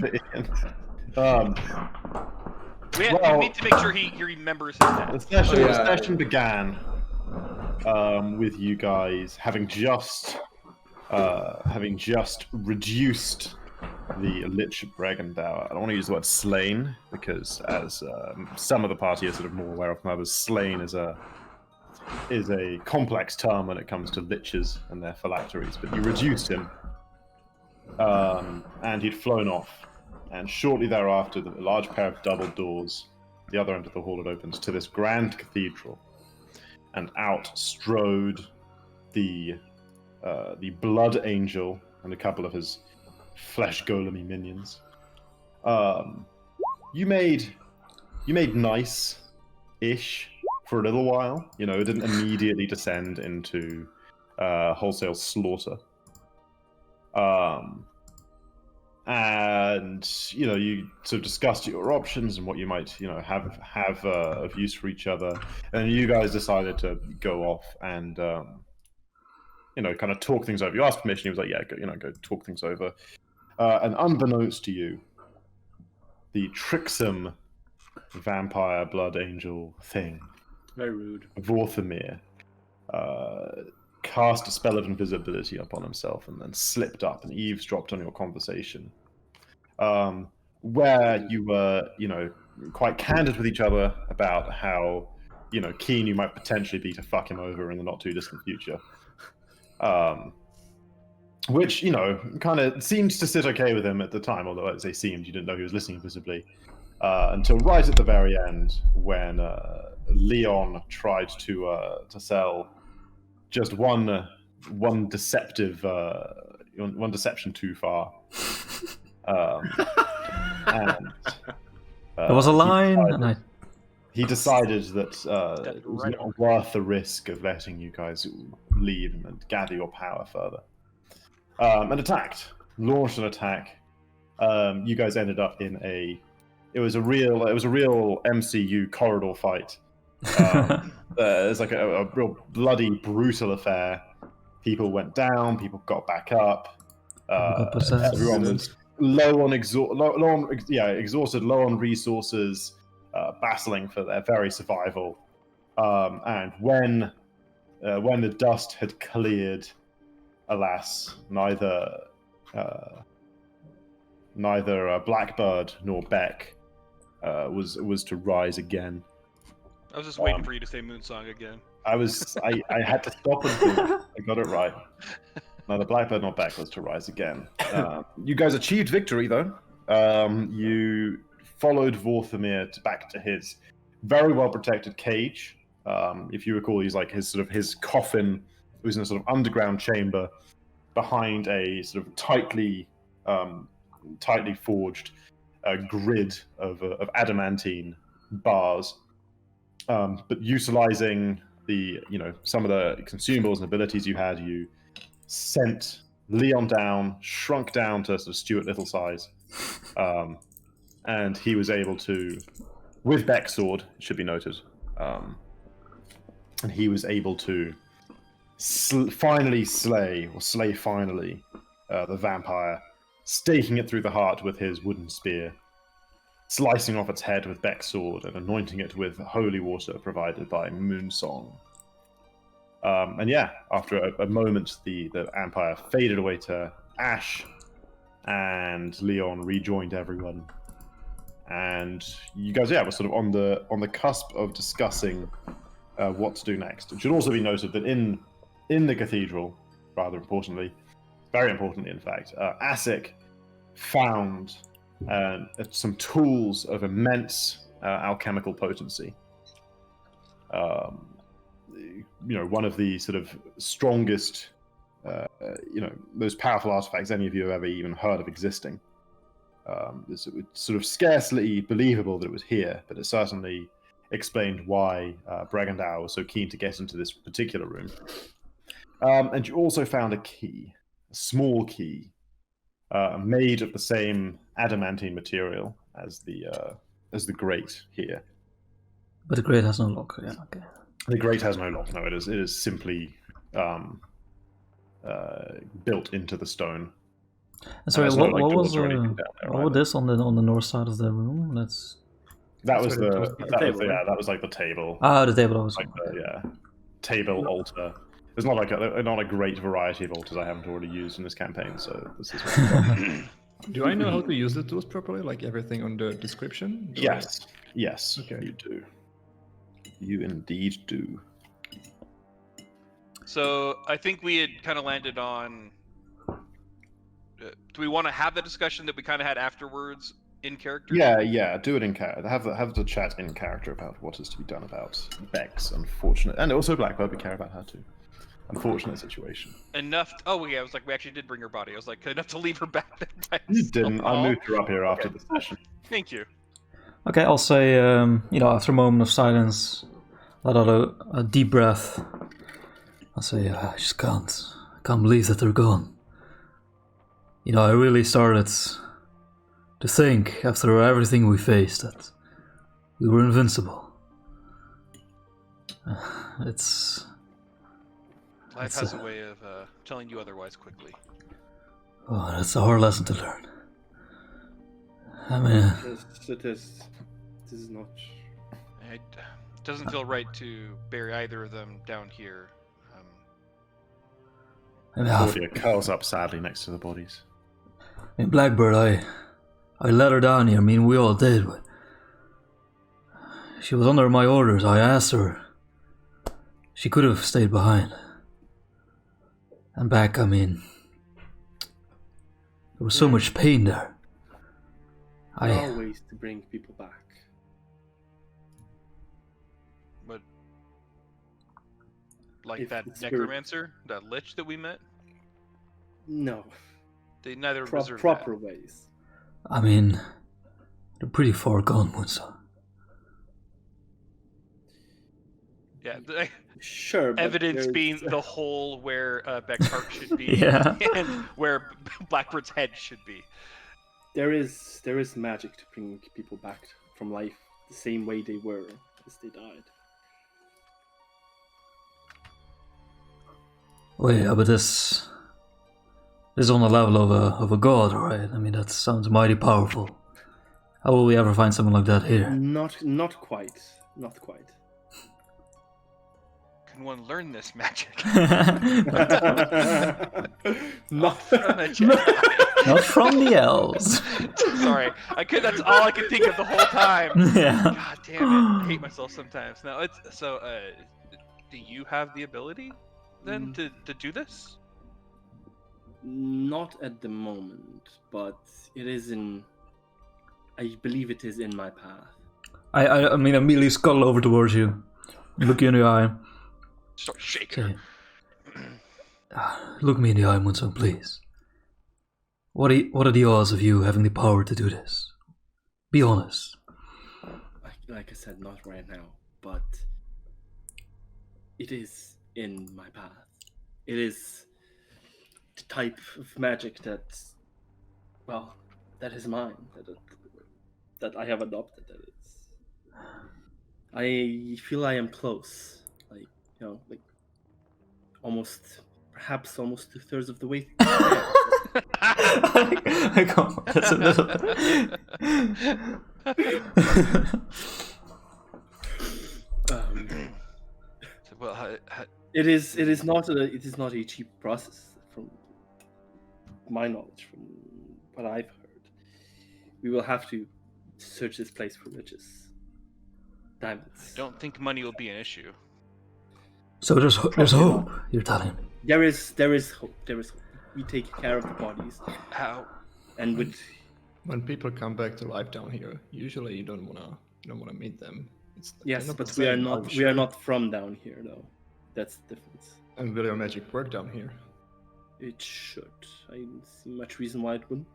We need to make sure he remembers his stats. The session began with you guys having just reduced the Lich Bragandauer. I don't want to use the word slain because, as some of the party are sort of more aware of than others, slain is a complex term when it comes to liches and their phylacteries. But you reduced him, and he'd flown off. And shortly thereafter, the large pair of double doors, the other end of the hall, had opened to this grand cathedral, and out strode the Blood Angel and a couple of his flesh golemy minions. You made nice-ish for a little while. You know, it didn't immediately descend into wholesale slaughter. And you know, you sort of discussed your options and what you might, you know, have of use for each other. And you guys decided to go off and you know, kind of talk things over. You asked permission. He was like, "Yeah, go talk things over." And unbeknownst to you, the tricksome vampire blood angel thing, very rude, Vorthamir, cast a spell of invisibility upon himself and then slipped up and eavesdropped on your conversation, where you were, you know, quite candid with each other about how, you know, keen you might potentially be to fuck him over in the not too distant future. Which, you know, kind of seemed to sit okay with him at the time, although as they seemed, you didn't know he was listening visibly, until right at the very end when Leon tried to sell just one deception too far. And there was a line. He decided that it was not worth the risk of letting you guys leave and gather your power further. And launched an attack. You guys ended up in it was a real MCU corridor fight. It's like a real bloody, brutal affair. People went down, people got back up. Everyone was exhausted, low on resources, battling for their very survival. And when the dust had cleared, alas, neither Blackbird nor Beck was to rise again. I was just waiting for you to say Moonsong again. I had to stop and think. I got it right. Neither Blackbird nor Beck was to rise again. You guys achieved victory, though. You followed Vorthamir back to his very well protected cage. If you recall, he's like his coffin was in a sort of underground chamber behind a sort of tightly forged grid of adamantine bars. But utilizing some of the consumables and abilities you had, you sent Leon down, shrunk down to sort of Stuart Little size, and he was able to, with Beck's sword, it should be noted, and he was able to finally slay the vampire, staking it through the heart with his wooden spear, slicing off its head with Beck's sword and anointing it with holy water provided by Moonsong. And yeah, after a moment, the vampire faded away to ash, and Leon rejoined everyone. And you guys, were sort of on the cusp of discussing what to do next. It should also be noted that in the cathedral, rather importantly, very importantly in fact, Asik found some tools of immense alchemical potency. One of the sort of strongest, most powerful artifacts any of you have ever even heard of existing. It's sort of scarcely believable that it was here, but it certainly explained why Bragandau was so keen to get into this particular room. And you also found a key, a small key, made of the same adamantine material as the grate here. But the grate has no lock. Yeah, okay. The grate has no lock. No, it is simply built into the stone. And sorry, it's not what like was doors or anything down there what was either. this on the north side of the room? That was Sorry, the table, yeah, right? that was like the table. the table I was Like on. the table altar. There's not a great variety of altars I haven't already used in this campaign, so this is what Do I know how to use the tools properly? Like everything on the description? Do I- Yes, Okay. you do. You indeed do. So I think we had kind of landed on. Do we want to have the discussion that we kind of had afterwards in character? Yeah, do it in character. Have the chat in character about what is to be done about Beck's unfortunate, and also Blackbird. We care about her too. Unfortunate situation. Enough. Oh yeah, I was like, we actually did bring her body. I was like, enough to leave her back there. By You herself. didn't. I Oh, moved her up here after the session. Thank you. Okay, I'll say, after a moment of silence, let out a deep breath. I'll say, I just can't believe that they're gone. I really started to think, after everything we faced, that we were invincible. Life has a way of telling you otherwise quickly. That's a hard lesson to learn. I mean, Yes, it is. It is not. It doesn't feel right to bury either of them down here. Claudia curls up sadly next to the bodies. In Blackbird, I let her down here. I mean, we all did. But she was under my orders. I asked her. She could have stayed behind. And back, I mean, there was so much pain there. There are ways to bring people back. But like If that the spirit- necromancer, that lich that we met, No. they neither deserve Proper ways. I mean, they're pretty far gone, Munsa. that. Yeah, Sure. But evidence there's- being the hole where Beck's heart should be, Yeah. and where Blackbird's head should be. there is magic to bring people back from life the same way they were as they died. Wait, but this is on the level of a god, right? I mean, that sounds mighty powerful. How will we ever find something like that here? Not quite. Not quite. Can one learn this magic? Not From a Jedi? Not from the elves. Sorry, that's all I could think of the whole time. Yeah. God damn it! I hate myself sometimes. No, it's so. Do you have the ability then to do this? Not at the moment, but it is in. I believe it is in my path. I mean, immediately scuttle over towards you. Look you in the eye. Start shaking. Say, look me in the eye, Munson, please. What are the odds of you having the power to do this? Be honest. Like I said, not right now, but it is in my path. It is the type of magic that, well, that is mine. That I have adopted. That it's. I feel I am close, like perhaps almost 2/3 of the way. I can't. That's a little. Well, It is not a cheap process from my knowledge, from what I've heard. We will have to search this place for riches, diamonds. I don't think money will be an issue. So there's hope. You're telling me. There is hope. There is hope. We take care of the bodies, How? and with When people come back to life down here, usually you don't wanna meet them. It's yes, kind of but the we are same, not I'm we are sure. not from down here though. That's the difference. And will your magic work down here? It should. I don't see much reason why it wouldn't.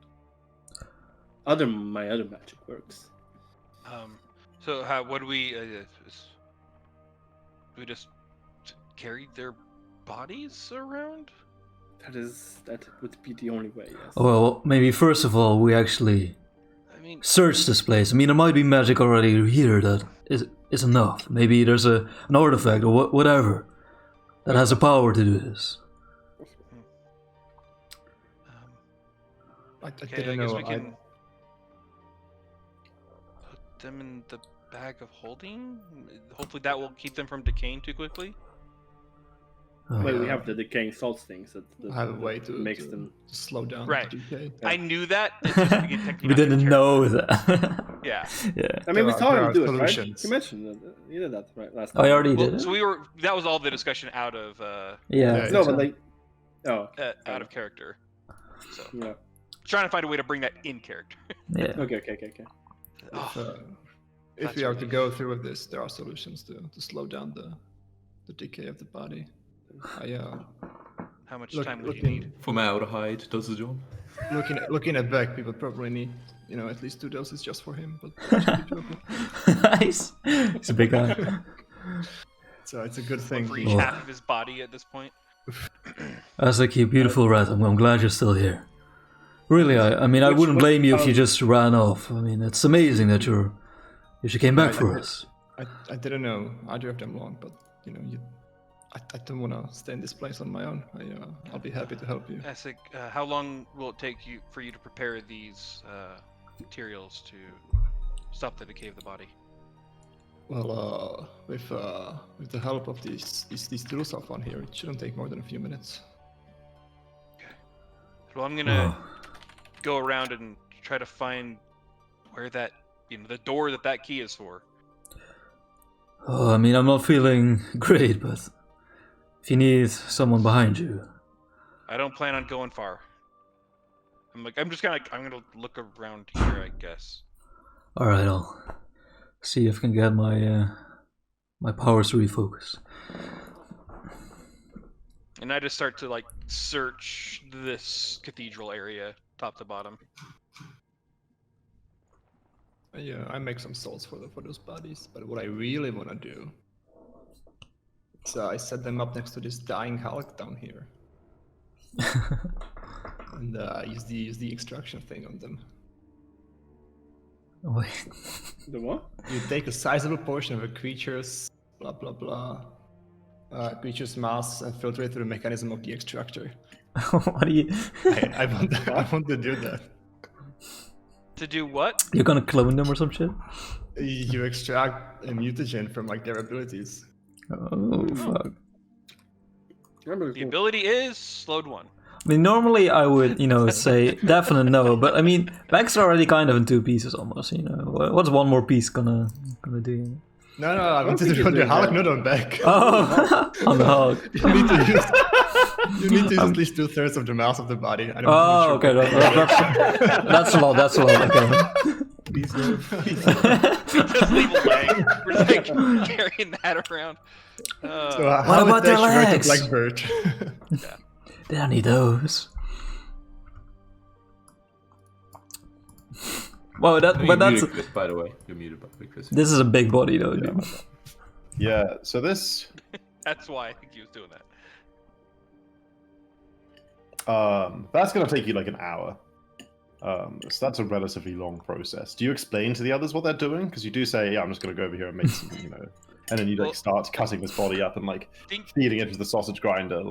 My other magic works. So what do we? We just carry their bodies around? That would be the only way. Yes. Well, maybe first of all, we actually I mean, search this place. I mean, there might be magic already here that is enough. Maybe there's an artifact or whatever that has the power to do this. I Okay, didn't I guess know. we can put them in the bag of holding. Hopefully that will keep them from decaying too quickly. Oh. Wait, we have the decaying salts things that I have a way to makes to them. slow down Right. the decay. Yeah. I knew that. It's just technically We not in didn't character. know that. Yeah. Yeah. I mean, we There saw are him do it, right? solutions. You mentioned that. You did that right last Oh, time. you already Well, did it? so that was all the discussion out of Yeah. Yeah, No, yeah. but like, oh, out of character. So yeah. trying to find a way to bring that in character. Yeah. Okay. Oh, If that's we are to relief. go through with this, there are solutions to slow down the decay of the body. how much Look, time would you looking, need? Formaldehyde does the job. looking at Beck, we would probably need, at least 2 doses just for him. But that should be doable. Nice. He's a big guy. So it's a good One thing. for each Oh. half of his body at this point. Asaki, beautiful rat. I'm glad you're still here. Really, I mean, I Which- wouldn't what- blame you if you just ran off. I mean, it's amazing that you came back Yeah, for us. I didn't know either of them long, but I don't want to stay in this place on my own. I'll be happy to help you. Essek, how long will it take for you to prepare these materials to stop the decay of the body? Well, with the help of these tools I found here, it shouldn't take more than a few minutes. Well, I'm gonna Oh. go around and try to find where that, the door that key is for. Oh, I mean, I'm not feeling great, but if you need someone behind you, I don't plan on going far. I'm gonna look around here, I guess. all right, I'll see if I can get my powers to refocus. And I just start to search this cathedral area, top to bottom. Yeah, I make some salts for those bodies, but what I really want to do is I set them up next to this dying Hulk down here, and use the extraction thing on them. Wait. The what? You take a sizable portion of a creature's blah blah blah creature's mass and filter it through the mechanism of the extractor. What are you? I want to do that. To do what? You're gonna clone them or some shit? You extract a mutagen from their abilities. Oh fuck! Remember, The ability is slowed 1. I mean, normally I would, say definite no, but I mean, Beck's already kind of in 2 pieces almost. What's one more piece gonna do? No, I want to think do you're on the doing Hulk, that. not on Beck. Oh, on the Hulk. You need to use. You need to use at least 2/3 of the mass of the body. I don't Oh, okay, that's a lot. That's a lot. Okay. Please, Just leave a leg. We're just carrying that around. So, What how about their attached you are to legs? Blackbird? They don't need those. Well, You're but that's muted, Chris, by the way. You're muted, by the way, Chris. this is a big body though. Dude. Yeah, so this That's why I think he was doing that. that's gonna take you like an hour. So that's a relatively long process. Do you explain to the others what they're doing? Because you do say, "Yeah, I'm just gonna go over here and make some," and then you Well- start cutting this body up and I think feeding it to the sausage grinder.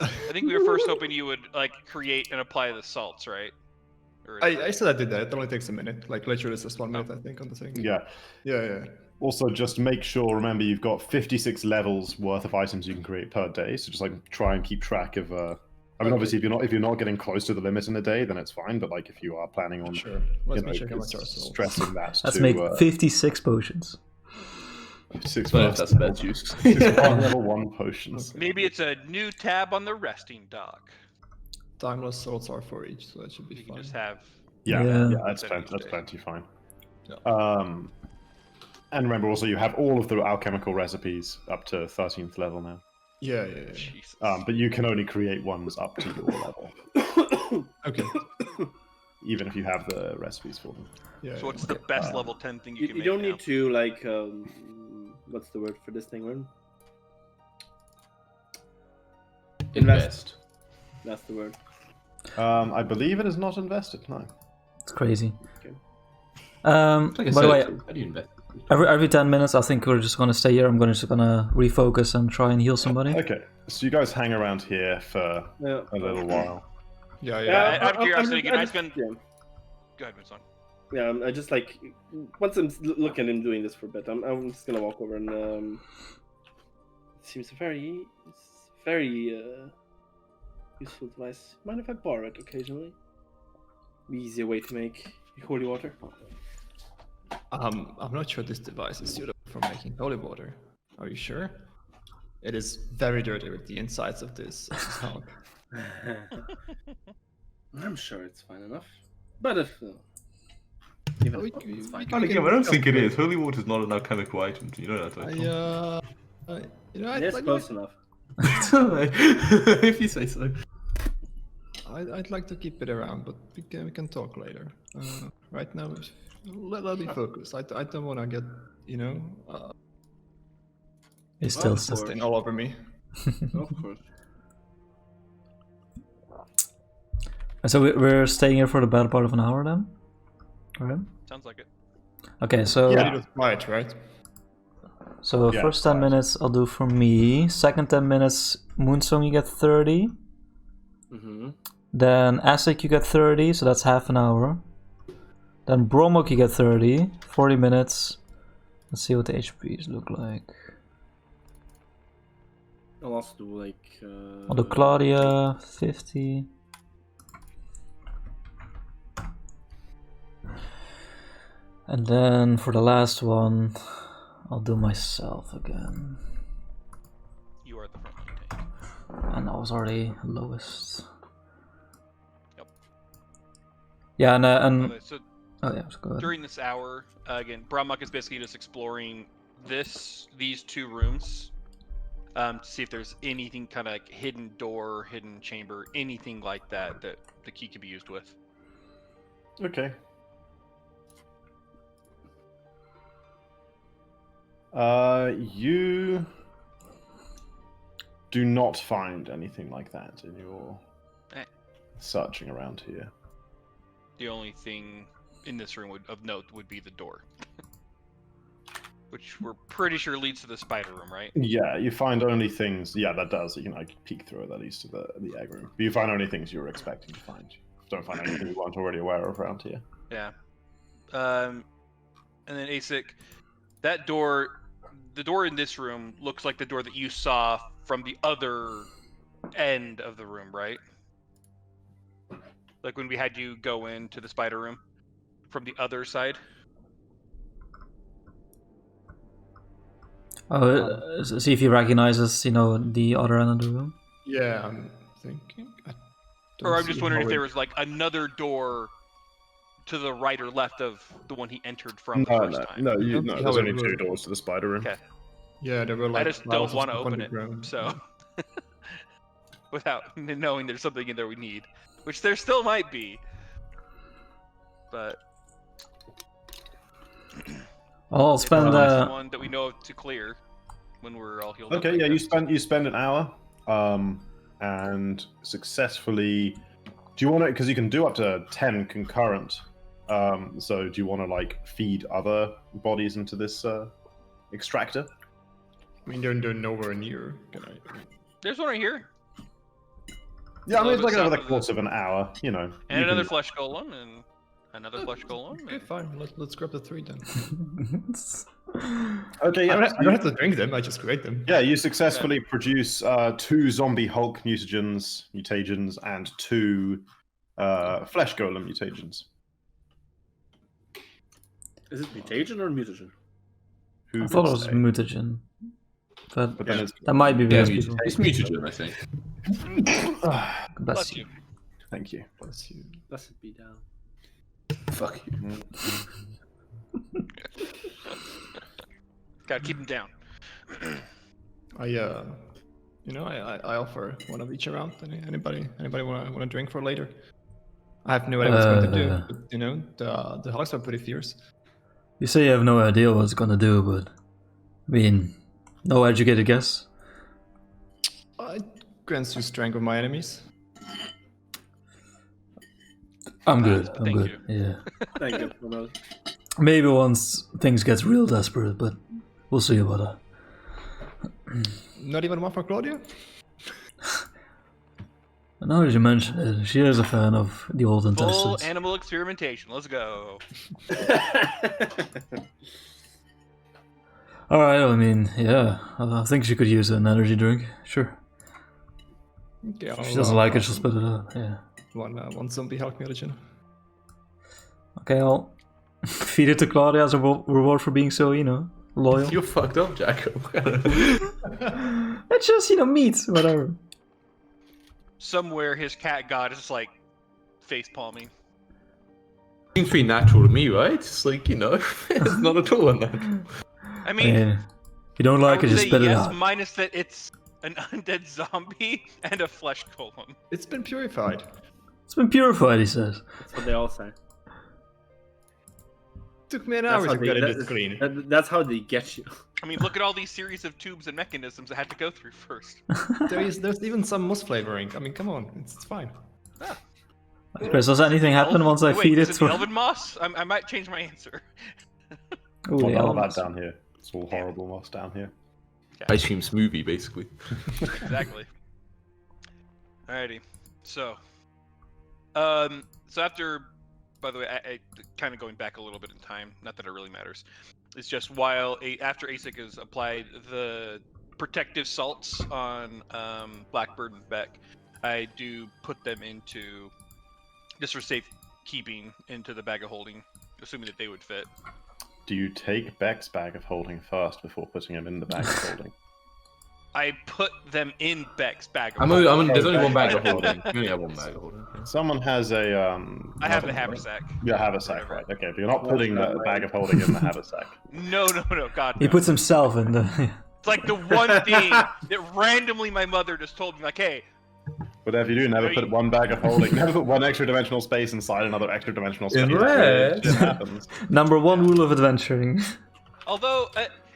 I think we were first hoping you would create and apply the salts, right? Or I said I did that. It only takes a minute. Literally, it's just 1 minute, I think, on the thing. Yeah. Yeah. Also, just make sure. Remember, you've got 56 levels worth of items you can create per day. So just try and keep track of. I mean, obviously, if you're not getting close to the limit in a day, then it's fine. But if you are planning on, Sure. Let me check how much are stressing that Let's to make 56 potions. 6 But if that's bad use. level 1 potions. maybe it's a new tab on the resting dock. Timeless salts are for each, so that should be You can fine. just have. Yeah, Yeah. that's Instead of plenty. That's each day. plenty fine. Yeah. And remember, also you have all of the alchemical recipes up to 13th level now. Yeah. Jesus. But you can only create ones up to your level, Okay. even if you have the recipes for them. Yeah. So what's the best level 10 thing you can You make don't now? need to what's the word for this thing, Ren? Invest. That's the word. I believe it is not invested. No. It's crazy. Okay. By Like I the said, way, how do you invest? every 10 minutes, I think we're just gonna stay here. I'm just gonna refocus and try and heal somebody. Okay. So you guys hang around here for Yeah. a little while. Yeah. Out of curiosity, can I just- spend? Yeah. Go ahead, Vincent. Yeah, I just like once I'm looking at him doing this for a bit, I'm just gonna walk over and it seems very useful device. Mind if I borrow it occasionally? Easier way to make holy water. I'm not sure this device is suitable for making holy water. Are you sure? It is very dirty with the insides of this hog. I'm sure it's fine enough. But if even if not, it's fine. I don't think it is. Holy water is not an alchemical item. You know that, right? It's close enough. If you say so. I'd like to keep it around, but we can talk later. Right now, let me focus. I don't want to get, He's still Of course. thing all over me. Of course. So we're staying here for the better part of an hour then? Alright. Sounds like it. Okay, so Yeah, it was quiet, right? so Yeah, first 10 right. minutes I'll do for me. Second 10 minutes, Moonsong you get 30. Mm-hmm. Then Asik you get 30, so that's half an hour. Then Bromok you get 30, 40 minutes. Let's see what the HPs look like. I'll also do like. I'll do Claudia, 50. And then for the last one, I'll do myself again. You are at the front of the tank. And I was already lowest. Yep. Yeah, and Okay, so oh yeah, go ahead. during this hour, again, Brahmak is basically just exploring these two rooms to see if there's anything kind of like hidden door, hidden chamber, anything like that the key could be used with. Okay. You do not find anything like that in your Eh. searching around here. The only thing in this room of note would be the door, which we're pretty sure leads to the spider room, right? Yeah, you find only things. Yeah, that does. You can peek through it. That leads to the egg room. But you find only things you were expecting to find. Don't find anything you weren't already aware of around here. Yeah. And then Asik, that door, the door in this room looks like the door that you saw from the other end of the room, right? Like when we had you go into the spider room from the other side. Oh, see if he recognizes, the other end of the room. Yeah, I'm thinking. Or I'm just wondering if there was like another door to the right or left of the one he entered from the first time. no. don't see There's how it only two would. doors to the spider room. Okay. Yeah, there were like. I just don't thousands want to of open it, underground. so without knowing there's something in there we need, which there still might be, but I'll it's spend one that we know of to clear when we're all healed. up, Okay, I yeah, guess. you spend an hour, and successfully. Do you want to? Because you can do up to 10 concurrent. So do you want to feed other bodies into this extractor? I mean, they're nowhere near. Can I? There's one right here, Yeah, I mean, it's Well, like over the some of course of an hour, and you another can- flesh golem, and another flesh golem. Okay, and- fine. Let's grab the 3 then. Okay, yeah. I don't have to drink them. I just create them. Yeah, you successfully produce 2 zombie Hulk mutagens, and 2 flesh golem mutagens. Is it mutagen or mutagen? Who I thought it could was say? mutagen. But But then it's that might be Yeah, because people... it's mutagen, I think. Bless Bless you. you. Thank you. Bless you. Blessed be down. Fuck you. Gotta keep him down. I offer one of each around. Anybody want to drink for later? I have no idea what it's going to do. But, the Hulks are pretty fierce. You say you have no idea what it's gonna do, but I mean, no educated guess. I grants you strength of my enemies. I'm good. I'm thank good. Yeah. Thank you. Well, Maybe once things gets real desperate, but we'll see about that. Not even one for Claudia. Now that you mention it, she is a fan of the old Full intestines. animal experimentation. Let's go. Alright, I mean, yeah, I think she could use an energy drink, sure. Okay, If she doesn't like it, she'll spit it out, yeah. One zombie health mutagen. Okay, I'll feed it to Claudia as a reward for being so, loyal. You're fucked up, Jacko. It's just, meat, whatever. Somewhere his cat god is just like face palming. Seems pretty natural to me, right? It's like, it's not at all unnatural. I mean, If you don't like I it, would just say spit it yes, out. minus that it's an undead zombie and a flesh golem. It's been purified. It's been purified, he says. That's what they all say. Took me an That's hour how to they, get it that- clean. that's how they get you. I mean, look at all these series of tubes and mechanisms I had to go through first. There's even some moss flavoring. I mean, come on, it's fine. Chris, does anything happen once I Wait, feed is it? it the elven moss? I might change my answer. Ooh, Well, the none of elements. that down here. It's all horrible moss down here. Ice cream smoothie, basically. Exactly. Alrighty. So after, by the way, I kind of going back a little bit in time, not that it really matters. It's just after ASIC has applied the protective salts on Blackbird and Beck, I do put them into, just for safekeeping, into the bag of holding, assuming that they would fit. Do you take Beck's bag of holding first before putting him in the bag of holding? I put them in Beck's bag of There's holding. only one bag of holding. You only have one bag of holding. Someone has a I have the haversack. Yeah, haversack, right? Okay, but you're not putting the bag of holding in the haversack. No, God. He No. puts himself in the. It's like the one thing that randomly my mother just told me, like, hey, But if you do, never put one bag of holding, never put one extra dimensional space inside another extra dimensional space. Right. Shit happens. Number one rule of adventuring. although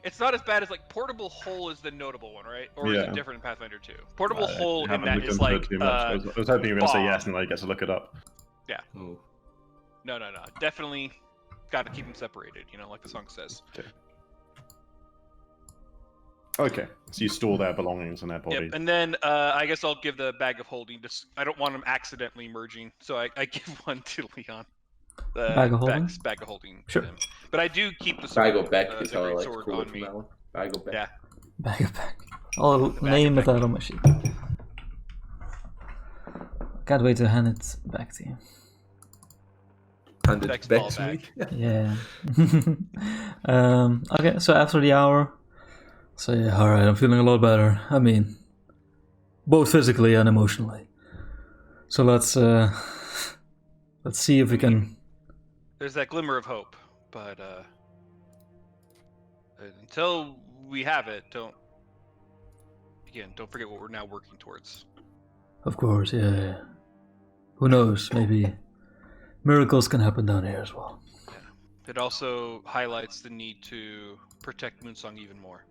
it's not as bad as like portable hole is the notable one, right? Or is Yeah. it different in Pathfinder 2? Portable hole in Haven't that looked is into it like too much. I was hoping you were going to say bomb. yes, and then I get to look it up. Oh. No. Definitely got to keep them separated, like the song says. Okay, so you store their belongings in their body. Yep. And then I guess I'll give the bag of holding. Just I don't want them accidentally merging, so I give one to Leon. The Bag of holding? Beck's bag of holding. to Sure. him. But I do keep the sword, Bag of Beck the is how I great like to sword call on it from me. that one. Bag of Beck. Yeah. Bag of back. I'll name it that on my sheet. Can't wait to hand it back to you. And it's Beck's ball Beck's bag. meat. Yeah. Okay, so after the hour, say, alright, I'm feeling a lot better. I mean, both physically and emotionally. So let's see if we can. There's that glimmer of hope, but until we have it, don't forget what we're now working towards. Of course, yeah. Who knows? Maybe miracles can happen down here as well. It also highlights the need to protect Moonsong even more.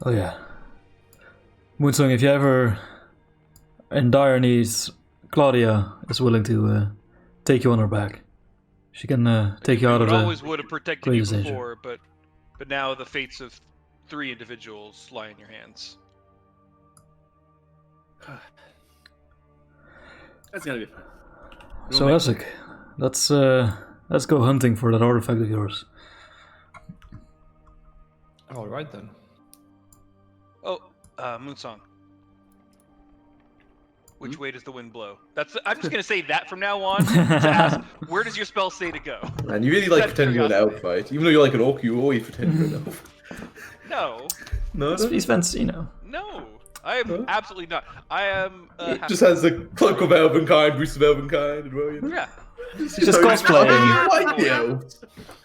Oh yeah. Moonsong, if you ever in dire needs, Claudia is willing to take you on her back. She can take you out of We the. always would have protected you greatest danger. before, but now the fates of 3 individuals lie in your hands. That's gonna be fun. So Esek, let's go hunting for that artifact of yours. All right then. Oh, Moonsong. Which Hmm? way does the wind blow? I'm just gonna say that from now on. To ask, where does your spell say to go? Man, you really like That's pretending you're an elf, curiosity. right? Even though you're like an orc, you always pretend you're an elf. No, No, He spends, no, I am absolutely not. I am. It just has the cloak of elvenkind, boost of elvenkind, and well, you know. Yeah, just cosplaying. You like the elves.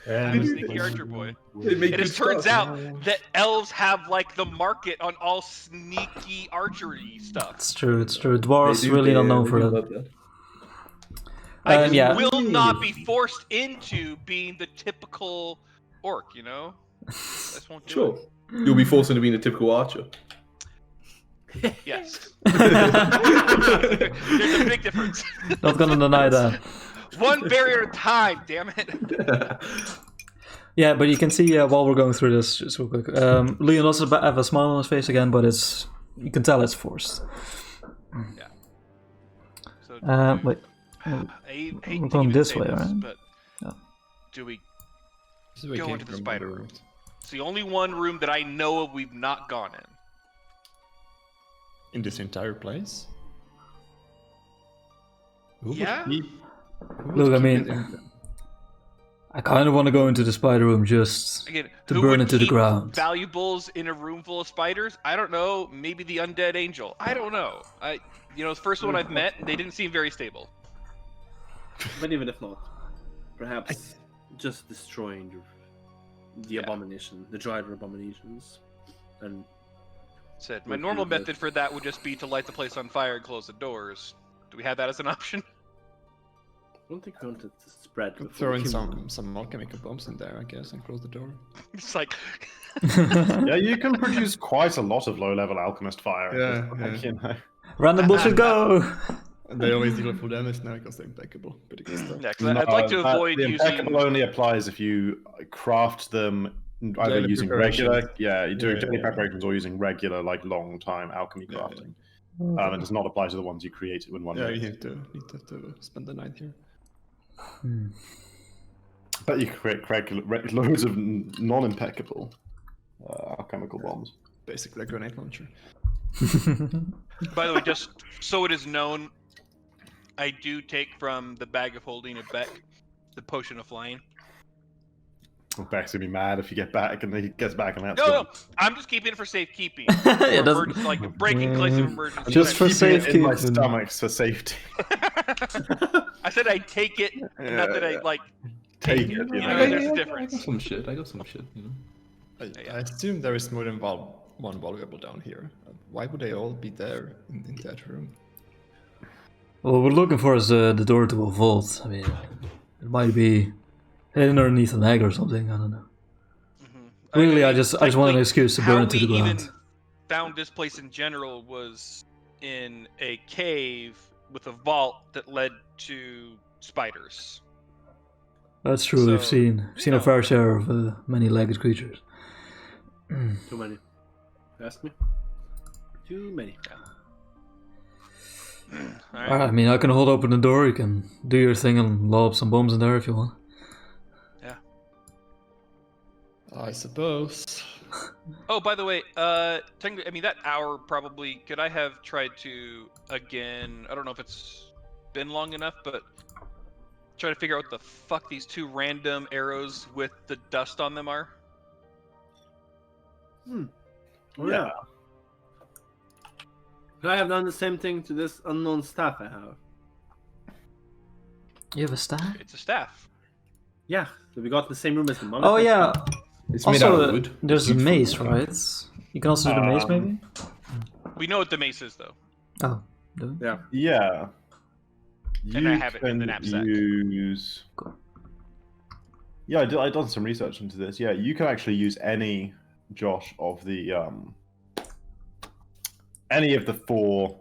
I'm a sneaky archer boy. They make It good just turns stuff. out that elves have like the market on all sneaky archery stuff. It's true. They Dwarves do- really they- not known they for do that. love that. I just yeah. will not be forced into being the typical orc. I just won't do Sure. You'll be forced into being a typical archer. it. Yes. There's a big difference. Not gonna deny that. One barrier at a time. Damn it. Yeah, but you can see while we're going through this, just real quick. Leon does have a smile on his face again, but it's you can tell it's forced. So Wait. I hate We're to going even this say way, this, right? but Yeah. do we? This is where we Go came into the from, spider on the room. road. It's the only one room that I know of we've not gone in. In this entire place? Who would Yeah? keep- who would Look, I keep mean, it in- I kind of want to go into the spider room just Again, to who burn would it to the keep ground. valuables in a room full of spiders? I don't know. Maybe the undead angel. I don't know. The first one I've met, they didn't seem very stable. But even if not, perhaps just destroying the Yeah. abomination, the drier abominations, and Said my Would normal be the- method for that would just be to light the place on fire and close the doors. Do we have that as an option? I don't think we want it to spread. Could before throw we in can- some alchemical bombs in there, I guess, and close the door. It's like Yeah, you can produce quite a lot of low-level alchemist fire. Yeah, Random bullshit, go! And they always deal full damage now because they're impeccable. Pretty good stuff. yeah, 'cause I'd like to avoid the impeccable using. only applies if you craft them either Daily using preparations. regular, you're doing Yeah, daily yeah. preparations or using regular, like long-time alchemy Yeah, crafting. It does not apply to the ones you created in one Yeah, day. you need to spend the night here. But you can create loads of non-impeccable alchemical bombs. Basically a grenade launcher. By the way, just so it is known, I do take from the bag of holding of Beck the potion of flying. Well, Beck's gonna be mad if you get back and he gets back and that's No, gone. I'm just keeping it for safekeeping. Yeah, For doesn't- emergency, like breaking place of emergency. Just for Keeping it in my safekeeping. stomach for safety. I said I take it, not that I like Take take it, it. you You know. know, there's a I difference. got some shit. I got some shit. You know. I assume there is more than one valuable down here. Why would they all be there in that room? Well, what we're looking for is the door to a vault. I mean, it might be hidden underneath an egg or something. I don't know. Really, I just want an excuse to burn it to the How we ground. even found this place in general was in a cave with a vault that led to spiders. That's true. We've So, seen you a know. fair share of many-legged creatures. Too many. Ask me. Too many. All right. Alright, I mean, I can hold open the door. You can do your thing and lob some bombs in there if you want. I suppose. Oh, by the way, technically, I mean that hour probably. Could I have tried to again? I don't know if it's been long enough, but try to figure out what the fuck these two random arrows with the dust on them are. Oh, yeah. Could I have done the same thing to this unknown staff I have? You have a staff? It's a staff. Yeah, so we got in the same room as the mummy. Oh yeah. It's made out Also, of wood. there's a It's beautiful. mace, right? You can also do the mace, maybe. We know what the mace is, though. Oh, do we? Yeah. Yeah. And I have it in the can knapsack. Use... Cool. Yeah, I've done some research into this. Yeah, you can actually use any, Josh, of the any of the four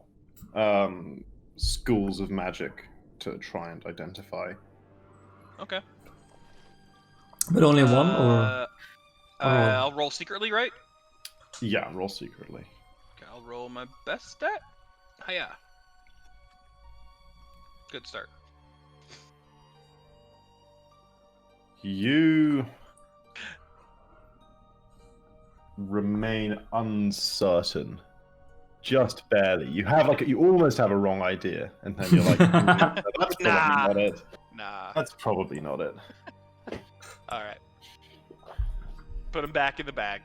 schools of magic to try and identify. Okay. But only one, or I'll roll secretly, right? Yeah, roll secretly. Okay, I'll roll my best stat. Hiya. Good start. You remain uncertain, just barely. You have you almost have a wrong idea, and then you're like, "That's probably Nah. not it. Nah. That's probably not it." All right. Put them back in the bag.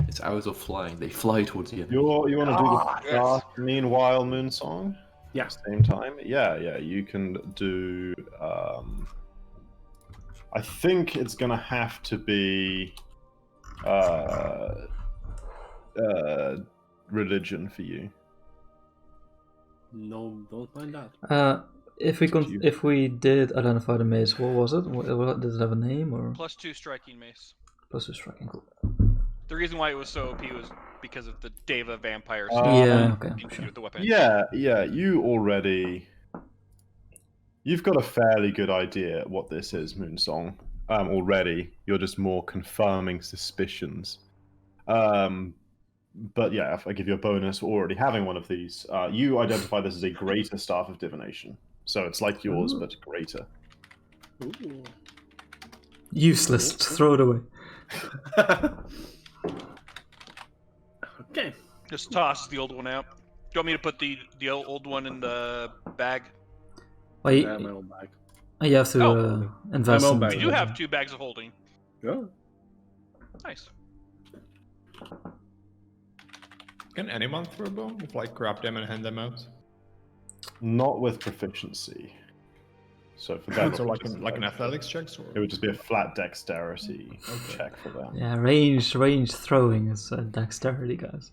It's arrows of flying. They fly towards the enemy. You want to do the yes. fast, meanwhile Moonsong? Yeah. At the same time? Yeah, you can do I think it's gonna have to be religion for you. No, don't mind that. if we did identify the mace, what was it? Did it have a name or +2 striking mace. plus 2 striking? Cool. The reason why it was so OP was because of the Deva vampire Yeah, okay, being sure. with the weapon. Yeah, you've got a fairly good idea what this is, Moonsong. Already, you're just more confirming suspicions. but yeah, if I give you a bonus for already having one of these, you identify this as a greater staff of divination. So it's like yours, but greater. Ooh. Useless. Throw it away. Okay. Just toss the old one out. Do you want me to put the old one in the bag? Well, I have my own bag. you have to Oh. invest I'm all in back. We do have 2 bags of holding. Yeah. Nice. Can anyone throw a bomb? If like grab them and hand them out? Not with proficiency. So for them, So like an athletics check or? it would just be a flat dexterity check for them. Yeah, range throwing is dexterity, guys.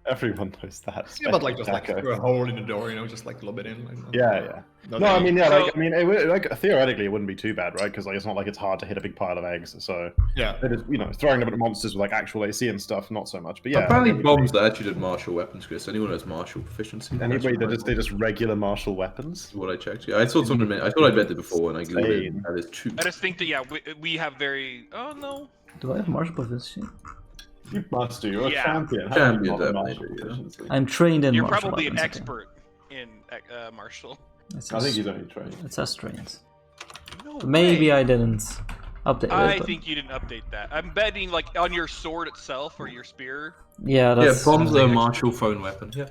Everyone knows that. Yeah, but like just like Echo. through a hole in the door, just like lob it in. Like, Yeah. not No, I any- mean, yeah, So- it would, like theoretically, it wouldn't be too bad, right? Because like it's not like it's hard to hit a big pile of eggs. So yeah. it is, throwing them at monsters with like actual AC and stuff, not so much. But yeah, Apparently, bombs that actually did martial weapons, Chris. Anyone who has martial proficiency. anybody that's that they're just regular martial weapons. what I checked. Yeah, I saw someone. I thought I meant it before, and I googled it. Insane. That is 2. I just think that we have very. Oh no. Do I have martial proficiency? You must do. You're a Yeah. champion. How Champion, do you not have definitely, martial yeah. proficiency? I'm trained in You're martial probably an weapons, okay. expert in martial. It I think says- he's only trained. It says trained. No Maybe way. I didn't update I it. But... think you didn't update that. I'm betting like on your sword itself or your spear. Yeah, Yeah, that's... bombs are a martial phone weapon. Yeah.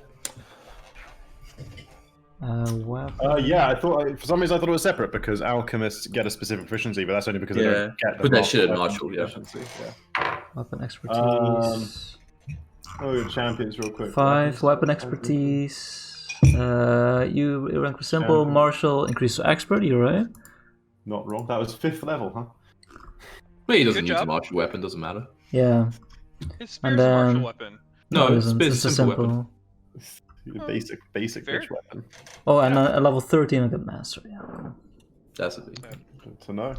weapon. Yeah, I thought for some reason I thought it was separate because alchemists get a specific proficiency, but that's only because they Yeah. don't get the Put that shit at weapon martial, yeah. proficiency, Weapon expertise. Oh, your champions, real quick. 5 weapon expertise. You rank for simple, Champion. martial, increase to expert. You're right. Not wrong. That was 5th level, huh? But he doesn't Good use a job. martial weapon. Doesn't matter. Yeah. His spear's And a martial then- weapon. No, it it's isn't. a It's a simple simple. weapon. The basic Fair. bitch weapon. Oh, and at level 13 I get master. Yeah. Cool. That's the thing. Good to know.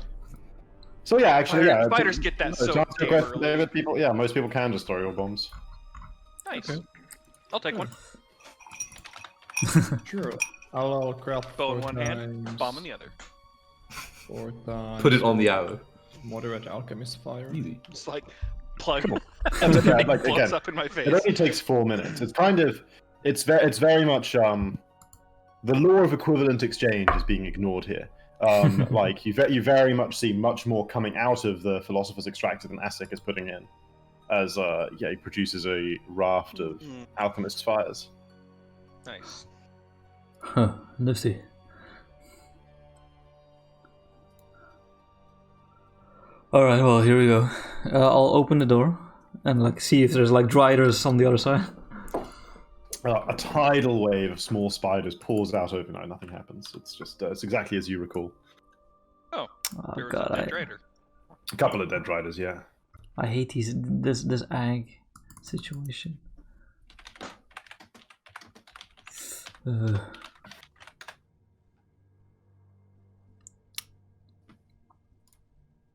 So yeah, actually, Spiders- yeah. spiders get that to so answer your damn question, early. David, people, yeah, most people can just throw your bombs. Nice. Okay. I'll take one. Sure. I'll grab Bow in 4 one hand, times, bomb in the other. 4 times. Put it on the arrow. Moderate alchemist fire. Easy. Just like plug. And It like, blows again, up in my face. it only takes 4 minutes. It's kind of, it's very much the law of equivalent exchange is being ignored here. Like you very much see much more coming out of the philosopher's extractor than Asik is putting in, as he produces a raft of Mm, alchemist's fires. nice. Huh. Nifty. Alright, well, here we go. I'll open the door and like see if there's like driders on the other side. A tidal wave of small spiders pours out overnight. Nothing happens. It's just it's exactly as you recall. Oh, Oh there was god, a dead raider. A couple of dead riders, yeah. I hate this ag situation.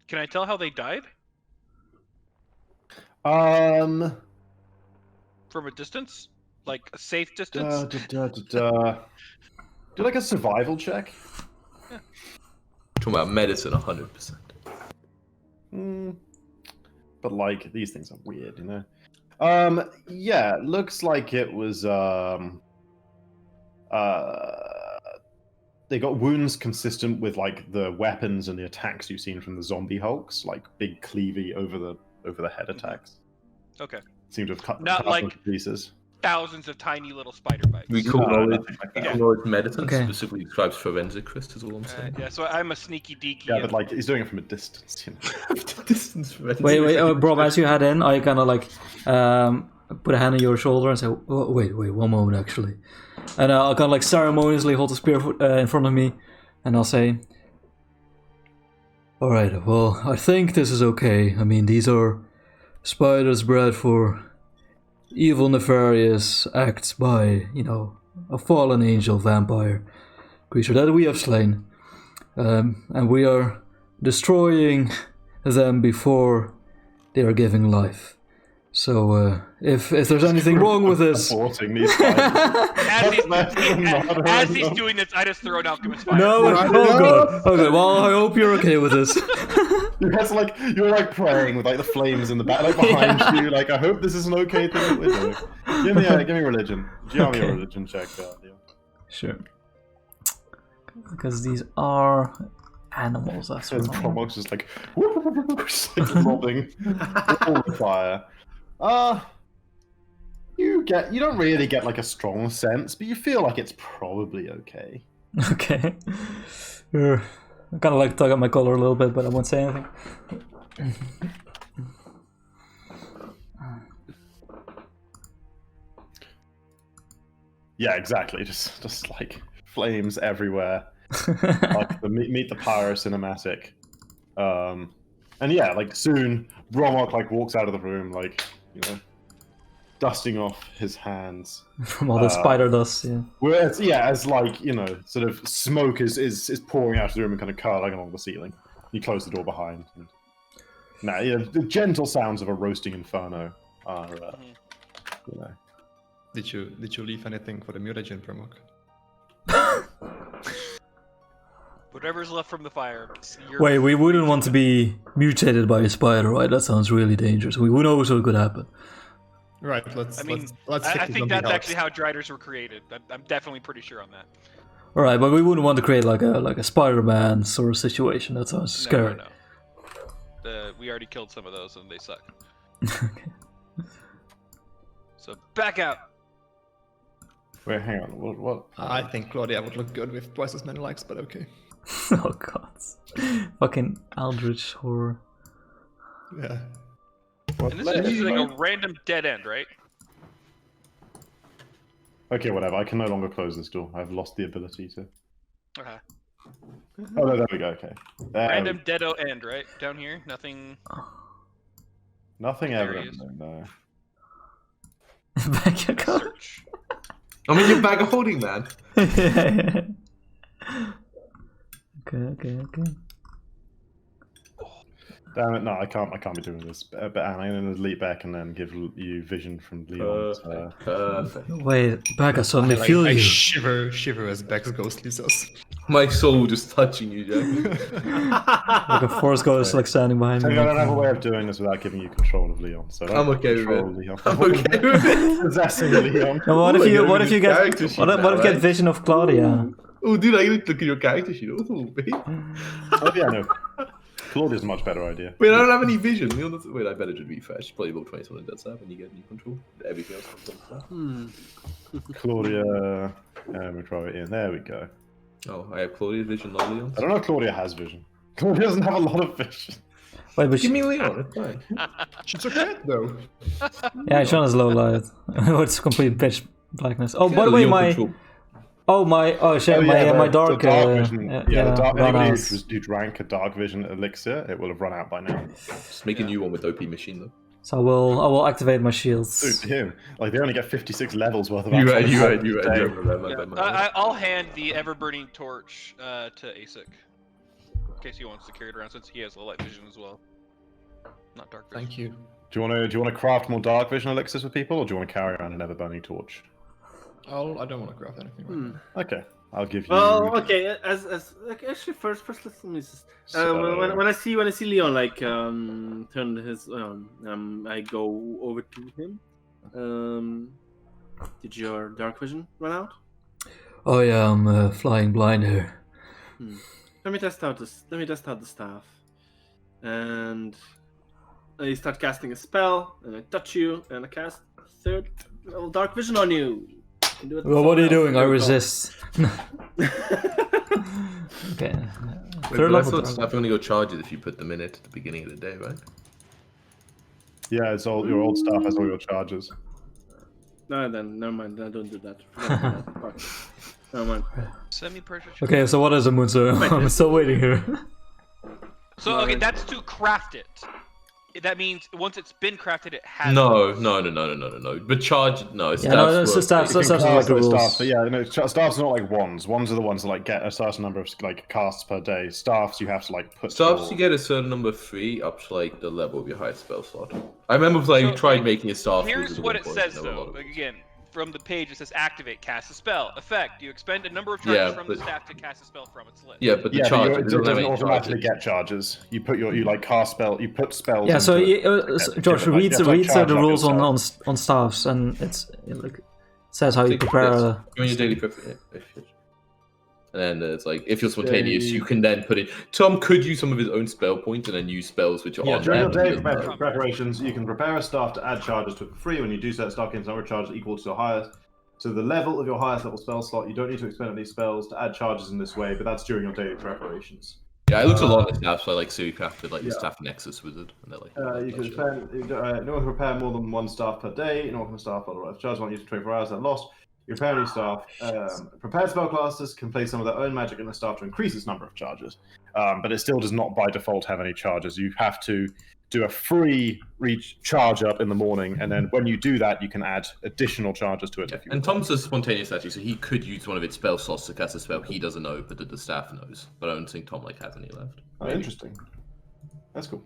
Can I tell how they died Um. from a distance? Like a safe distance? Do like a survival check. Talking about medicine, 100%. But like these things are weird, you know. Yeah, looks like it was they got wounds consistent with like the weapons and the attacks you've seen from the zombie hulks, like big cleavy over the head attacks. Okay. Seem to have cut Not cut like- them to pieces. Thousands of tiny little spider bites. We call No, knowledge, nothing like we that. call knowledge medicine, Okay. specifically describes forensic, Chris, is all I'm saying. Yeah, so I'm a sneaky deaky. Yeah, and- but like he's doing it from a distance, you know. Distance forensic. Wait, bro, as you head in, I kind of like put a hand on your shoulder and say, oh, wait, one moment actually. And I'll kind of like ceremoniously hold the spear in front of me and I'll say, alright, well, I think this is okay. I mean, these are spiders bred for evil, nefarious acts by, a fallen angel vampire creature that we have slain. And we are destroying them before they are giving life. So, if there's anything wrong with this... Supporting these spiders. as he's doing this, I just throw an alchemist fire. No, oh god, well, I hope you're okay with this. You guys are like you're like praying with like the flames in the back, like behind you. Like I hope this is an okay thing that we're doing. Give me religion. Give me a religion check, Guardian. Sure. Because these are animals. That's His what Promog's just like, just like robbing all the fire. You don't really get like a strong sense, but you feel like it's probably okay. Okay. I kind of like tug at my collar a little bit, but I won't say anything. Yeah, exactly. Just like flames everywhere. Like the meet the pyro cinematic. And yeah, like soon Bromok like walks out of the room, like, you know, dusting off his hands. From all the spider dust, yeah. Whereas, yeah, as like, you know, sort of smoke is pouring out of the room and kind of curling along the ceiling. You close the door behind. And... Now, yeah, the gentle sounds of a roasting inferno are, you know. Did you leave anything for the mutagen, Promok? Whatever's left from the fire. Wait, we wouldn't want to be mutated by a spider, right? That sounds really dangerous. We know what could happen. Right. Let's. I mean, let's I think that's actually how Driders were created. I'm definitely pretty sure on that. All right, but we wouldn't want to create like a Spider-Man sort of situation. That sounds scary. No. We already killed some of those, and they suck. Okay. So back out. Wait, hang on. What? I think Claudia would look good with twice as many likes, but okay. Oh god. Fucking Eldritch horror. Yeah. And this is like a random dead end, right? Okay, whatever. I can no longer close this door. I've lost the ability to. Okay. Oh, no, there we go. Okay. Random deado end, right? Down here, nothing. Nothing There evident. he is. No. Back you go. Search. I'm in your bag of holding, man. Okay. Damn it! No, I can't be doing this. But Anne, I'm gonna leap back and then give you vision from Leon's. Perfect. Wait, back I suddenly feel I you. shiver as Bex ghostly says. My soul just touching you, Jack. Like a force ghost like standing behind I me. don't have a way of doing this without giving you control of Leon. So I'm okay with control it. Leon. I'm okay with it. Possessing Leon. And what Oh if my you God, what if you get character sheet what if now, you get right? vision of Claudia? Oh, dude, I get to look at your character sheet. Oh, babe. Oh yeah, no. Claudia's a much better idea. Wait, I don't have any vision. Wait, I better just refresh. Play about 20 on that stuff and you get new control. Everything else comes on. Claudia, we try it in. There we go. Oh, I have Claudia's vision, not Leon's. I don't know if Claudia has vision. Claudia doesn't have a lot of vision. Wait, but Give me Leon, it's fine. She's a cat though. yeah, Sean has low light. It's complete pitch blackness. Oh, by the way, Leon my control. shit, my dark vision. The dark run anybody out. who drank a dark vision elixir, it will have run out by now. Just make a new one with OP machine, though. So I will activate my shields. Dude, him. Like they only get 56 levels worth of. You right. Yeah, I'll hand the ever-burning torch to ASIC. In case he wants to carry it around, since he has light vision as well. Not dark vision. Thank you. Do you want to craft more dark vision elixirs for people, or do you want to carry around an ever burning torch? I don't want to craft anything right now. Okay, I'll give you. Well, okay. Okay, actually, first let me just. When I see Leon like turn his I go over to him. Did your dark vision run out? Oh yeah, I'm flying blind here. Let me test out the staff, and I start casting a spell, and I touch you, and I cast third level dark vision on you. You can do it Well, what are you yourself. doing? I resist. Okay. But I thought stuff only go charge it if you put them in it at the beginning of the day, right? Yeah, it's all your old stuff has all your charges. No, then never mind. I don't do that. Forget that part. Never mind. Semi-pressure. Okay, so what is a moon, sir? I'm still waiting here. So okay, that's to craft it. That means once it's been crafted, it has. No. But charge, no. Yeah, no, that's the staff. You can That's like cast the those rules. staffs, but yeah, no, staffs are not like wands. Wands are the ones that like get a certain number of like casts per day. Staffs you have to like put. Staffs you get a certain number 3 up to like the level of your highest spell slot. I remember like So, tried making a staff. Here's with what the it one says point, and there were a though. lot of- Again, from the page it says activate, cast a spell, effect. You expend a number of charges Yeah, from the but- staff to cast a spell from its list. Yeah, but the Yeah, charge but it it doesn't have doesn't any automatically charges. get charges. You put you like cast spell. You put spells. Yeah, so into it. Josh, Give it, like, read just like charge the up rules on yourself. on staffs, and it's like says how you Click prepare. this. A, Go on your daily prep. And then it's like, if you're spontaneous, you can then put in. Tom could use some of his own spell points and then use spells which are on During there. your but he day doesn't know. preparations, you can prepare a staff to add charges to it for free. When you do so, staff gains number of charges equal to your highest. So the level of your highest level spell slot, you don't need to expend any spells to add charges in this way, but that's during your daily preparations. Yeah, it looks a lot of staff, so like, so you crafted like the Yeah. staff Nexus Wizard. And they're like, You can spend, in order to prepare more than one staff per day, in order for staff, blah, blah, blah. Charges won't use for 24 hours, they're lost. Your preparing staff, prepared spellcasters can place some of their own magic in the staff to increase its number of charges, but it still does not by default have any charges. You have to do a free charge up in the morning, and then when you do that, you can add additional charges to it. If you And would. Tom's a spontaneous actually, so he could use one of its spell slots to cast a spell he doesn't know, but that the staff knows. But I don't think Tom like has any left. Oh, interesting. That's cool.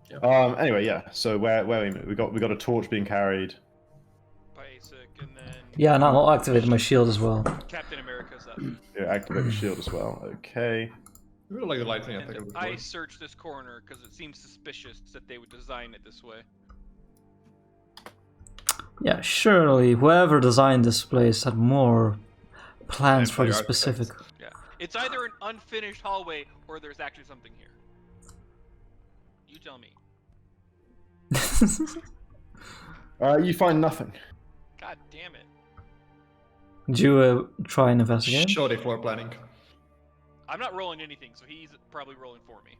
Yeah. Anyway, yeah. So where we got a torch being carried. By ASIC, and then yeah, and I'll activate my shield as well. Captain America's up. Yeah, activate the shield as well. Okay. I really like the lightning And attack of the I board. searched this corner because it seems suspicious that they would design it this way. Yeah, surely whoever designed this place had more plans Yeah, for the the specific. Yeah, it's either an unfinished hallway or there's actually something here. You tell me. You find nothing. God damn it! Did you try and investigate? Shoddy floor planning. I'm not rolling anything, so he's probably rolling for me.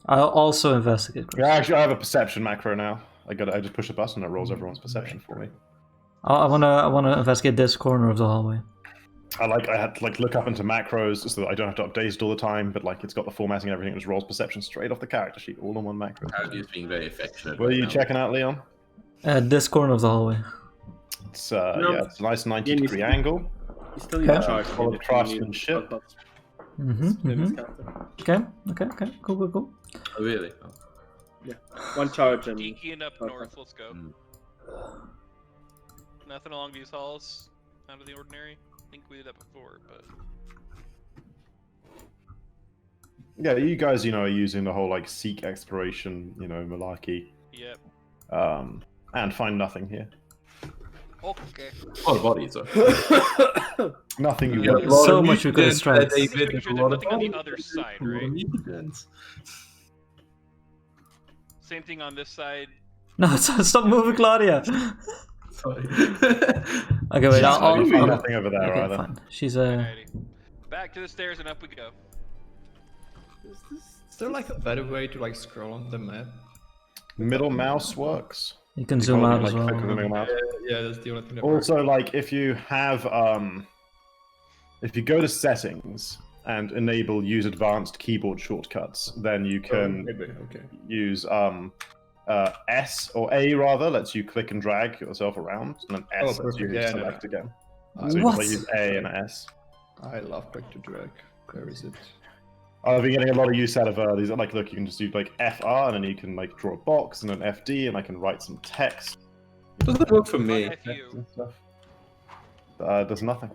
I'll also investigate. Yeah, actually, I have a perception macro now. I just push a button and it rolls everyone's perception for me. I wanna investigate this corner of the hallway. I had to like look up into macros so that I don't have to update it all the time, but like it's got the formatting and everything. It just rolls perception straight off the character sheet, all in one macro. Harry is being very affectionate. What are right you now. checking out, Leon? This corner of the hallway. It's No. yeah, it's a nice 90 Yeah, degree angle. You still need to Okay. charge. Full of craftsmanship. Okay. Cool. Oh, really? Oh. Yeah, one charge and Geeking up Okay. north. Let's go. Nothing along these halls out of the ordinary. I think we did that before, but Yeah, you guys, are using the whole like seek exploration, malarkey, yep. and find nothing here. Okay. A lot of bodies, though. Nothing you Yeah, want. a lot So of much we could mutants, extract. Just David, making sure a lot there's of nothing on the bodies, other side, a lot of right? mutants. Same thing on this side. No, stop moving, Claudia. Sorry. Okay, wait. I'll You find nothing over there okay, either. fine. She's Alrighty. Back to the stairs and up we go. Is there like a better way to like scroll on the map? Middle mouse works. You can zoom Hold, out like, as well. click on the middle mouse. Yeah, that's the only thing that works. Also, like if you have if you go to settings and enable use advanced keyboard shortcuts, then you can Maybe, okay. use S or A rather lets you click and drag yourself around, and then S lets you perfect. Yeah, select again. I- So you What? can use A and S. I love click to drag. Where is it? I've been getting a lot of use out of these. Like, look, you can just do like FR, and then you can like draw a box, and then FD, and I can write some text Doesn't work for me. F you. and stuff. Does nothing.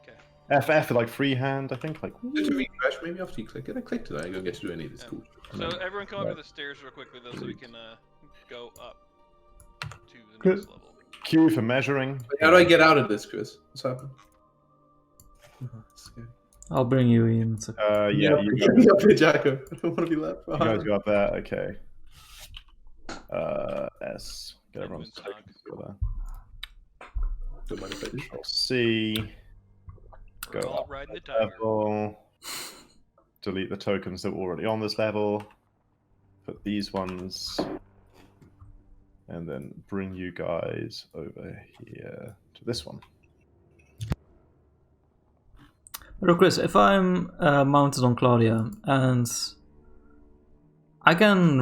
Okay. FF like freehand, I think. Like, Did you refresh maybe after you click it? I clicked it. I don't get to do any of this cool. So everyone come up Right. to the stairs real quickly though, so we can go up to the Good. next level. Q for measuring. How do I get out of this, Chris? What's happened? I'll bring you in. It's okay. Yeah, you Get me up here, Jacko. I don't want to be left guys behind. go up there. Okay. S. Get everyone's Edwin's tokens together. Don't mind if I do. Control C. Go We're all up riding the tiger. level. Delete the tokens that were already on this level. Put these ones. And then bring you guys over here to this one. But Chris, if I'm mounted on Claudia and I can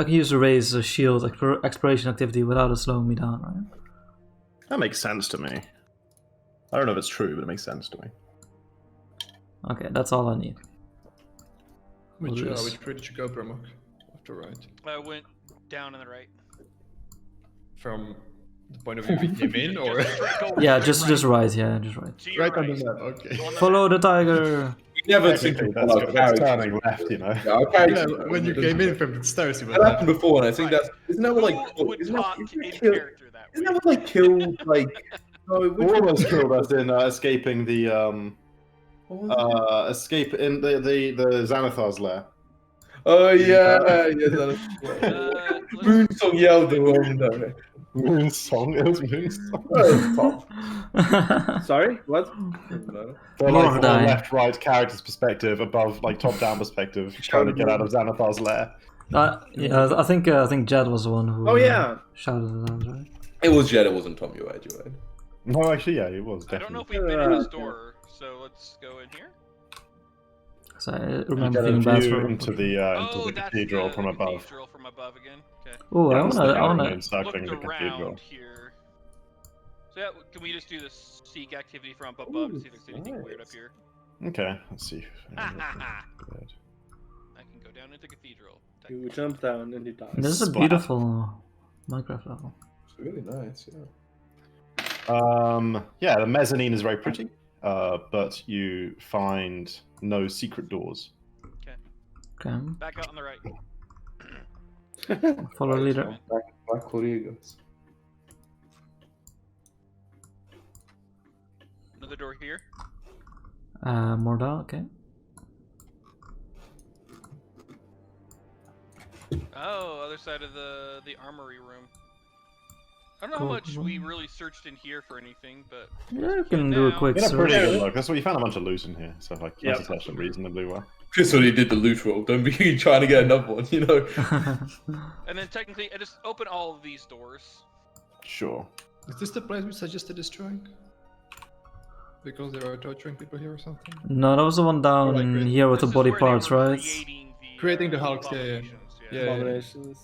use the raise a shield exploration activity without it slowing me down, right? That makes sense to me. I don't know if it's true, but it makes sense to me. Okay, that's all I need. Which We'll do this. way did you go, Bramok? Left or right? I went down on the right. From The point of view we came in, or Yeah, just right. Yeah, just right. To your right on the map? Okay. On the Follow the tiger. We never think Technically, about our that's characters. turning left, you know. Yeah, our characters. Yeah, when you came in from the stairs, you were That happened left. before, and I think Right. that's isn't that what like Who would isn't that, talk isn't in that kill, character that isn't way? that what like killed like Almost killed us in escaping the what was it? escape in the Xanathar's lair. Oh yeah, that let's- Moonsong yelled the wrong direction. Moonsong. It was Moonsong. Oh, top. Sorry, what? No. They're More like of a from die. a left-right character's perspective, above like top-down perspective, trying to get out of Xanathar's lair. Yeah, I think Jed was the one who. Oh yeah. Shouted it out, right? It was Jed, it wasn't Tom. You're right. You're right. No, actually, yeah, it was I don't know definitely. if we've been in this door, so let's go in here. So I You remember get a feeling bad view for. into the Oh, that's cathedral the from above. cathedral from above again. Okay. Oh, I Yeah, it's wanna. the I wanna. moon circling the Looked cathedral. around here. So yeah, can we just do the seek activity from up above to see if there's anything weird up here? Okay, let's see. Ha ha ha! I can go down into cathedral. You jump down and you die. This is a Splat. beautiful Minecraft level. It's really nice. Yeah. Yeah, the mezzanine is very pretty, but you find no secret doors. Okay, Back out on the right. follow the leader. Back Corriegos. Another door here. More down. Okay. Oh, other side of the armory room. I don't know how Cool. much we really searched in here for anything, but Yeah, you can do a now. quick You had a pretty search. good look. That's what you found a bunch of loot in here, so like Yep. that's actually reasonably well. Chris already did the loot roll. Don't be trying to get another one. You know. and then technically, I just open all of these doors. Sure. Is this the place we suggested destroying? Because they were torturing people here or something? No, that was the one down Like it. here with the This is body where they parts, were right? Creating the hulks, yeah, yeah. abominations, Yeah. Abominations.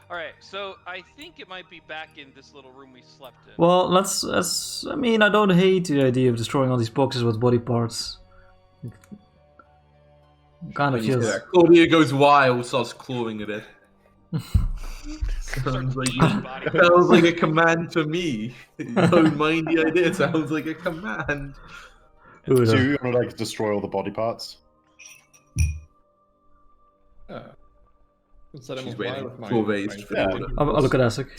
All right, so I think it might be back in this little room we slept in. Well, let's. I mean, I don't hate the idea of destroying all these boxes with body parts. Kind of feels. Claudia goes wild, starts clawing at it. Start sounds like eating body parts. sounds like a command to me. Don't mind the idea. It sounds like a command. Ooh, So no. you want to like destroy all the body parts? Yeah. Instead She's of waiting with my, for Vase for Yeah. order. I'll look at Asik.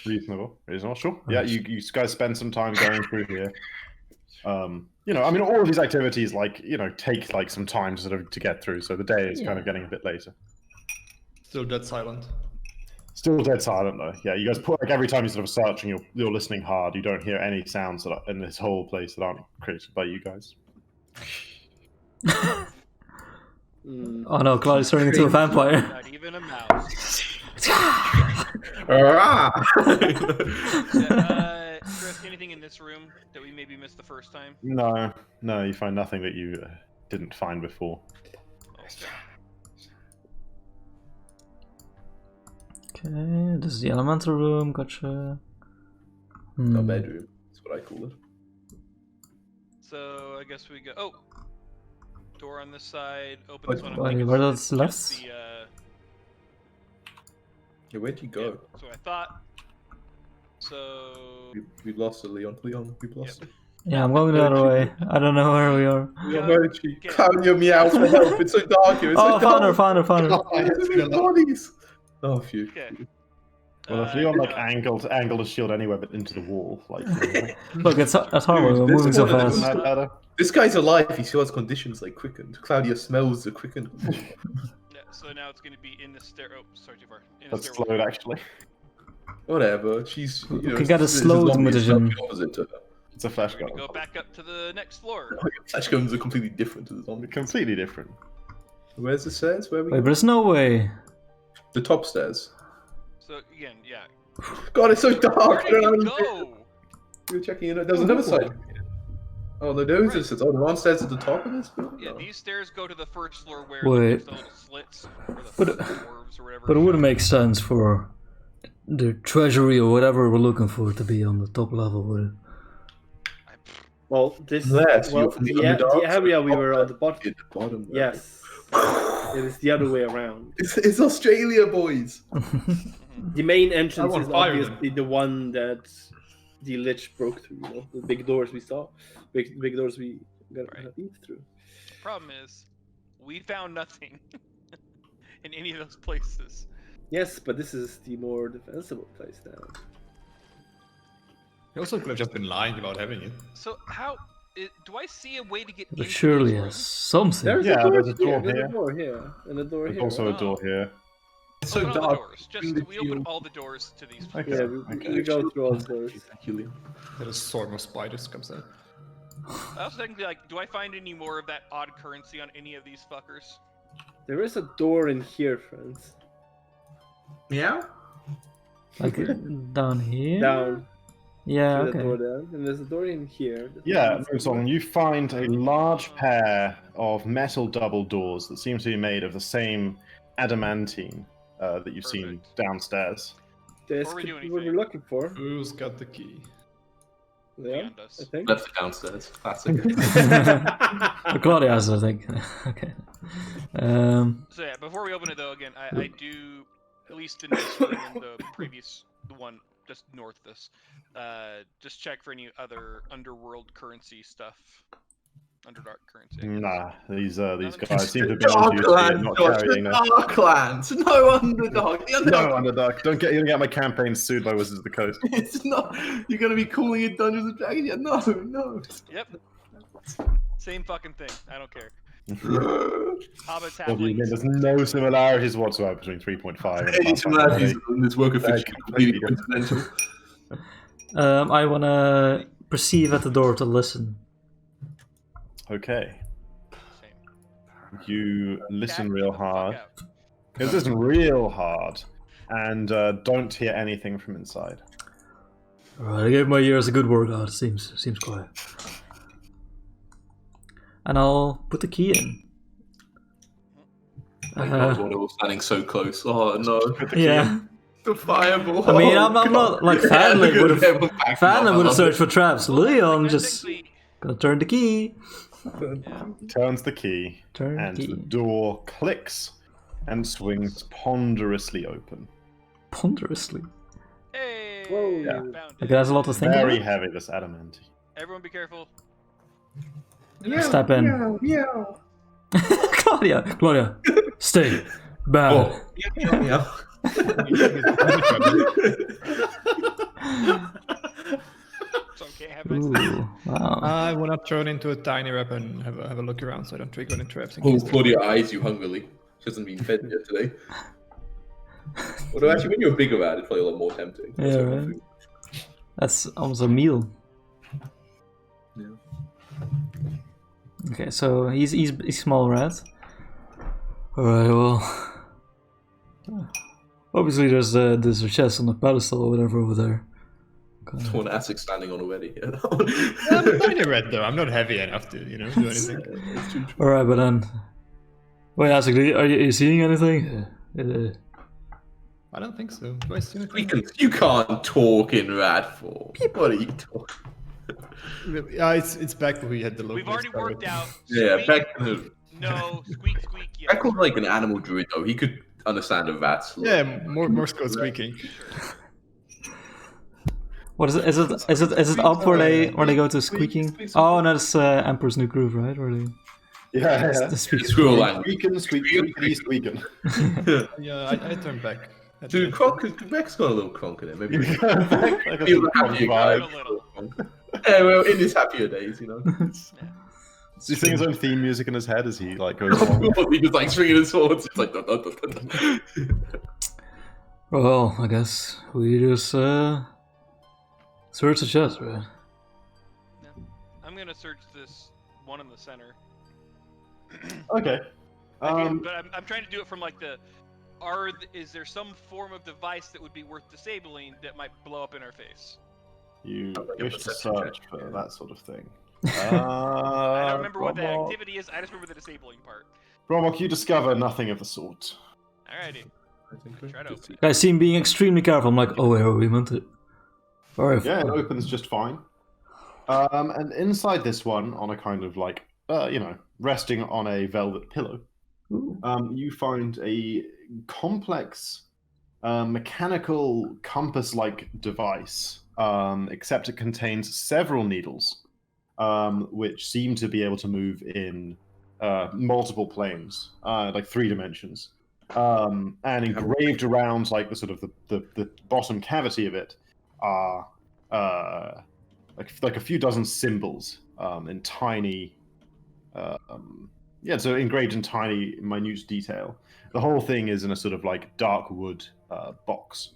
Reasonable. Reasonable. Sure. Yeah, you guys spend some time going through here. You know, I mean, all of these activities, like, you know, take like some time sort of to get through. So the day is kind of getting a bit later. Still dead silent. Still dead silent though. Yeah, you guys put like every time you sort of search and you're listening hard, you don't hear any sounds that are in this whole place that aren't created by you guys. Oh no, Cloud is turning into a vampire. Not even a mouse. Chris, anything in this room that we maybe missed the first time? No, you find nothing that you didn't find before. Okay, this is the elemental room. Gotcha. No bedroom. That's what I call it. So I guess we go. Oh, door on this side. Open this one. I Wait, think where it's does just left? Yeah, where'd you Yeah, go? that's what I thought. So We lost it, Leon. Leon, we've lost it. Yeah, I'm going the other way. I don't know where we are. Leon, Yeah. where did you? Okay. Claudia, meow for help. It's so dark here. It's Oh, so found her, dark. found her. It's in the bodies. Oh, phew. okay. Well, if Leon like Uh, angled his shield anywhere but into the wall, like, you know, Look, it's horrible. We're This moving is so one of the isn't fast. that better? This guy's alive. He still has conditions like quickened. Claudia smells the quickened. yeah, so now it's going to be in the stair. Oh, sorry, too far. In the That's stairwell. slowed actually. Whatever. She's. You know, can get a this is slowed zombie, it's mutagen. the opposite to her. It's a flash We're gun. going to go back up to the next floor. Flash guns are completely different to the zombie. Completely different. Where's the stairs? Where are we? Wait, but there's no way. The top stairs. So again, yeah. God, it's so dark. Where I don't know did how you many- go? We were checking it out. There was another side. Oh, no, there is a. Oh, there aren't stairs at the top of this building? Yeah, No. these stairs go to the first floor where Wait. there's the little slits or the But- dwarves or whatever. But it wouldn't make sense for the treasury or whatever we're looking for to be on the top level, would it? Well, this Yes, well, you're from the the underdark, area we so were on the bottom. At the bottom. Yes. It is the other way around. It's Australia, boys. The main entrance want is fire them. obviously the one that the lich broke through. You know, the big doors we saw, big doors we got Right. eat through. Problem is, we found nothing in any of those places. Yes, but this is the more defensible place now. You also could have just been lying about having it. So do I see a way to get But into surely these has rooms? something. There's Yeah, a door there's a door here. There's here. a door here, and a door There's here. also a Oh. door here. It's so Open all the dark. doors. between the We open two. all the doors to these. Okay. Yeah, okay. we go through all the doors. Exactly. Then a swarm of spiders comes out. I also think, like, do I find any more of that odd currency on any of these fuckers? There is a door in here, friends. Yeah. Like down here? Down. Yeah, Through the door okay. down, and there's a door in here. Yeah, Moonsong, you find a large pair of metal double doors that seem to be made of the same adamantine that you've seen Perfect. downstairs. This Before we could do be what we're anything. looking for. Who's got the key? Yeah, Leon does. I think. Left it downstairs. Classic. Claudia has, I think. Okay. So yeah, before we open it though, again, I do, at least in this room and the previous, the one just north of this, just check for any other underworld currency stuff. Underdark currency. I guess. Nah, these Nothing? guys seem to be on duty and not carrying them. Darklands. No Underdark. The No, Underdark. Underdark. You're gonna get my campaign sued by Wizards of the Coast. It's not. You're gonna be calling it Dungeons and Dragons. Yeah, no. Yep. Same fucking thing. I don't care. Hobbits, Well, you mean halflings. there's no similarities whatsoever between 3.5 and Any similarities Pathfinder. in this work of They're fiction completely completely coincidental. I wanna perceive at the door to listen. Okay, Same. you listen Cat, real get the fuck hard. out. You listen real hard, and don't hear anything from inside. Alright, I gave my ears a good workout. Seems quiet. And I'll put the key in. My God, we're all standing so close. Oh no. Yeah. The fireball. I mean, Oh, I'm God. not like Yeah, Fanley look would at have. everyone back Fanley up. would have searched for traps. Leon Like, just technically- gonna turn the key. Turns the key, Turn and the the key. door clicks and swings ponderously open. Ponderously. Hey, Whoa. Yeah. found Like it. that's a lot to think Very about. heavy, this adamant. Everyone be careful. Step in. Claudia, stay. Bad. Oh. Yeah. So okay, have nice Ooh, wow. I want to throw it into a tiny wrap and have a look around so I don't trigger any traps. in Oh, case there- Claudia eyes you hungrily. She hasn't been fed yet today. Although actually, when you're bigger at it, it's probably a lot more tempting. Yeah, So, right. That's almost a meal. Yeah. Okay, so he's small rat. Alright, well. Obviously there's a chest on the pedestal or whatever over there. There's one Asic standing on already. Yeah, I'm a tiny red though. I'm not heavy enough to, do anything. Alright, but then. Wait, Isaac, are you seeing anything? I don't think so. Do I see anything? You can't talk in rat form. What are you talking? Yeah, it's back when we had the local. We've already worked out. Yeah, Squeak, back in the. no, squeak, squeak. Yes. I called like an animal druid though. He could understand a rat's. Yeah, Morse code squeaking. What is it? Is it up where they go to squeaking? Oh, no, that's Emperor's New Groove, right? Where they Yeah, the squeak. Squirrel language. Squeaking. Yeah, I turned back. Dude, Quebec's got a little cronk in it. Maybe. Like a Feel sort of happy, vibe. A little. Yeah, well, in his happier days, Does he sing his own theme music in his head as he like goes along? He just like swinging his swords. It's like. Dun, dun, dun, dun, dun. Well, I guess we just search the chest, right? I'm gonna search this one in the center. Okay. Again, but I'm trying to do it from like the. Is there some form of device that would be worth disabling that might blow up in our face? You a wish to perception search check. for that sort of thing. I don't remember what the Bromok. activity is. I just remember the disabling part. Bromok, you discover nothing of the sort. Alrighty. I think I Try to open it. I see him being extremely careful. I'm like, oh, where are we meant to? Alright. Yeah, it opens just fine. And inside this one, on a kind of like, resting on a velvet pillow, Ooh. You find a complex mechanical compass-like device, except it contains several needles, which seem to be able to move in multiple planes, like 3 dimensions. And engraved around like the sort of the bottom cavity of it are like a few dozen symbols in tiny so engraved in tiny minute detail. The whole thing is in a sort of like dark wood box,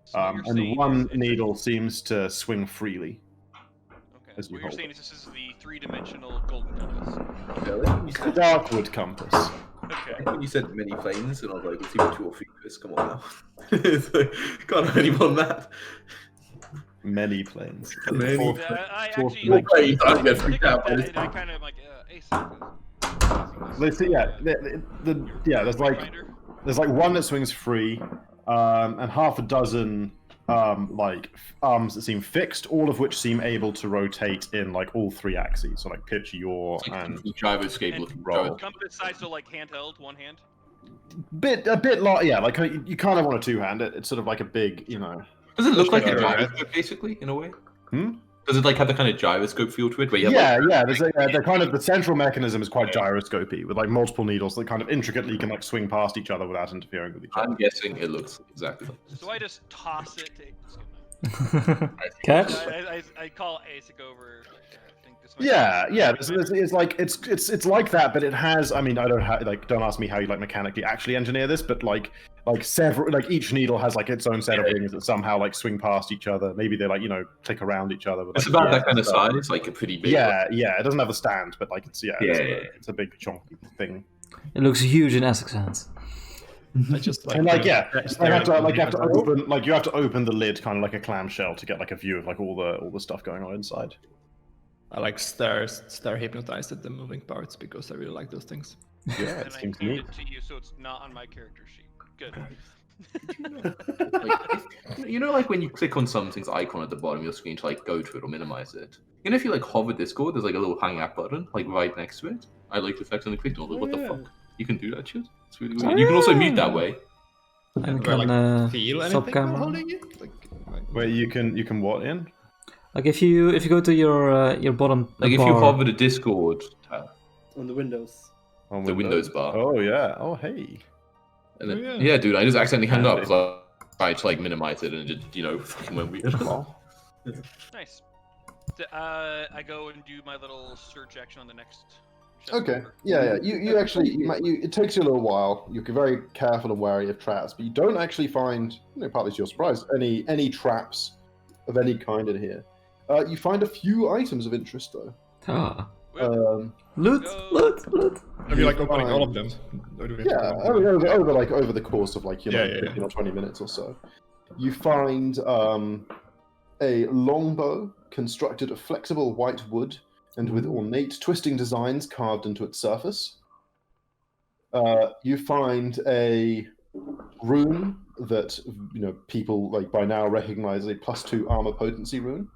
So what you're and saying one is it's needle seems to swing freely. Okay. as you What you're hold saying it. is this is the 3-dimensional golden compass. It's the dark wood compass. Okay. When you said many planes, and I was like, it's even 2 or 3 Chris, come on now. It's like, can't have any more than that. Many planes. Many. Fourth- I fourth actually More like planes, I'm gonna pick freak up out by that, this and I kind of like async. Let's see, there's like Pathfinder. there's like one that swings free, and half a dozen like arms that seem fixed, all of which seem able to rotate in like all 3 axes, so like pitch, yaw, It's like and gyroscope And looking roll. Compass size, so like handheld, one hand. a bit like like you kind of want to 2-hand it. It's sort of like a big, you know. Does it look like a Sure, right? gyroscope, basically, in a way? Hmm? Does it like have the kind of gyroscope feel to it? Where you have, There's the kind of the central mechanism is quite gyroscopy with like multiple needles that kind of intricately can like swing past each other without interfering with each other. I'm guessing it looks exactly like this. So I just toss it. To... Catch? I call ASIC over. I think this might be- It's like it's like that, but it has. I mean, I don't don't ask me how you like mechanically actually engineer this, but like several, like each needle has like its own set of wings that somehow like swing past each other. Maybe they like click around each other. With, It's like, about that kind of stuff. size, like a pretty big. Yeah. It doesn't have a stand, but like it's Yeah. a big chunky thing. It looks huge in Essex hands. I just like. And like you have to open you have to open the lid kind of like a clamshell to get like a view of like all the stuff going on inside. I like stare hypnotized at the moving parts because I really like those things. Yeah, And it I seems hand neat. it to you, so it's not on my character sheet. Good. Like when you click on something's icon at the bottom of your screen to like go to it or minimize it. If you like hover Discord, there's like a little hang out button like right next to it. I like the effect on the click. And I was like, what the fuck? You can do that shit. It's really weird. You can also mute that way. And Do I can like feel stop anything while camera. holding it? Like, Where you can what in? Like if you go to your bottom Like if bar, you hover the Discord tab, On the windows. On the Windows bar. Oh yeah. Oh hey. and then, Oh, yeah. yeah, dude, I just accidentally hung up Handy. because I tried to like minimize it and it just fucking went weird. Nice. I go and do my little search action on the next. chest Okay. over. Yeah. You actually it takes you a little while. You're very careful and wary of traps, but you don't actually find, partly to your surprise, any traps of any kind in here. You find a few items of interest though. ah, Um, loot, Go. loot. Are you like opening all of them? Or do we have to Yeah, go one over the course of like 15 or 20 minutes or so, you find a longbow constructed of flexible white wood and with ornate twisting designs carved into its surface. You find a rune that people like by now recognize as a +2 armor potency rune.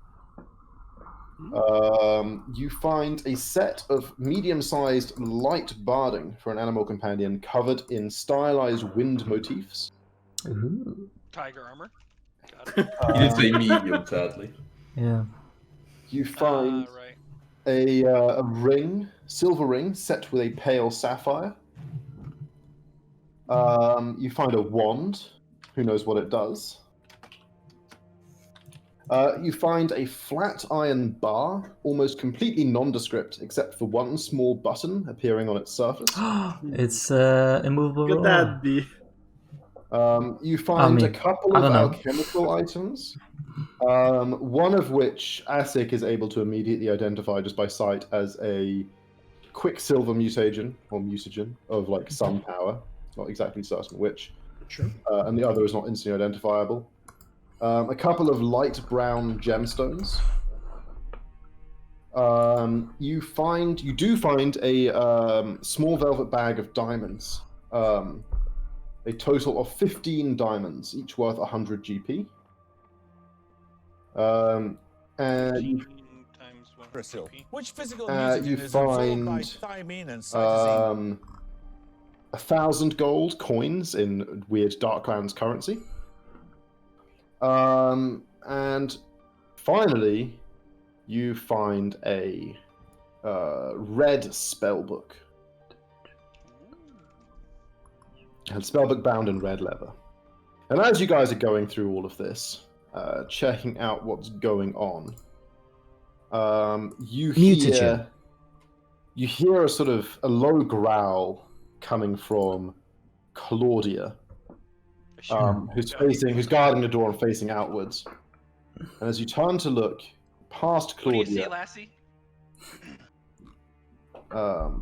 You find a set of medium-sized light barding for an animal companion covered in stylized wind motifs. Ooh. Tiger armor. Got it. You did say medium, sadly. Yeah. You find Right. a ring, silver ring, set with a pale sapphire. You find a wand. Who knows what it does? You find a flat iron bar, almost completely nondescript, except for one small button appearing on its surface. It's immovable. Could that be? You find a mean, couple I of don't know. alchemical items, one of which ASIC is able to immediately identify just by sight as a quicksilver mutagen or mutagen of like some power, not exactly certain which, Sure. and the other is not instantly identifiable. A couple of light brown gemstones. You do find a small velvet bag of diamonds. A total of 15 diamonds, each worth 100 GP. And 15 times 1 Brazil. GP. Which physical you mutagen is absorbed by find, thymine and cytosine? 1,000 gold coins in weird Darklands currency. And finally, you find a red spellbook. And spellbook bound in red leather. And as you guys are going through all of this, checking out what's going on, you hear a sort of a low growl coming from Claudia, who's guarding the door and facing outwards. And as you turn to look past Claudia, What do you see, lassie?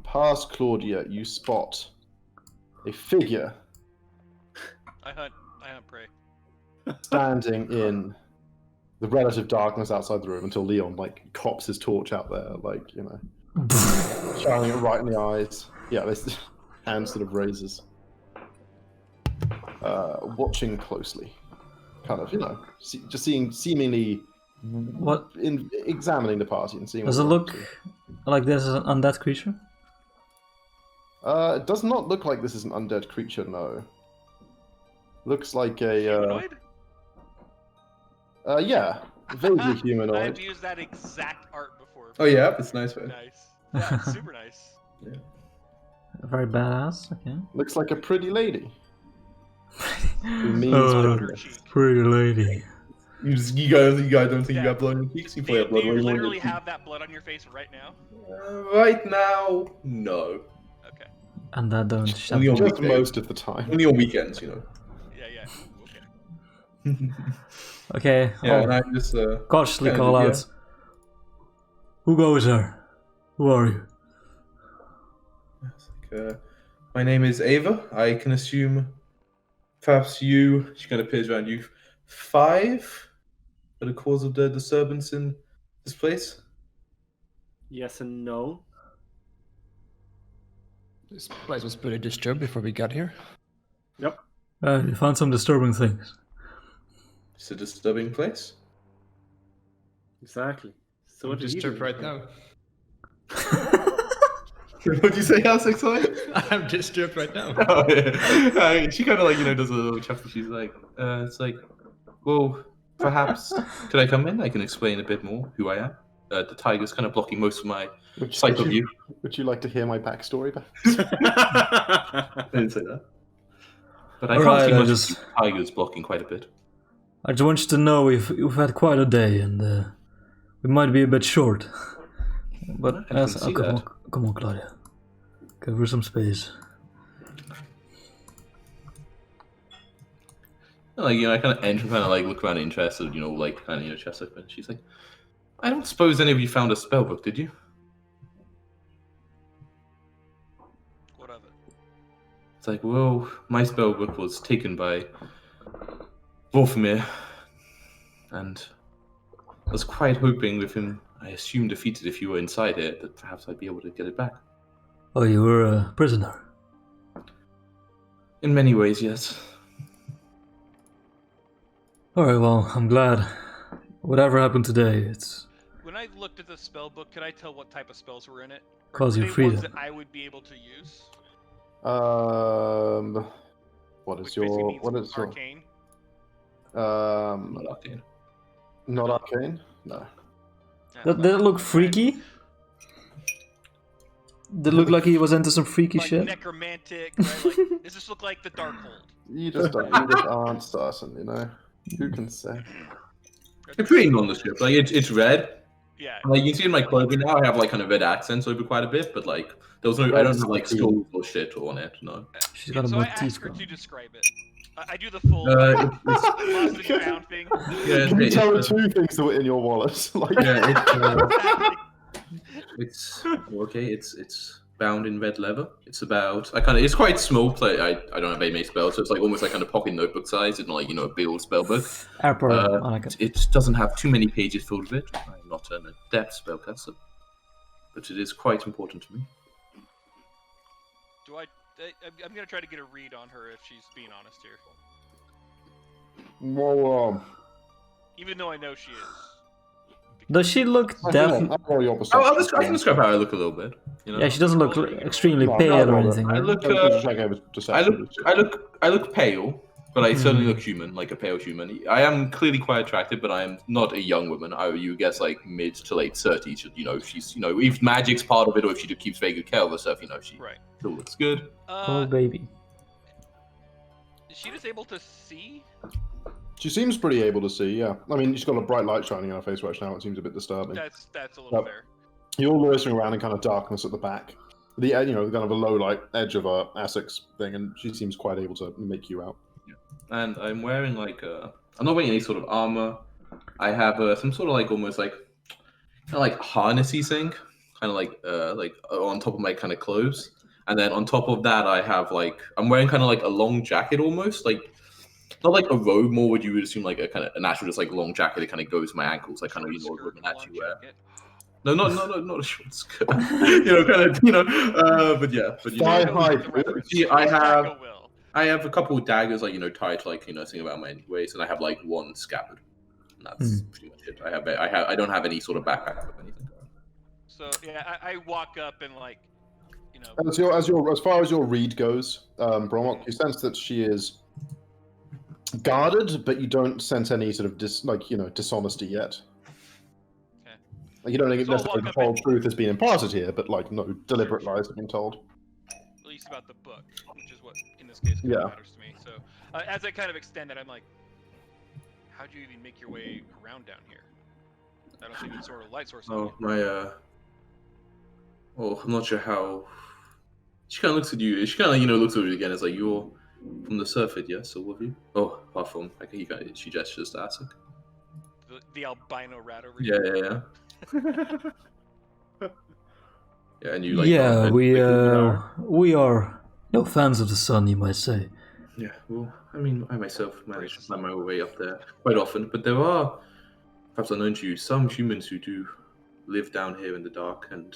past Claudia, you spot a figure I hunt prey. standing in the relative darkness outside the room until Leon cops his torch out there, shining it right in the eyes. Yeah, this hand sort of raises, watching closely, kind of, just seemingly examining the party and seeing. Does it look like this is an undead creature? It does not look like this is an undead creature. No. Looks like a Humanoid? Yeah, vaguely humanoid. I've used that exact art before. Oh yeah, it's nice. Right? Nice. Yeah, it's super nice. Yeah. Very badass. Okay. Looks like a pretty lady. Who means Oh, Her cheek. pretty lady. You guys don't think Yeah. you got blood on your cheeks? You Do play you, up blood do you where you want literally it. have that blood on your face right now? Right now, no. Okay. And that don't Only on just weekdays. most of the time. Only on weekends, you know. Yeah. Okay. Okay. Yeah, and I just cautiously kinda call do, out. Who goes there? Who are you? It's like, my name is Ava. I can assume perhaps you, she kind of peers around you, 5 are the cause of the disturbance in this place? Yes and no. This place was pretty disturbed before we got here. Yep. You found some disturbing things. It's a disturbing place. Exactly. So I'm what did he disturbed do? right now. What'd you say, House excited? I'm disturbed right now. Oh, yeah. She kind of does a little chuckle. She's like, it's like, well, perhaps could I come in? I can explain a bit more who I am. The tiger's kind of blocking most of my sight of view. Would you like to hear my backstory? I didn't say that. But I can't Alright, see I much. just- The tiger's blocking quite a bit. I just want you to know we've had quite a day and we might be a bit short. But I can see that. Come on, Claudia. Give her some space. I kind of enter, kind of look around interested, chest open. She's like, I don't suppose any of you found a spellbook, did you? What of it? It's like, well, my spellbook was taken by Wolfmere, and I was quite hoping with him, I assume defeated if you were inside it, that perhaps I'd be able to get it back. Oh, you were a prisoner. In many ways, yes. Alright, well, I'm glad. Whatever happened today, it's When I looked at the spell book, could I tell what type of spells were in it? Or Cause were you they freedom. ones that I would be able to use? What is Which basically your means arcane. Not arcane. not arcane? No. Did it look freaky? Did it look like he was into some freaky Like shit? necromantic, right? Like, does this look like the Darkhold? You just aren't certain, Who can say? It's pretty nondescript. It's red. Yeah. You can see in my clothing now, I have kind of red accents over quite a bit, but there was no, I don't have skulls or shit on it. No. She's got a So I motif asked her going. to describe it. I do the full It's, lost and found thing. yeah, Can you it's, tell her 2 things that were in your wallet? yeah, it's okay. It's bound in red leather. It's about it's quite small. I don't have any spells, so it's almost kind of pocket notebook size. It's not a big old spell book. Airport, I like it. It doesn't have too many pages filled with it. I'm not an adept spellcaster, but it is quite important to me. Do I'm gonna try to get a read on her if she's being honest here. Well, Even though I know she is. Does she look I'll definitely? roll your I perception. can describe how I look a little bit. You know? Yeah, she doesn't look extremely No, pale no, or no, anything. I right? look, Just check over deception. I look pale, but I certainly look human, like a pale human. I am clearly quite attractive, but I am not a young woman. You guess like mid to late 30s. You know, she's if magic's part of it, or if she keeps very good care of herself, she Right. still looks good. Oh baby. Is she just able to see? She seems pretty able to see, yeah. I mean, she's got a bright light shining on her face right now. It seems a bit disturbing. That's a little Yep. fair. You're loitering around in kind of darkness at the back. The kind of a low light edge of a Essex thing, and she seems quite able to make you out. And I'm wearing I'm not wearing any sort of armor. I have some sort of almost kind of harnessy thing, kind of on top of my kind of clothes. And then on top of that, I have I'm wearing kind of a long jacket almost, not like a robe, more what you would assume like a kind of a natural just long jacket that kind of goes to my ankles, kind of what an actually wear. No, not a short skirt. But yeah, Thigh high. See, I have a couple of daggers, tied to thing about my waist, and I have one scabbard. And that's pretty much it. I don't have any sort of backpack or anything. So yeah, I walk up and As far as your read goes, Bromok, you sense that she is guarded, but you don't sense any sort of dishonesty yet. Okay. You don't think So I'll necessarily walk the up whole and- truth has been imparted here, but no deliberate lies have been told. at least about the book, which is what in this case kind Yeah. of matters to me. So as I kind of extend that, I'm like, how do you even make your way around down here? I don't see any sort of light source. Oh, I'm not sure how. She kind of looks at you. She kind of looks at you again. It's like, you're from the surfeit, yes, all of you. Oh, apart from she gestures to Asik. The albino rat over Yeah, here. yeah. Yeah, and you Yeah, we are no fans of the sun, you might say. Yeah, well, I mean, I myself manage to find my way up there quite often, but there are, perhaps unknown to you, some humans who do live down here in the dark, and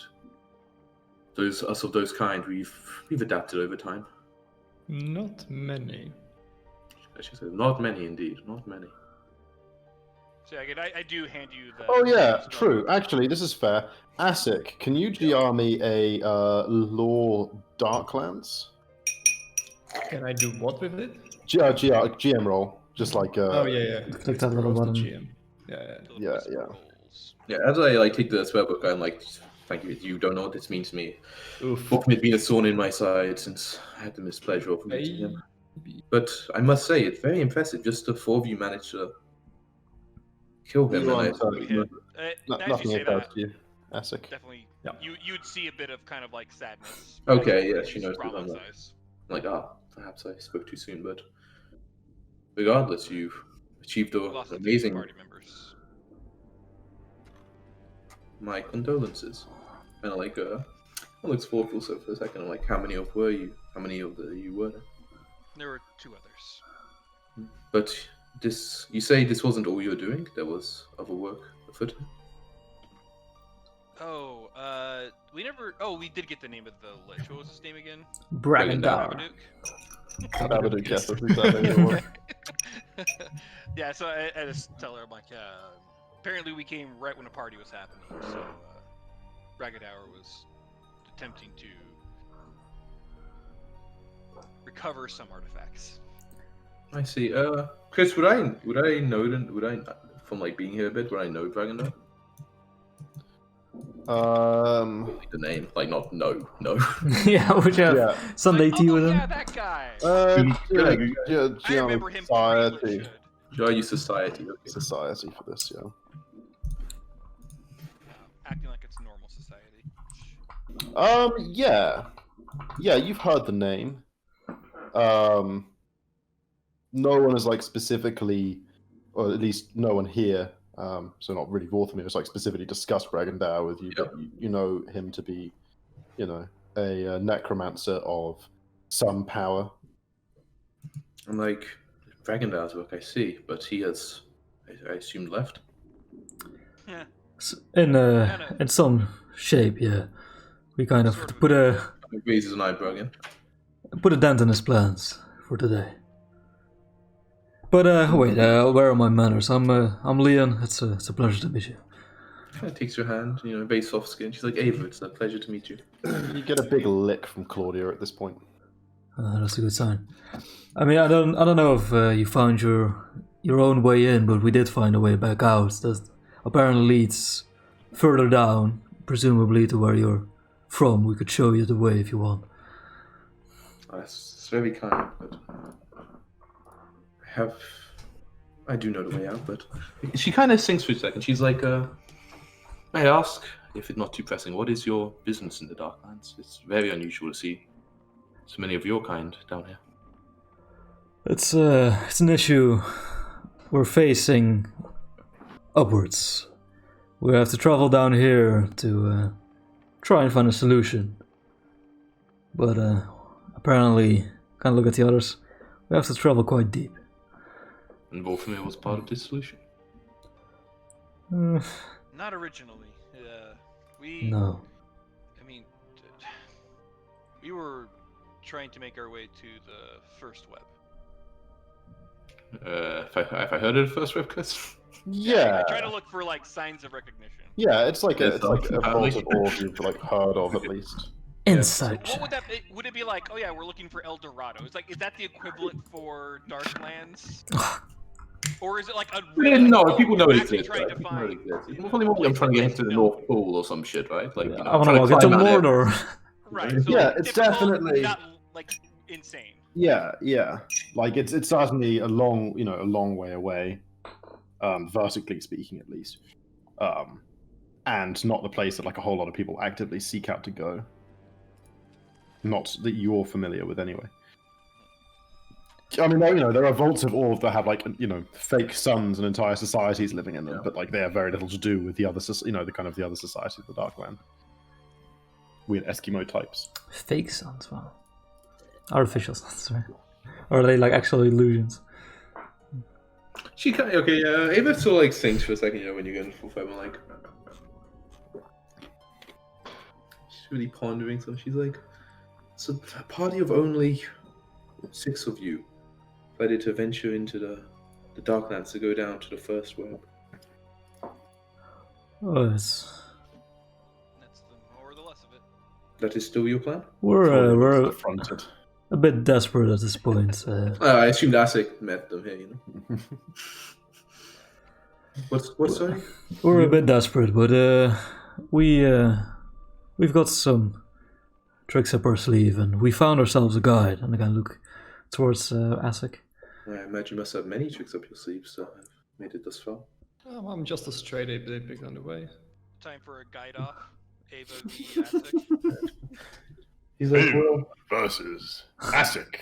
us of those kind, we've adapted over time. Not many. She said, not many indeed, not many. So again, I do hand you the. Oh yeah, true. Actually, this is fair. Asik, can you GR me a Law Darklands? Can I do what with it? GM roll, just like. Oh yeah. Click that little Roll the button. GM. Yeah. Yeah. Yeah, as I take the spellbook, I'm like, thank you. You don't know what this means to me. Oof. Book had been a thorn in my side since I had the mispleasure of meeting him. But I must say, it's very impressive. Just the four of you managed to kill him. You And are- Now as Nothing you say occurs that, to you, Asik. definitely, Yeah. you'd see a bit of kind of sadness. Okay, yeah, in she knows Brahma's that. eyes. I'm like, perhaps I spoke too soon, but regardless, you've achieved We lost a few amazing. party members. My condolences. And I looked thoughtful for a second. I'm like, how many of you were there? There were two others. But you say this wasn't all you were doing? There was other work afoot? Oh, we did get the name of the lich. What was his name again? Bragandar. Babadook? Babadook, yes, that's exactly what it was. Yeah, so I just tell her, I'm like, apparently we came right when a party was happening, so Bragandar was attempting to recover some artifacts. I see. Chris, would I know from being here a bit? Would I know Dragondor? Like the name, no. Yeah, would you have Yeah. Sunday Like, tea oh, with him? yeah, that guy. I remember him. Society. Should I use society? Okay. Society for this, yeah. Acting like it's normal society. Yeah, you've heard the name. No one is specifically, or at least no one here. So not really Vorthamir has specifically discussed Bragandar with you, but you know him to be, a necromancer of some power. I'm like, Dragondar's work, I see, but he has, I assume, left. Yeah. In some shape, yeah. We kind of Sort of. put a Raises an eyebrow again. dent in his plans for today. But wait, where are my manners? I'm Leon. It's a pleasure to meet you. kind of takes your hand, very soft skin. She's like, Ava, it's a pleasure to meet you. You get a big lick from Claudia at this point. That's a good sign. I mean, I don't know if you found your own way in, but we did find a way back out that apparently leads further down, presumably to where you're from. We could show you the way if you want. Oh, that's very kind, but I do know the way out, but she kind of sinks for a second. She's like, may I ask, if it's not too pressing, what is your business in the Darklands? It's very unusual to see so many of your kind down here. It's an issue we're facing upwards. We have to travel down here to try and find a solution. But apparently, can't look at the others, we have to travel quite deep. And Wolfmere was part of this solution? Not originally. No. I mean, we were trying to make our way to the first web. Have I heard of the first web, Chris? Yeah. I try to look for like signs of recognition. Yeah, it's like It's a like vault of ore you've like heard of at least. Insight. What would that be? Would it be like? Oh yeah, we're looking for El Dorado. It's like, is that the equivalent for Darklands? Or is it like a No, oh, people know we're it actually exists. trying Right? to People know it find exists. It's probably more like I'm trying to get into the North Pole or some shit, right? Like, I want to trying walk into climb out there. Mordor. Right. So Yeah, like, it's difficult, definitely- not like insane. Yeah. Like it's certainly a long way away, vertically speaking at least, and not the place that like a whole lot of people actively seek out to go. Not that you're familiar with anyway. I mean, there are vaults of ore that have like fake suns and entire societies living in them, but like they have very little to do with the other, the other society of the Darkland. Weird Eskimo types. Fake suns, wow. Artificial suns, right? Or are they like actual illusions? She kind of, Ava still like sinks for a second, when you get into full fight, like she's really pondering something. She's like, so a party of only 6 of you decided to venture into the Darklands to go down to the first web. Oh, That's the more or the less of it. That is still your plan? we're affronted. a bit desperate at this point. I assumed Asik met them here, What's sorry? We're a bit desperate, but we've got some tricks up our sleeve, and we found ourselves a guide. And I can look towards Asik. I imagine you must have many tricks up your sleeve, so I've made it thus far. I'm just a straight big on the way. Time for a guide off. Ava v. Asik. He's like, well, Versus Asik.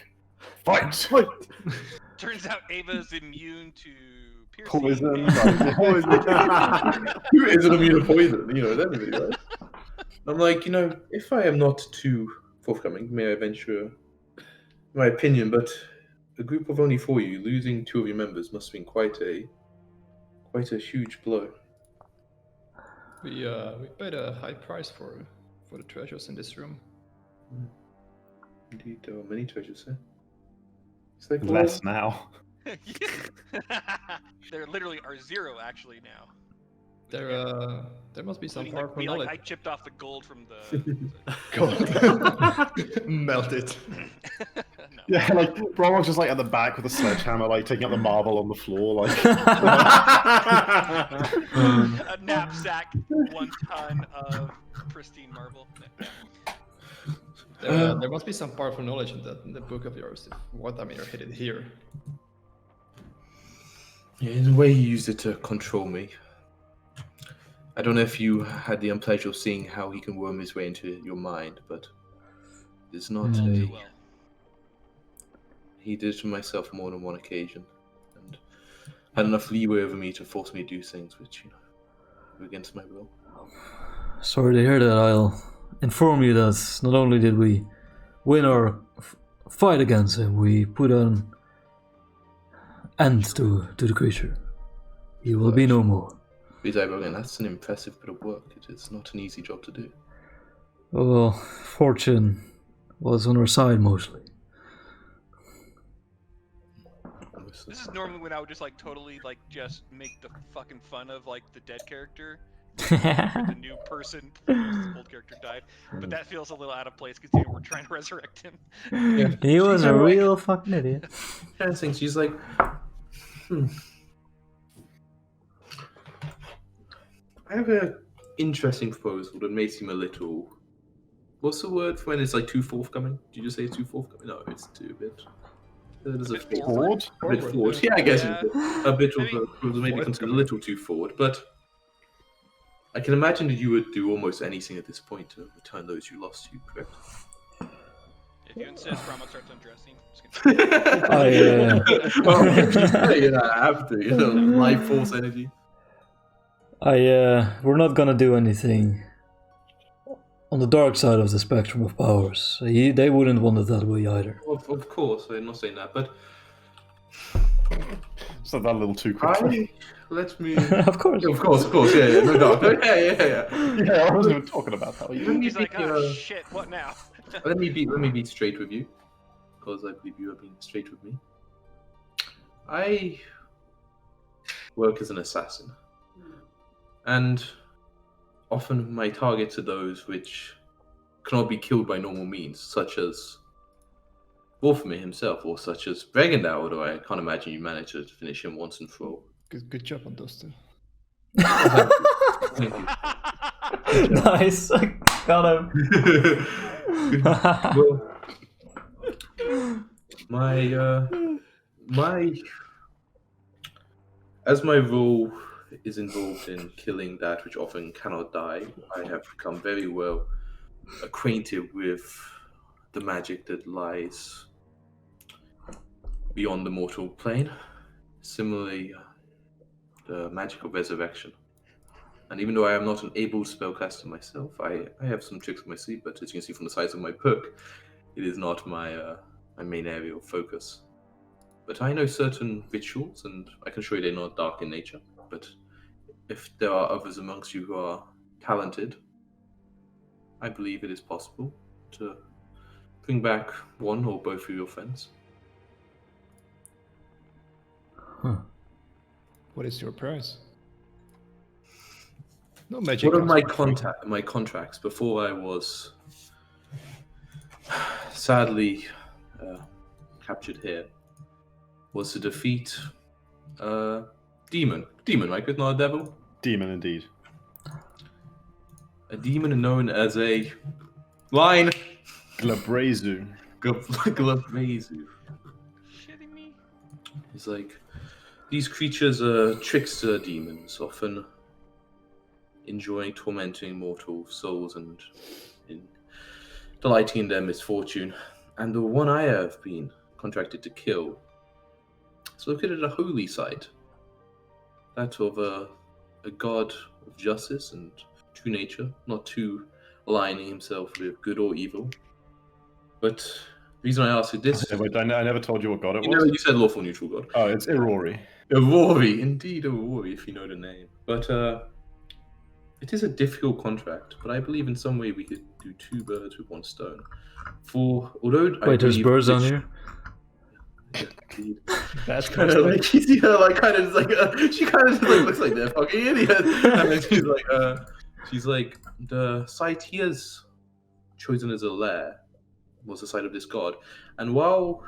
Fight! Turns out Ava's immune to piercing. Poison. who isn't immune to poison? It's everybody, right? I'm like, if I am not too forthcoming, may I venture my opinion, but a group of only 4 of you, losing 2 of your members must have been quite a huge blow. We paid a high price for the treasures in this room. Indeed, there are many treasures here. It's like, Less now. There literally are 0 actually now. There must be some Including, powerful I knowledge. chipped off the gold from the. Melt it. No. Yeah, like Brom just like at the back with a sledgehammer, like taking up the marble on the floor, like. A knapsack, 1 ton of pristine marble. There must be some powerful knowledge in the book of yours. What I mean, you're hidden here. Yeah, in a way, he used it to control me. I don't know if you had the unpleasure of seeing how he can worm his way into your mind, but it's not All a... too well. He did it to myself more than one occasion, and had enough leeway over me to force me to do things which, were against my will. Sorry to hear that. I'll inform you that not only did we win our fight against him, we put an end to the creature. He will be no more. Again, that's an impressive bit of work. It is not an easy job to do. Well, fortune was on our side mostly. This is normally when I would just like totally like just make the fucking fun of like the dead character, the new person whose old character died, but that feels a little out of place considering we're trying to resurrect him. Yeah. He was She's a like- real fucking idiot. Chancing, she's like, I have an interesting proposal that may seem a little. What's the word for when it's like too forthcoming? Did you just say too forthcoming? No, it's too bit. There's a Bit Forward? A bit Forward, forward. yeah. Yeah, I guess Yeah. a bit I of mean- a proposal maybe Forward considered a coming. little too forward, but I can imagine that you would do almost anything at this point to return those you lost to, correct? If you insist, Brahma starts undressing. Just kidding. Oh, yeah. Well, you know, I have to, life force energy. We're not gonna do anything on the dark side of the spectrum of powers. They wouldn't want it that way either. Of course, I'm not saying that, but So that a little too quickly. let me. Of course. Of course, yeah, no doubt. Yeah. Yeah, I wasn't even talking about that. He's like, oh shit, what now? Let me be straight with you, because I believe you are being straight with me. I work as an assassin, and often my targets are those which cannot be killed by normal means, such as Wolfmir himself, or such as Bregandau, although I can't imagine you managed to finish him once and for all. Good job on those two. Thank you. Nice. Got him. Well, my as my role is involved in killing that which often cannot die, I have become very well acquainted with the magic that lies beyond the mortal plane. Similarly, the magic of resurrection. And even though I am not an able spellcaster myself, I have some tricks up my sleeve, but as you can see from the size of my book, it is not my main area of focus. But I know certain rituals, and I can show you they're not dark in nature. But if there are others amongst you who are talented, I believe it is possible to bring back one or both of your friends. What is your price? No magic. One of comes with free. my contracts before I was sadly captured here was to defeat a demon. Demon, right? It's not a devil. Demon indeed. A demon known as a line. Glabrazu. Glabrazu. Shitting me? He's like, these creatures are trickster demons, often enjoying tormenting mortal souls and delighting in their misfortune. And the one I have been contracted to kill is located at a holy site, that of a god of justice and true nature, not too aligning himself with good or evil. But the reason I ask you this, Wait, I never told you what god it you know, was. you said lawful neutral god. Oh, it's Irori. Aurori, indeed Aurori, if you know the name. But it is a difficult contract, but I believe in some way we could do two birds with one stone. For although I Wait, there's believe birds on which- here? Indeed. That's Kind of like you see her like kind of just like she kind of just like looks like they're fucking idiots, and then she's like the site he has chosen as a lair was the site of this god, and while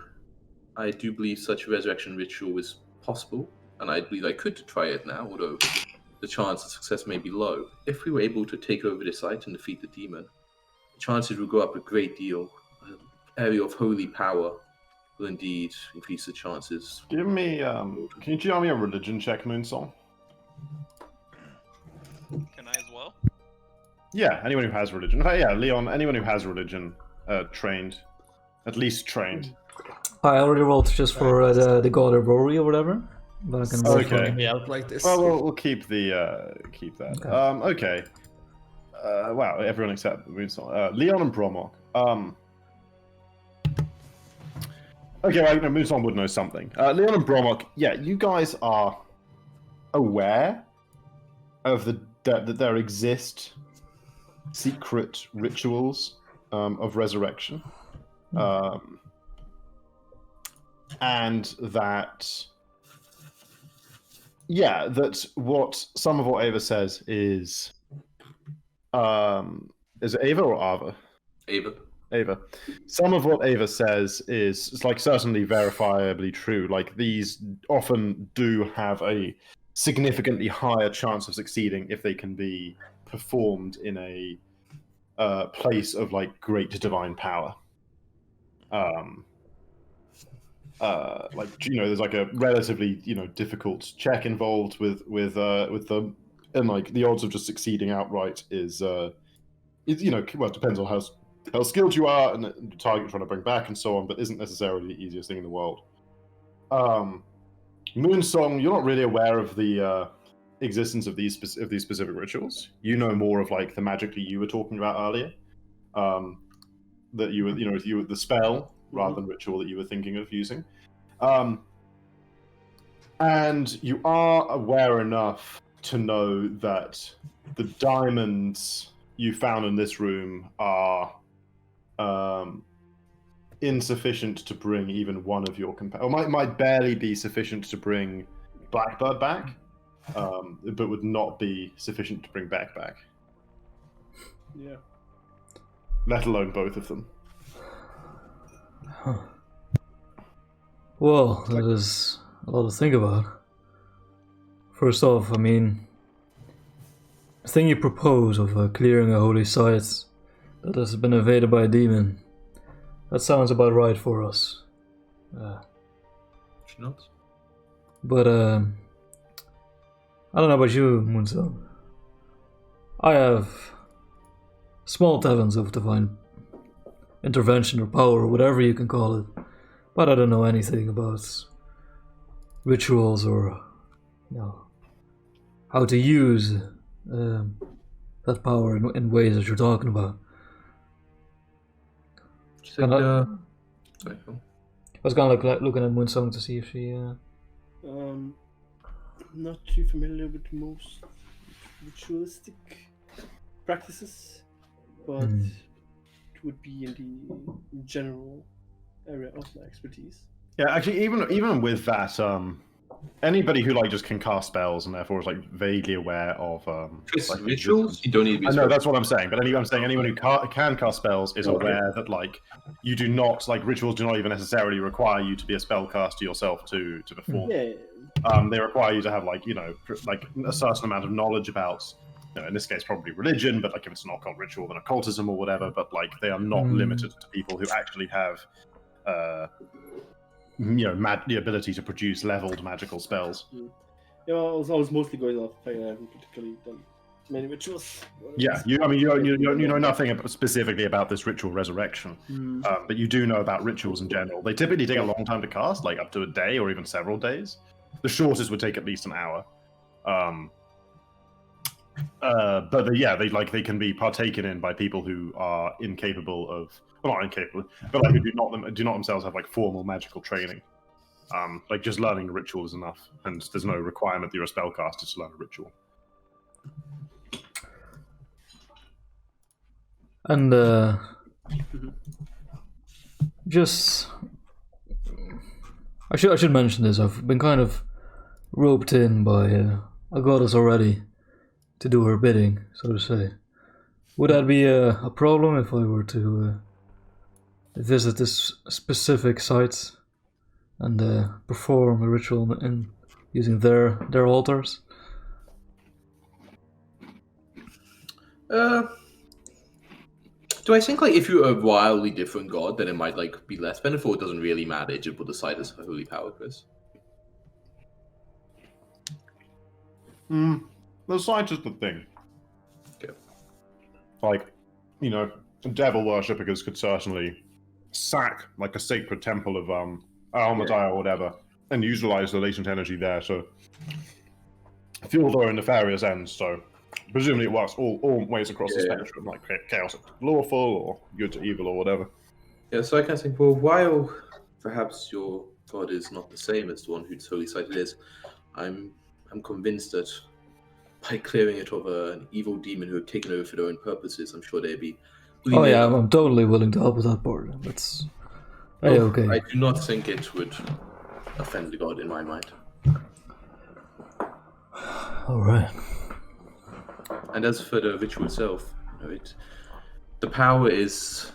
I do believe such a resurrection ritual is possible, and I believe I could try it now, although the chance of success may be low. If we were able to take over this site and defeat the demon, the chances would go up a great deal. An area of holy power will indeed increase the chances. Give me, can you do me a religion check, Moonsong? Can I as well? Yeah, anyone who has religion. Yeah, Leon, anyone who has religion, trained. At least trained. I already rolled just for the god of Rory or whatever. But I can roll for Okay. me out like this. Well, we'll keep the, keep that. Okay. Okay. Wow, everyone except Moonsong. Leon and Bromok. Okay, well, no, Moonsong would know something. Leon and Bromok, yeah, you guys are aware of that there exist secret rituals of resurrection, and that Yeah, that what some of what Ava says is it Ava or Ava? Ava. Ava. Some of what Ava says is like certainly verifiably true. Like these often do have a significantly higher chance of succeeding if they can be performed in a place of like great divine power. Like there's like a relatively difficult check involved with the and like the odds of just succeeding outright is well, it depends on how skilled you are and the target you're trying to bring back and so on, but isn't necessarily the easiest thing in the world. Moonsong, you're not really aware of the existence of these specific rituals. You know more of like the magic that you were talking about earlier. That you were the spell rather than ritual that you were thinking of using. And you are aware enough to know that the diamonds you found in this room are insufficient to bring even one of your companions, or might barely be sufficient to bring Blackbird back, but would not be sufficient to bring Beck back. Yeah. Let alone both of them. Huh. Well, that is a lot to think about. First off, I mean, the thing you propose of clearing a holy site that has been invaded by a demon, that sounds about right for us. Not. But, I don't know about you, Moonsong. I have small talents of divine intervention or power, or whatever you can call it, but I don't know anything about rituals or how to use that power in ways that you're talking about. Sorry, I was kind of like looking at Moonsong to see if she. Not too familiar with most ritualistic practices, but it would be in the general area of my expertise. Yeah, actually, even with that, anybody who like just can cast spells and therefore is like vaguely aware of like, rituals, you don't need to be. I know that's what I'm saying, but I'm saying anyone who can cast spells is aware that like you do not like rituals do not even necessarily require you to be a spellcaster yourself to perform. Yeah. They require you to have like like a certain amount of knowledge about. In this case, probably religion, but like if it's an occult ritual, then occultism or whatever. But like they are not limited to people who actually have. The ability to produce leveled magical spells. Yeah, I was mostly going off. I haven't particularly done many rituals. Yeah, you know nothing specifically about this ritual resurrection, but you do know about rituals in general. They typically take a long time to cast, like up to a day or even several days. The shortest would take at least an hour. But they can be partaken in by people who are incapable of. Well, not incapable, but like who do not themselves have like formal magical training. Like just learning a ritual is enough, and there's no requirement that you're a spellcaster to learn a ritual. And just I should mention this. I've been kind of roped in by a goddess already to do her bidding, so to say. Would that be a problem if I were to visit this specific site and perform a ritual in using their altars? Do I think like if you're a wildly different god, then it might like be less benefit, or it doesn't really matter? Just put the site as a holy power, Chris. The site is the thing. Okay. Like, devil worshippers could certainly sack like a sacred temple of Almatai or whatever, and utilize the latent energy there to fuel their own nefarious ends. So presumably it works all ways across the spectrum, like chaos to lawful or good to evil or whatever. Yeah, so I can think, well, while perhaps your god is not the same as the one whose holy site it is, I'm convinced that by clearing it of an evil demon who have taken over for their own purposes, I'm sure they'd be. Oh yeah, I'm totally willing to help with that part. That's okay. I do not think it would offend the god in my mind. All right. And as for the ritual itself, the power is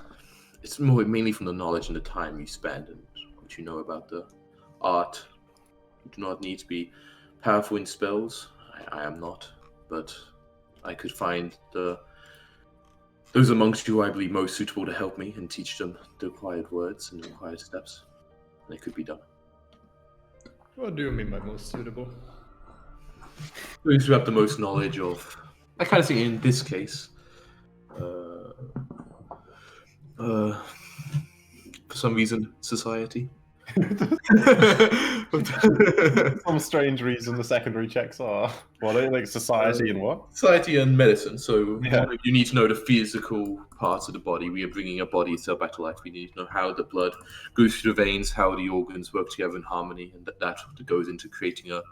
it's more mainly from the knowledge and the time you spend and what you know about the art. You do not need to be powerful in spells. I am not, but I could find those amongst you who I believe most suitable to help me and teach them the required words and the required steps. And it could be done. What do you mean by most suitable? Those who have the most knowledge of, I kind of think in this case, for some reason, society. Some strange reason the secondary checks are like society and what? Society and medicine. So Yeah. you need to know the physical parts of the body. We are bringing a body itself back to life. We need to know how the blood goes through the veins, how the organs work together in harmony, and that goes into creating a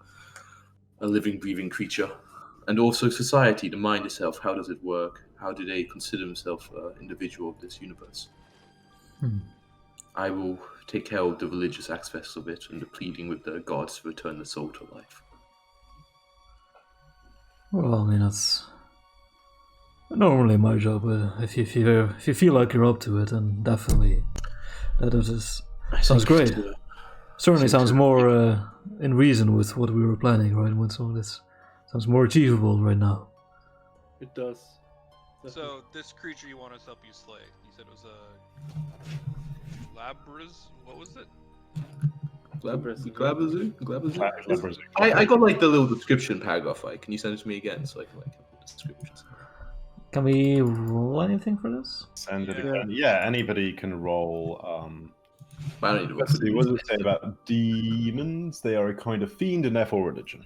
living, breathing creature. And also society, the mind itself. How does it work? How do they consider themselves an individual of this universe? I will take care of the religious aspects of it and the pleading with the gods to return the soul to life. Well, I mean, that's normally my job, but if you feel like you're up to it, then definitely that sounds great. Certainly sounds more in reason with what we were planning, right? With some of this, sounds more achievable right now. It does. So this creature you want us to help you slay? You said it was a Labras. What was it? Glabazoo? Glabazoo. I got like the little description paragraph. Like, can you send it to me again so I can like have the descriptions? Can we roll anything for this? Send it again. Yeah, anybody can roll. I don't need to Let's see, what does it say about demons? They are a kind of fiend and therefore religion.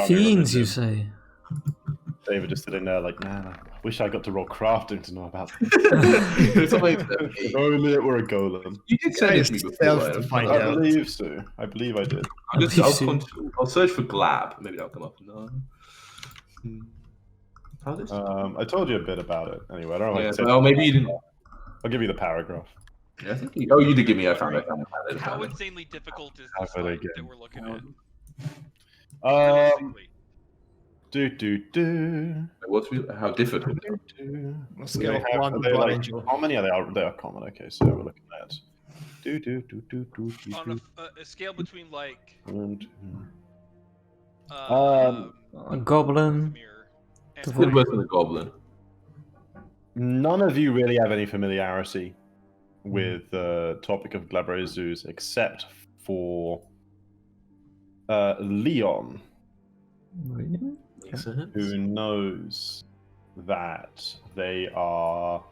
Fiends, you say? David just sitting there like, nah, wish I got to roll crafting to know about this. It's like, If only it were a golem. you did send it to me before. to find I out. believe so. I believe I did. I'll search for Glab. Maybe that'll come up. No. How this? I told you a bit about it. Anyway, I don't know. Yeah, If I can say well, maybe you didn't. I'll give you the paragraph. Yeah, I think you did give me. I found it. How insanely difficult is this Have it fight again. that we're looking at? Um, Realistically. What's how difficult? On a scale of 1 to Are they Blood like Angel. common? Yeah, they are common. Okay, so we're looking at On a scale between like A goblin. mirror It's and good worse than a goblin. None of you really have any familiarity with the topic of Glabrezus except for Leon, Really? who knows that they are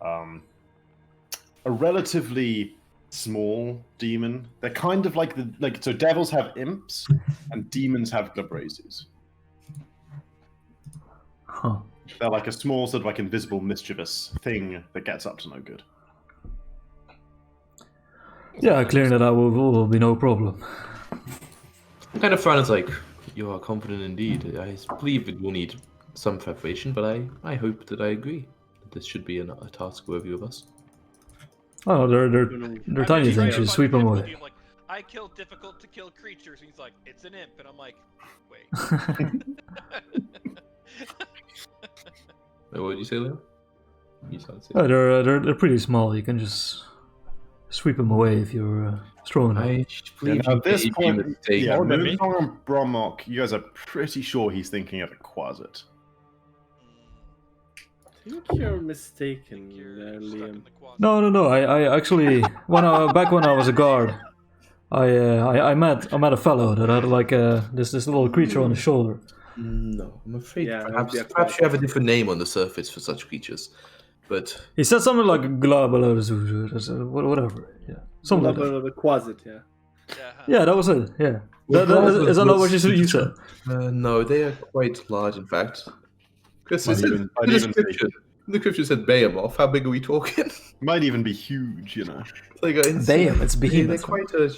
a relatively small demon. They're kind of like so devils have imps and demons have Glabrezus. Huh. They're like a small sort of like invisible mischievous thing that gets up to no good. Yeah, clearing that out will be no problem. Kind of frown is like, you are confident indeed. I believe it will need some preparation, but I hope that I agree that this should be a task worthy of us. Oh, they're I'm tiny just trying things. to Just find sweep the them difficulty away. of, like, I kill difficult to kill creatures. And he's like, it's an imp, and I'm like, wait. Wait, what did you say, Leo? You started saying. Oh, they're pretty small. You can just sweep them away if you're strong enough. I believe Now, you at this made point, a mistake. yeah, More than me. Moonsong and Bromok, you guys are pretty sure he's thinking of a quasit. I think you're mistaken, You're there, stuck in Liam. the quadrant. No. I actually back when I was a guard, I met a fellow that had like this little creature on his shoulder. No, I'm afraid Yeah, perhaps, that'd be a perhaps you have a different name on the surface for such creatures. But He said something like Glabalazuzu, whatever. Yeah, something like that. The quasit, yeah. Yeah, huh. Yeah, that was it. Yeah. Is that not what you said? no, they are quite large, in fact. Chris, Might it said, even- might the even say- description. The description said Behemoth. How big are we talking? Might even be huge, you know. It's like an insane- Damn, it's They're behemoth. quite a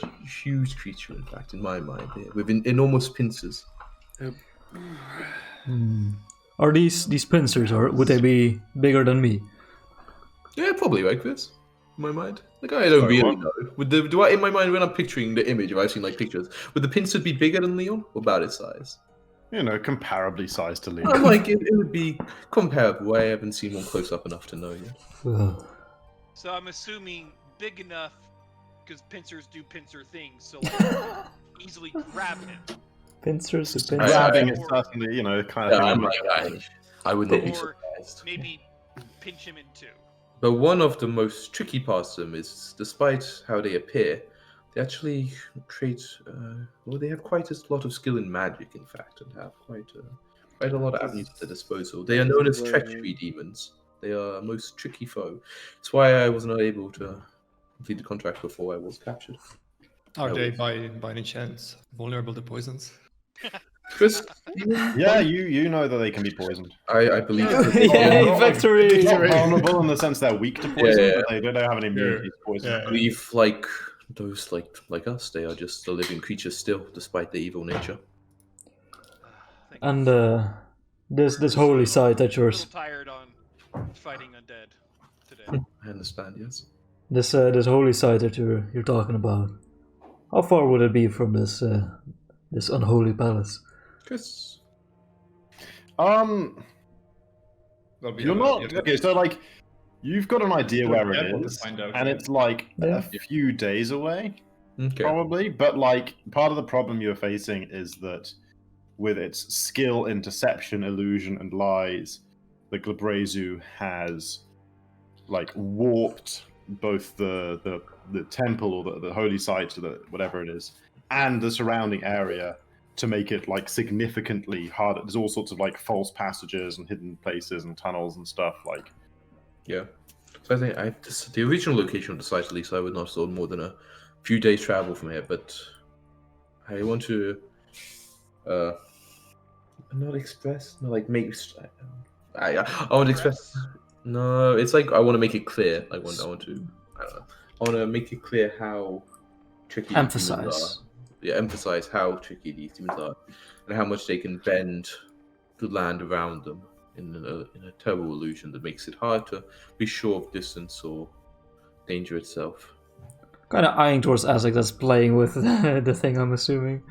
huge creature, in fact, in my mind. With enormous pincers. Are these pincers, or would they be bigger than me? Yeah, probably like this. in my mind? Like, I don't Sorry, really what? know. Do I, in my mind, when I'm picturing the image, if I've seen like pictures, would the pincer be bigger than Leon or about its size? You know, comparably sized to I'm Leon. like, it would be comparable. I haven't seen one close up enough to know yet. Ugh. So I'm assuming big enough because pincers do pincer things. So like, easily grab him. Pincers, the I- pincers. Grabbing I- is certainly, you know, the kind of Yeah, thing. I'm that like, I would not be Or surprised. maybe pinch him in two. But one of the most tricky parts of them is, despite how they appear, they actually create. Well, they have quite a lot of skill in magic, in fact, and have quite a lot of avenues at their disposal. They are known as treachery demons. They are a most tricky foe. That's why I was not able to complete the contract before I was captured. Are I they was- by any chance vulnerable to poisons? Chris, Yeah, you know that they can be poisoned. I believe. Yay, victory! It's not vulnerable in the sense they're weak to poison, Yeah. but they don't have an immunity to poison. Yeah. I believe like those like us, they are just a living creature still, despite their evil nature. Thank And you. this holy site that A you're little tired on fighting undead today. I understand, yes. this holy site that you're talking about. How far would it be from this unholy palace? Chris, Well, we You're have not okay. So like, you've got an idea where careful it to is, find out, and yeah. it's like Yeah. a few days away, okay. probably. But like, part of the problem you're facing is that with its skill in deception, illusion, and lies, the Glabrezu has like warped both the temple or the holy site, or whatever it is, and the surrounding area to make it like significantly harder. There's all sorts of like false passages and hidden places and tunnels and stuff. Like, Yeah. So I think the original location of the site, at least, I would not have thought more than a few days travel from here. But I want to not express, no, like make. I want to express. No, it's like I want to make it clear. I want to. I don't know. I want to make it clear how tricky these demons Emphasize. are. Yeah, emphasize how tricky these demons are, and how much they can bend the land around them in a terrible illusion that makes it hard to be sure of distance or danger itself. Kind of eyeing towards Azek that's playing with the thing, I'm assuming.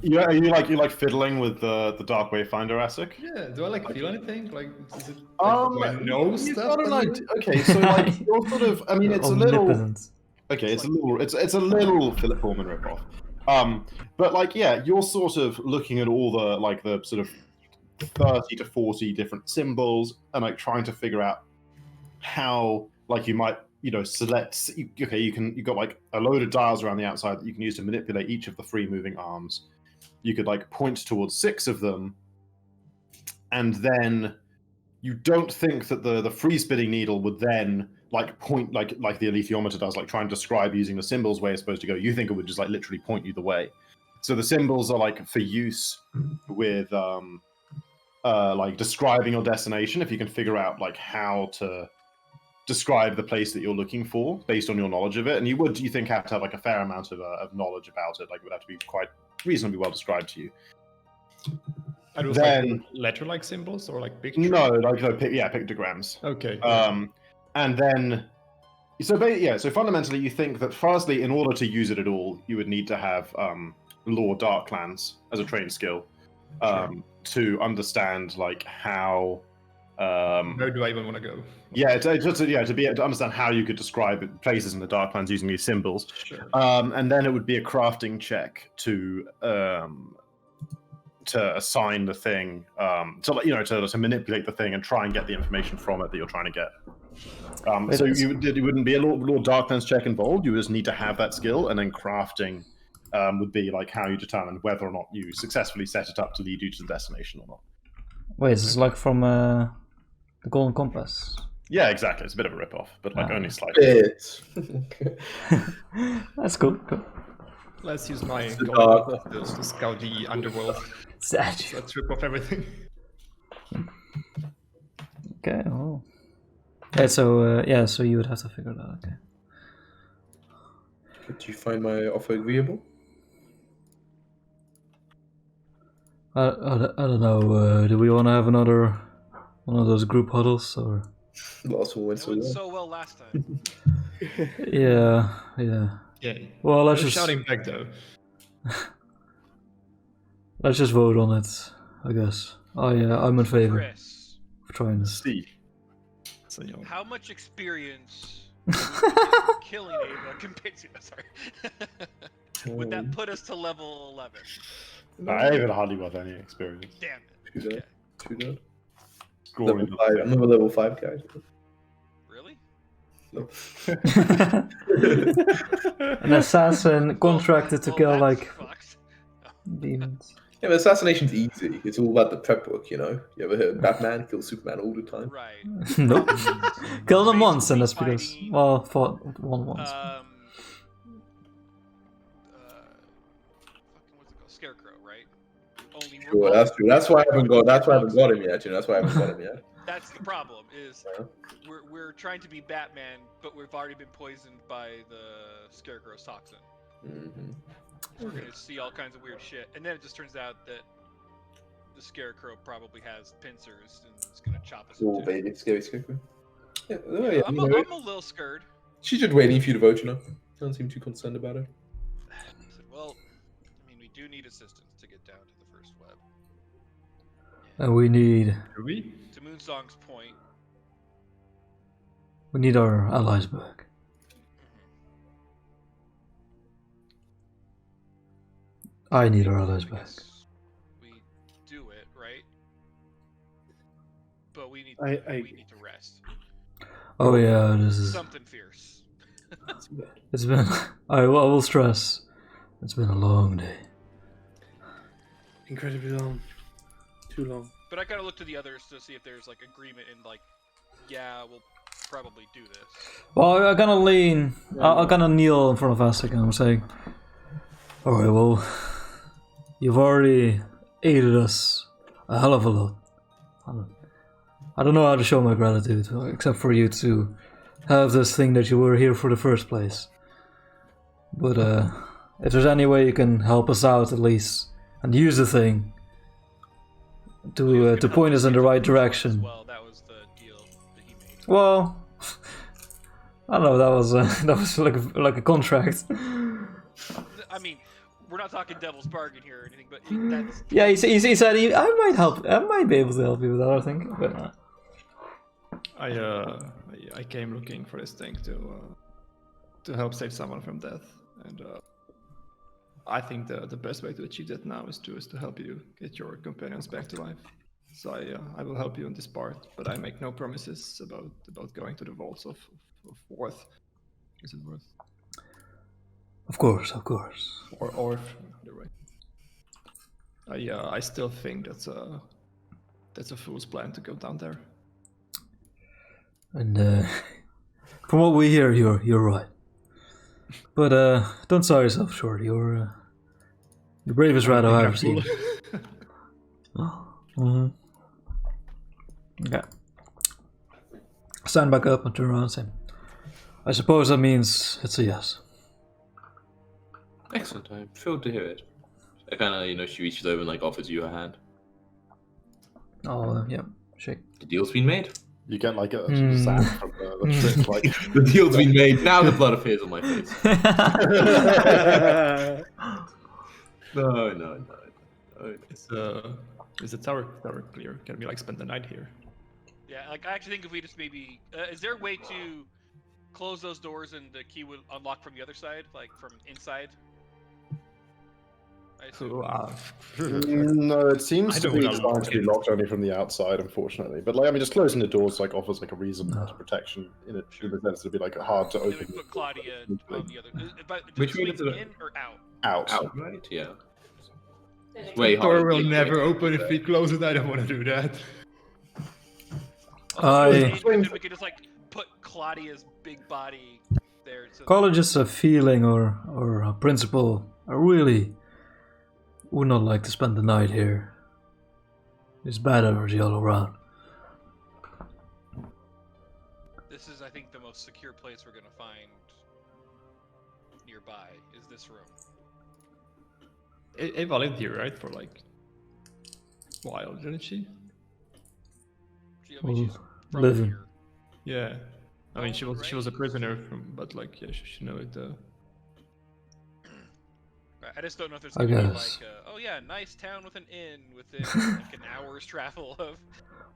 yeah, you like fiddling with the Dark Wayfinder, Asik? Yeah, do I like feel anything? Like, is it, do I You've know stuff? got an idea. Okay, so like you're sort of. I mean, it's a little. Omnipotent. Okay, it's a little Philip Pullman ripoff. But like, yeah, you're sort of looking at all the sort of 30 to 40 different symbols and like trying to figure out how like you might, you know, select. You've got like a load of dials around the outside that you can use to manipulate each of the free moving arms. You could like point towards 6 of them, and then you don't think that the free spinning needle would then like point like the alethiometer does, like try and describe using the symbols where it's supposed to go. You think it would just like literally point you the way. So the symbols are like for use with like describing your destination. If you can figure out like how to describe the place that you're looking for based on your knowledge of it, and you think have to have like a fair amount of knowledge about it. Like it would have to be quite reasonably well described to you. Are those Then- like letter-like symbols or like pictures? No, like pictograms. Okay. And then, so fundamentally, you think that firstly, in order to use it at all, you would need to have Lore Darklands as a trained skill to understand like how. Where do I even want to go? To be able to understand how you could describe places in the Darklands using these symbols, Sure. and then it would be a crafting check to assign the thing, to manipulate the thing and try and get the information from it that you're trying to get. So it wouldn't be a Lord Darklands check involved. You just need to have that skill, and then crafting would be like how you determine whether or not you successfully set it up to lead you to the destination or not. Wait, is this like from the Golden Compass? Yeah, exactly. It's a bit of a rip-off, but like Ah. only slightly. It's That's cool. Let's use my the gold to scout the underworld. Statue. Let's rip off everything. Okay. Oh. Yeah. So you would have to figure it out. Okay. Do you find my offer agreeable? I don't know. Do we want to have another one of those group huddles or? Last one went It so went well. so well last time. Yeah. Yeah. Well, let's No just shouting back though. let's just vote on it. I guess. I'm in favor Chris, of trying this. See. So, you know, how much experience would we get from killing Ava compared to? Sorry. Would that put us to level 11? I haven't hardly got any experience. Damn it. Too bad. Too bad. Scoring. Level 5. I'm a level 5 guy. Really? No. An assassin contracted to Well, kill that's like fucked. demons. Yeah, but assassination's easy. It's all about the prep work, you know? You ever heard Batman kill Superman all the time? Right. Nope. Kill them once, and that's Basically because fighting, well, fought one once. fucking what's it called? Scarecrow, right? Only Sure, that's true. That's why I haven't got him yet, you know. That's why I haven't got him yet. That's the problem. Is Yeah. we're trying to be Batman, but we've already been poisoned by the Scarecrow's toxin. Mm-hmm. We're gonna see all kinds of weird shit, and then it just turns out that the Scarecrow probably has pincers and is gonna chop us in Oh, two. baby, scary Scarecrow. Yeah, Yeah, yeah, I'm you know, a little scared. she's just waiting for you to vote, you know. Don't seem too concerned about it. I said, well, I mean, we do need assistance to get down to the first web. And we need To Moonsong's point, our allies back. I need our allies I back. guess we do it, right? But we need I- we need to rest. Oh yeah, this is. Something fierce. It's been. I will stress. It's been a long day. Incredibly long. Too long. But I kind of look to the others to see if there's like agreement and like, yeah, we'll probably do this. Well, I'm gonna lean. I'm gonna kneel in front of Vasek and I'm saying, "All right, well, you've already aided us a hell of a lot. I don't know how to show my gratitude, except for you to have this thing that you were here for the first place. But if there's any way you can help us out at least and use the thing to point us in the right direction." Well, that was the deal that he made. Well, I don't know. That was like a contract. I mean, we're not talking devil's bargain here or anything, but that's Yeah, he said I might help. I might be able to help you with that. I think, but I came looking for this thing to help save someone from death, and I think the best way to achieve that now is to help you get your companions back to life. So I will help you on this part, but I make no promises about going to the vaults of Worth. Is it Worth? of course. Or either way. I still think that's a fool's plan to go down there. And from what we hear, you're right. But don't sell yourself short. You're the bravest rat I've ever seen. Mm-hmm. Okay. Stand back up and turn around and say, I suppose that means it's a yes. Excellent. I'm thrilled to hear it. I kind of, she reaches over and like offers you her hand. Oh, yeah, shake. The deal's been made. You get like a zap from the trip, like The deal's been made. Now the blood appears on my face. No. Is the tower clear? Can we like spend the night here? yeah. Like I actually think if we just maybe, is there a way to close those doors and the key would unlock from the other side, like from inside? I assume. no, it seems I to don't be know. designed to be locked only from the outside, unfortunately. But like, I mean, just closing the doors like offers like a reasonable to protection in it. In the sense it'd be like hard to Then we open. put Claudia on the other. But Which swing way is it? in or out? Out. Out, right? Yeah. Way The door hard. will never open if we close it. I don't want to do that. Then we could just like put Claudia's big body there. So Call it just a feeling or a principle. I really would not like to spend the night here. It's bad energy all around. this is, I think, the most secure place we're gonna find nearby. Is this room? Ava lived here, right? For like a while, didn't she? I mean, she's from Living. here. Yeah. I mean, she was a Alright. prisoner, but like, yeah, she know it. Right, I just don't know if there's I gonna be guess. like, oh yeah, nice town with an inn within like an hour's travel of.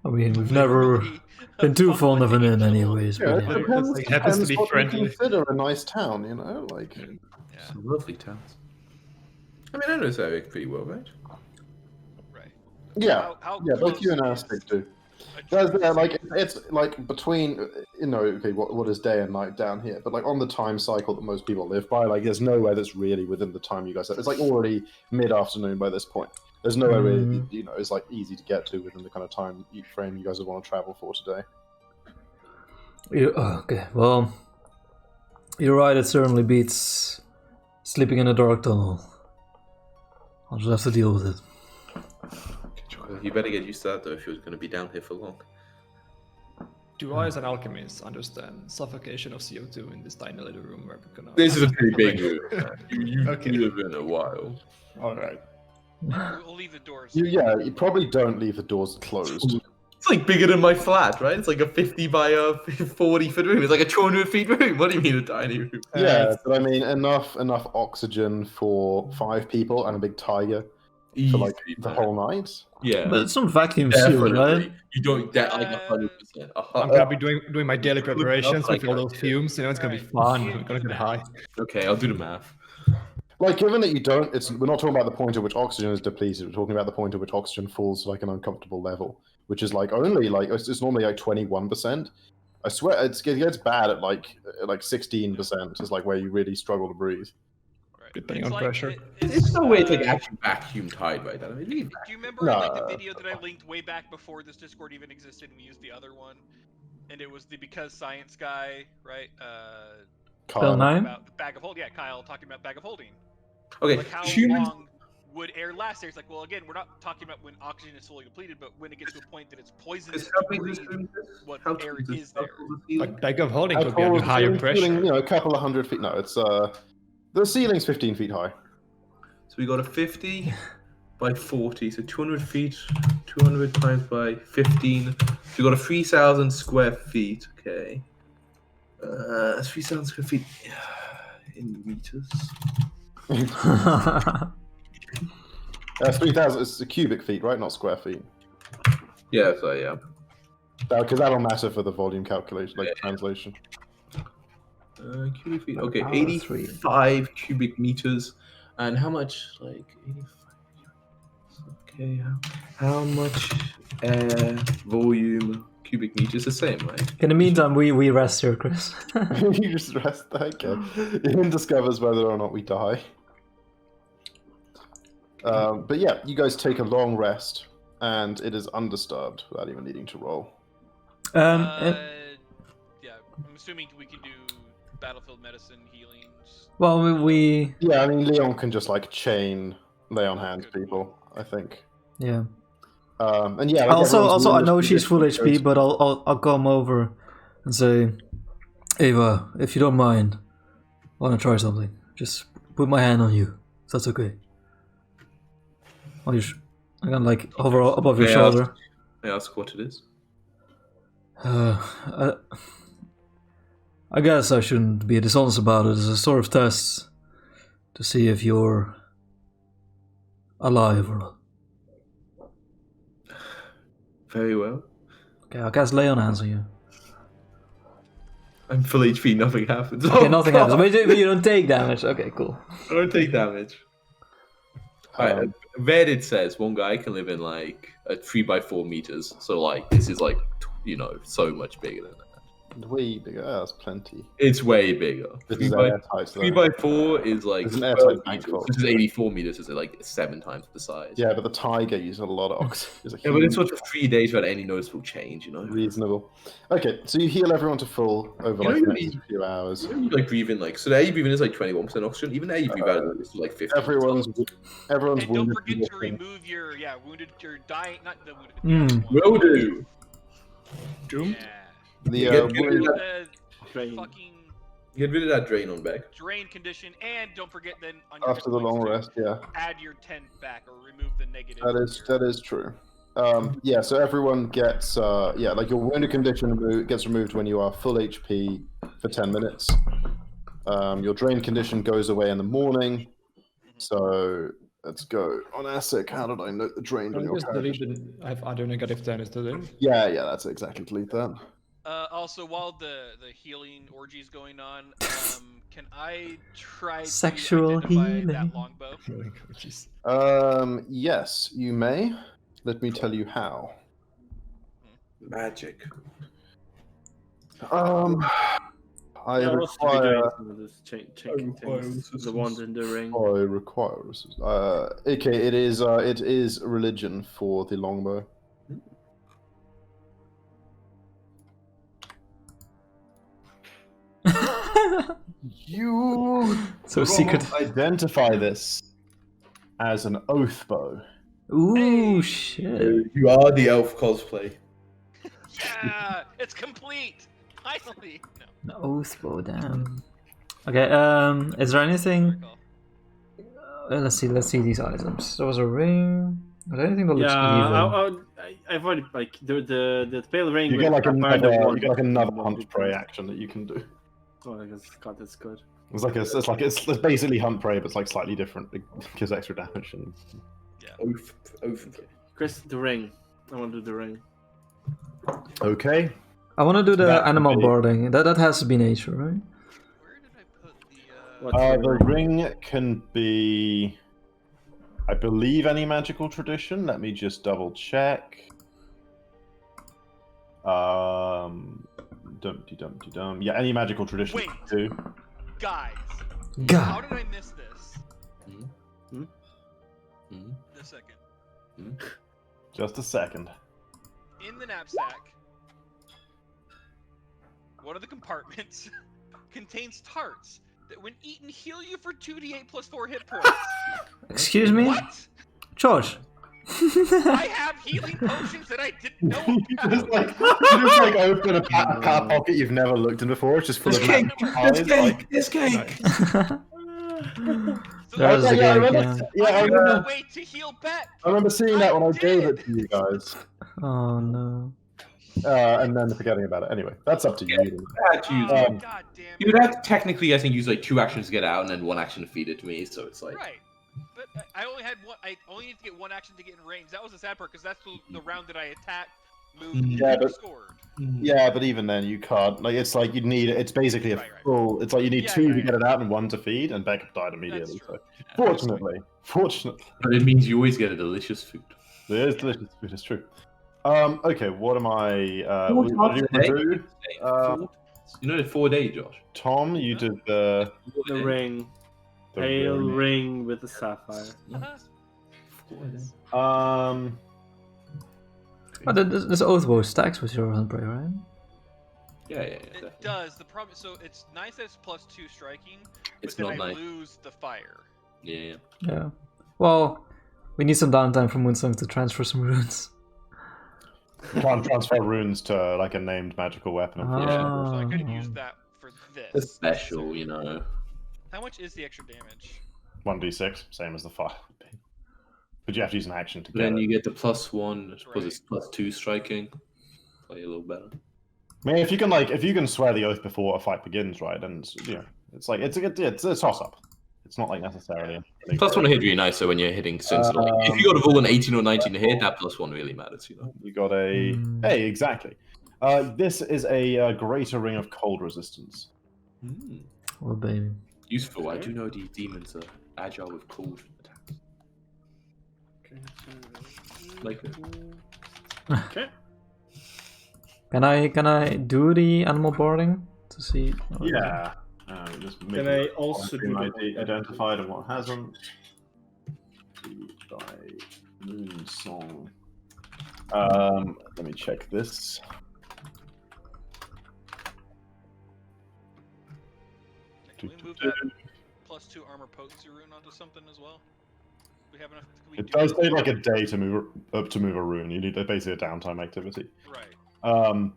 I mean, we've never literally been too fond of an inn, Angel. anyways. Yeah, But it yeah. depends, Like, happens to depends be what friendly. you consider a nice town, you know? Like, Yeah, Some lovely towns. I mean, I know Zurich pretty well, right? right. yeah, How yeah, both you and close Aztec is do. a There's, true like, city? it's like between, you know, okay, what is day and night down here? But like on the time cycle that most people live by, like there's nowhere that's really within the time you guys have. It's like already mid-afternoon by this point. There's nowhere really, you know, it's like easy to get to within the kind of time frame you guys would want to travel for today. Okay, well, you're right. It certainly beats sleeping in a dark tunnel. I'll just have to deal with it. You better get used to that though if you're going to be down here for long. Do I, as an alchemist, understand suffocation of CO2 in this tiny little room where we're gonna... This is a pretty big room. You Okay. live in a while. All right. We'll leave the doors. You probably don't leave the doors closed. It's like bigger than my flat, right? It's like a 50 by 40 foot room. It's like a 200 feet room. What do you mean a tiny room? Yeah, but I mean enough oxygen for 5 people and a big tiger for like Easy, the man. whole night. Yeah. But it's not vacuum sealed, Definitely. right? You don't get like 100%. I'm gonna be doing my daily preparations with all those fumes. You know, it's gonna be fun. Right. We're gonna get high. Okay, I'll do the math. Like, given that you don't, we're not talking about the point at which oxygen is depleted. We're talking about the point at which oxygen falls to like an uncomfortable level, which is like only like it's normally like 21%. I swear it gets bad at like 16% is like where you really struggle to breathe. Right. Depending It's on like, pressure. It's no way it's like uh, actually vacuum tied right now. I mean, Do you remember like the video that I linked way back before this Discord even existed, and we used the other one, and it was the Because Science guy, right? Bill Kyle, Nye? About the bag of holding. Yeah, Kyle talking about bag of holding. okay, Like how humans. long would air last there? It's like, well, again, we're not talking about when oxygen is fully depleted, but when it gets to a point that it's poisonous How to big breathe, is this? what How air tall is this? is there? How tall is the ceiling? Like bag of holding how could be tall under is the higher ceiling? pressure. You know, a couple of hundred feet. No, it's the ceiling's 15 feet high. So we got a 50 by 40, so 200 feet, 200 times by 15. So we got a 3,000 square feet. Okay. 3,000 square feet in meters. That's 3,000. It's cubic feet, right? Not square feet. Yeah, so yeah. Because that'll matter for the volume calculation, like translation. Cubic feet. Okay, Power 85 cubic meters. And how much? Like 85. Okay, how much air volume cubic meters? The same, right? In the meantime, we rest here, Chris. You just rest. Okay. Ian discovers whether or not we die. But yeah, you guys take a long rest, and it is undisturbed without even needing to roll. Yeah, I'm assuming we can do battlefield medicine, healings. well, we Yeah, I mean, Leon can just like chain lay on hands Good. people, I think. yeah. And yeah, like Also, everyone's I wounded know she's full condition HP, goes- but I'll come over and say, Ava, if you don't mind, I want to try something. Just put my hand on you, if that's okay. I can like hover above your Yeah. shoulder. May I ask what it is? I guess I shouldn't be dishonest about it. It's a sort of test to see if you're alive or not. Very well. Okay, I'll cast lay on hands on you. I'm full HP, nothing happens. Okay, Oh, nothing God. happens. But you don't take damage. Okay, cool. I don't take damage. Alright, Reddit says one guy can live in like a 3x4 meters. So like this is like so much bigger than that. Way bigger. Oh, that's plenty. It's way bigger. This is airtight, though. 3x4 is like It's an airtight 12 bank meters. vault. This is 84 meters, so like 7 times the size. Yeah, but the tiger uses a lot of oxygen. It's a Yeah, but it's huge- sort of 3 days without any noticeable change, reasonable. Okay, so you heal everyone to full over You like know the you next few hours. You know, you like breathe in like so the air you breathe in is like 21% oxygen. Even the air you breathe out is like 50. Everyone's And don't wounded forget to condition. remove your wounded, your dying, not the wounded. Hmm. The other one. Will do. Doom? Yeah. The You get rid of wounded- that Drain. Fucking Get rid of that drain on back. drain condition, and don't forget then on your after the long rest, yeah, add your 10 back or remove the negative. that is true. Yeah, so everyone gets like your wounded condition gets removed when you are full HP for 10 minutes. Your drain condition goes away in the morning. So let's go on ASIC. How did I note the drain on Can I your just character? delete I have other negative 10 is delete. Yeah, that's exactly delete that. Also, while the healing orgy is going on, can I try Sexual to identify healing. that longbow? Jeez. Yes, you may. Let me tell you how. Magic. I Yeah, I'll also be doing require. some of this checking things. The wand in the ring. I require. Okay, it is religion for the longbow. You So secret. identify this as an oath bow. Ooh, shit. You are the elf cosplay. Yeah, it's complete. Finally. No. Oath bow, damn. Okay, is there anything... Recall. Let's see these items. There was a ring. Was there anything that looks evil? I've already like the pale ring. You with get like Pathfinder another, wand. hunt prey action that you can do. Oh, God, that's good. It's basically hunt prey, but it's like slightly different. It gives extra damage. And... Oath. Okay. Chris, the ring. I want to do the ring. Okay. I want to do the That could animal be- boarding. That has to be nature, right? Where did I put the? What's The ring can be, I believe, any magical tradition. Let me just double check. Dum. Yeah, any magical tradition. Wait. Too. Guys, how God. did I miss this? Hmm? A second. Just a second. In the knapsack, one of the compartments contains tarts that, when eaten, heal you for 2d8 plus 4 hit points. Excuse me? What? George. I have healing potions that I didn't know about. You just like open a cat pocket you've never looked in before. It's just full of magic pies, like- It's cake! So There's Okay, a yeah, I game, remember, yeah. yeah, I I have remember, no way to heal back. I remember seeing that when I gave did. it to you guys, Oh no. and then forgetting about it. Anyway, that's up to you. I had to use, Oh, Um, God damn it. you would have to technically, I think, use like 2 actions to get out and then 1 action to feed it to me, so it's like... Right. But I only had one. I only need to get 1 action to get in range. That was the sad part, because that's the round that I attacked, moved, Yeah, and but- scored. Yeah, but even then, you can't. Like, it's like you need. It's basically a Right. full. It's like you need Yeah, 2 yeah, to yeah. get it out and 1 to feed, and Becca died immediately. true. So, fortunately, But it means you always get a delicious food. there is delicious food. It's true. Okay, what am I? What What do you want to today? do? You know the 4 day, Josh? Tom, you did the The ring. the Pale ring. ring with the sapphire. Um, Oh, this oath bow stacks with your handprey, right? Yeah. It definitely. does. The problem, so it's nice that it's +2 striking, but It's then not I nice. lose the fire. Yeah. Yeah. Well, we need some downtime for Moonsong to transfer some runes. you can't transfer runes to like a named magical weapon. Unfortunately. Ah. So I could have used that for this. It's special, you know. How much is the extra damage? 1d6, same as the fire. But you have to use an action to get Then it. you get the +1 because Right. it's +2 striking. Play a little better. I mean, if you can swear the oath before a fight begins, right? And it's like it's a toss up. It's not like necessarily. +1 hit really nice, so when you're hitting since like if you got a roll an 18 or 19 to hit, that +1 really matters, you know. You got a hey, exactly. This is a greater ring of cold resistance. Oh, baby. Useful. I do know these demons are agile with cold attacks. Like it. Okay. Can I do the animal boarding to see? Yeah. Just Can I also do what the- identified and what hasn't? By Moon Song. Let me check this. Can we move that +2 armor potency rune onto something as well? We have enough. Can we It do does that? take like a day to move a rune. You need basically a downtime activity. Right. Um,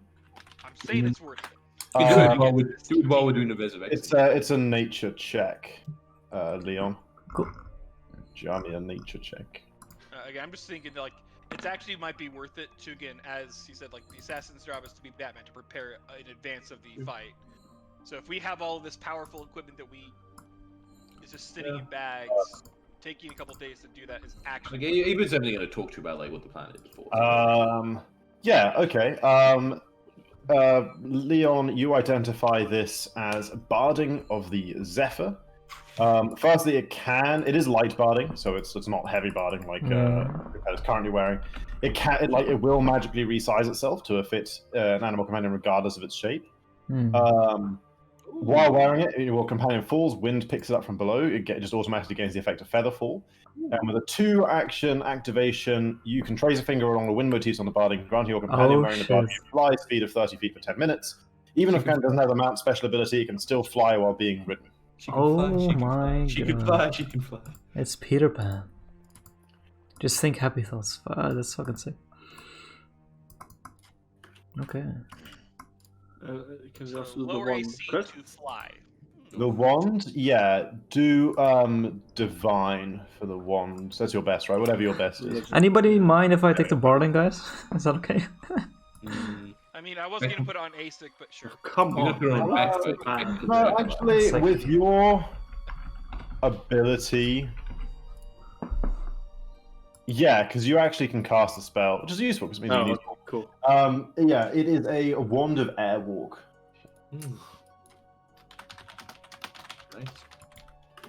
I'm saying it's worth it. You do Uh, it while we're doing the resurrection. it's a nature check, Leon. Cool. Jamie, a nature check. Again, I'm just thinking like It's actually might be worth it to, again, as he said, like the assassin's job is to be Batman, to prepare in advance of the fight. So if we have all this powerful equipment that is just sitting in bags, taking a couple days to do that is actually. Like, Ava's definitely going to talk to you about like what the plan is before. Yeah. Okay. Leon, you identify this as barding of the Zephyr. Firstly, it is light barding, so it's not heavy barding like it's currently wearing. It will magically resize itself to fit an animal companion regardless of its shape. While wearing it, your companion falls, wind picks it up from below, it just automatically gains the effect of feather fall. And with a 2-action activation, you can trace a finger along the wind motifs on the barding, granting your companion wearing the barding a fly speed of 30 feet for 10 minutes. Even if it doesn't have the mount special ability, it can still fly while being ridden. She can fly. She can fly. It's Peter Pan. Just think happy thoughts. That's fucking sick. Okay. Can we also do the Lower one AC Chris? to fly. The wand, yeah, do divine for the wand. That's your best, right? Whatever your best is. Anybody mind if I take the barding, guys? Is that okay? I mean, I wasn't gonna put it on ASIC, but sure. Come on. No, actually, with your ability, yeah, because you actually can cast a spell, which is useful because it means you need. Cool. Yeah, it is a wand of airwalk.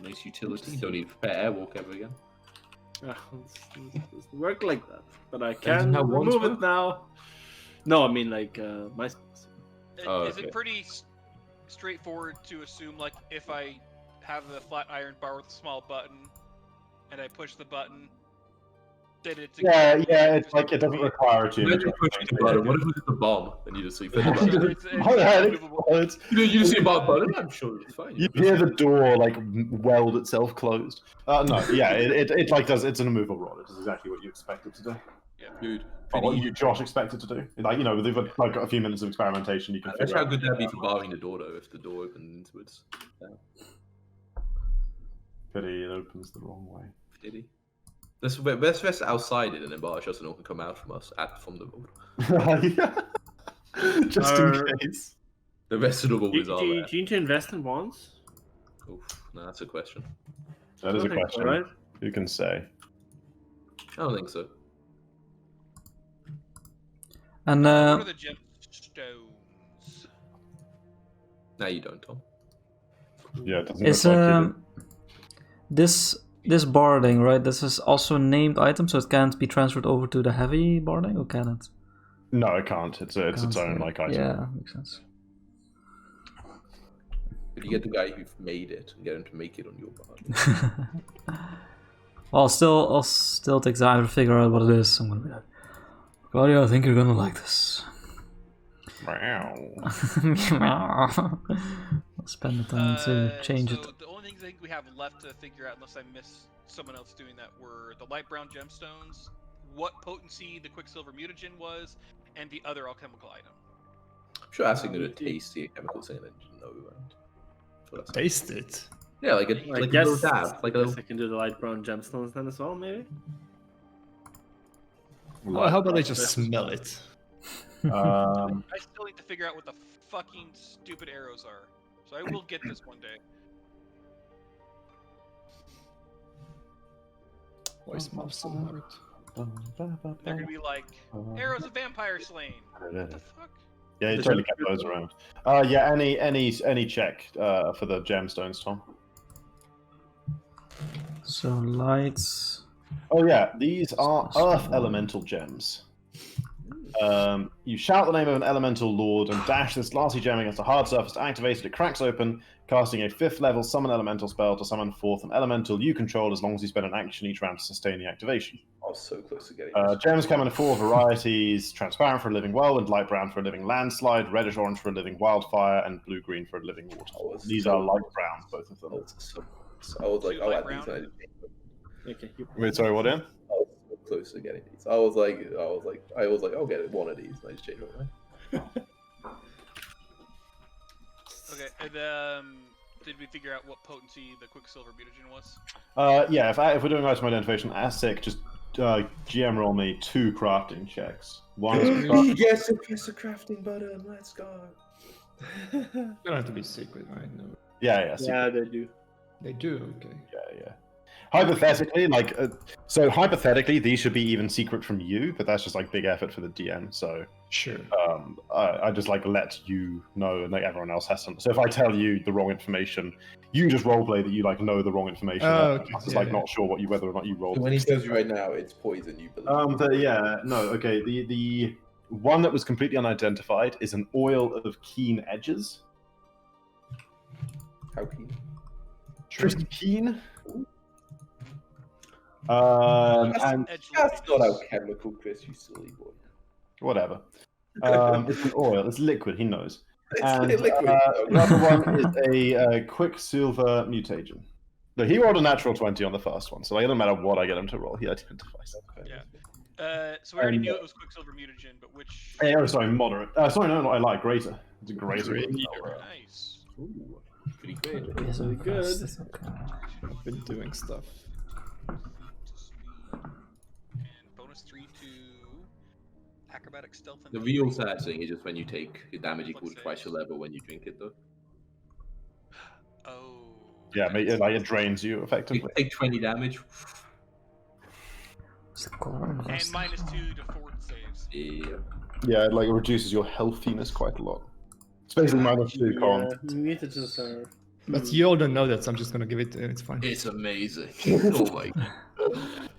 Nice utility. Don't need to prepare airwalk ever again. It's work like that, but I Doesn't can have wands remove it work? now. No, I mean like my. Is okay. it pretty straightforward to assume, like, if I have the flat iron bar with a small button, and I push the button, that it's Yeah, it's like it doesn't require a tune. Imagine pushing the button. What if it's a bomb and you just see the Sure, button? You just see a bomb button? I'm sure it's fine. You hear the door like weld itself closed. No, yeah, it like does. It's an immovable rod. It is exactly what you expect it to do. Yeah, dude. Or what you, Josh, expect it to do. Like, you know, with like a few minutes of experimentation, you can That's figure how out. good that'd be for barring the door, though, if the door opened inwards. Pity it opens the wrong way. Pity. Let's rest outside it and then bar us and all can come out from us from the road. Just in case. The rest of the road Do is all you there. need to invest in wands? Oof, no, that's a question. That is a I think so, question. right? Who can say? I don't think so. And What are the gemstones? No, you don't, Tom. Yeah, it doesn't is look like you this barding, right? This is also a named item, so it can't be transferred over to the heavy barding, or can it? do. No, it can't. It's its own like item. Yeah, makes sense. If you get the guy who made it and get him to make it on your part. Well, I'll still take time to figure out what it is. I'm gonna be like, Claudia, I think you're gonna like this. I'll spend the time to change so it. the only things I think we have left to figure out, unless I miss someone else doing that, were the light brown gemstones, what potency the Quicksilver mutagen was, and the other alchemical item. I'm sure asking going to taste the chemical thing and then just know, right? So that's Taste it. yeah, like a little dab, like a guess little. I can do the light brown gemstones then as well, maybe. Well, how about I just smell it? I still need to figure out what the fucking stupid arrows are. So I will get this one day. Why smells so hard? They're gonna be like, arrows of vampire slain. What the fuck? Yeah, you totally kept those around. Yeah, any check for the gemstones, Tom. So lights. Oh yeah, these are earth elemental gems. You shout the name of an elemental lord and dash this glassy gem against a hard surface to activate it. It cracks open, casting a 5th level summon elemental spell to summon forth an elemental you control as long as you spend an action each round to sustain the activation. I was so close to getting Gems come in 4 varieties: transparent for a living well, and light brown for a living landslide, reddish orange for a living wildfire, and blue green for a living waterfall. These are light browns, both of them. I was like, Light oh, brown? Okay. Wait, sorry, what in? I was so close to getting these. I was like, I'll get one of these. And I just changed my mind. Okay, and did we figure out what potency the Quicksilver mutagen was? Yeah, if we're doing item identification, ASIC, just GM roll me 2 crafting checks. One is Yes, a piece of crafting button. Let's go. They don't have to be secret, right? No. yeah, Yeah, they do. They do, okay. yeah. Hypothetically, hypothetically, these should be even secret from you, but that's just like big effort for the DM. So Sure. I just like let you know, and like everyone else has some. So if I tell you the wrong information, you just roleplay that you like know the wrong information. Okay. It's like not sure whether or not you rolled. When he tells you right now, it's poison. You believe. Okay. The one that was completely unidentified is an oil of keen edges. How keen? Pretty keen. And That's not alchemical, Chris. You silly boy. whatever. It's an oil. It's liquid. He knows. It's And liquid. the other one is a Quicksilver mutagen. No, he rolled a natural 20 on the first one, so it doesn't matter what I get him to roll. He identifies. Yeah. So we already knew it was Quicksilver mutagen, but which? Sorry, moderate. Sorry, no, I lied. Greater. It's a greater. Nice. Ooh, pretty great. Yes, Really of course, good. that's okay. I've been doing stuff. And bonus 3 to acrobatic stealth. And The real sad thing is just when you take your damage equals twice your level when you drink it, though. Oh. Yeah, it drains you You effectively. take 20 damage. It's the core of And us. minus 2 to fort saves. Yeah. Yeah, it reduces your healthiness quite a lot. It's basically -2 con. Mutagens are. But you all don't know that, so I'm just gonna give it. It's fine. It's amazing. Oh my god.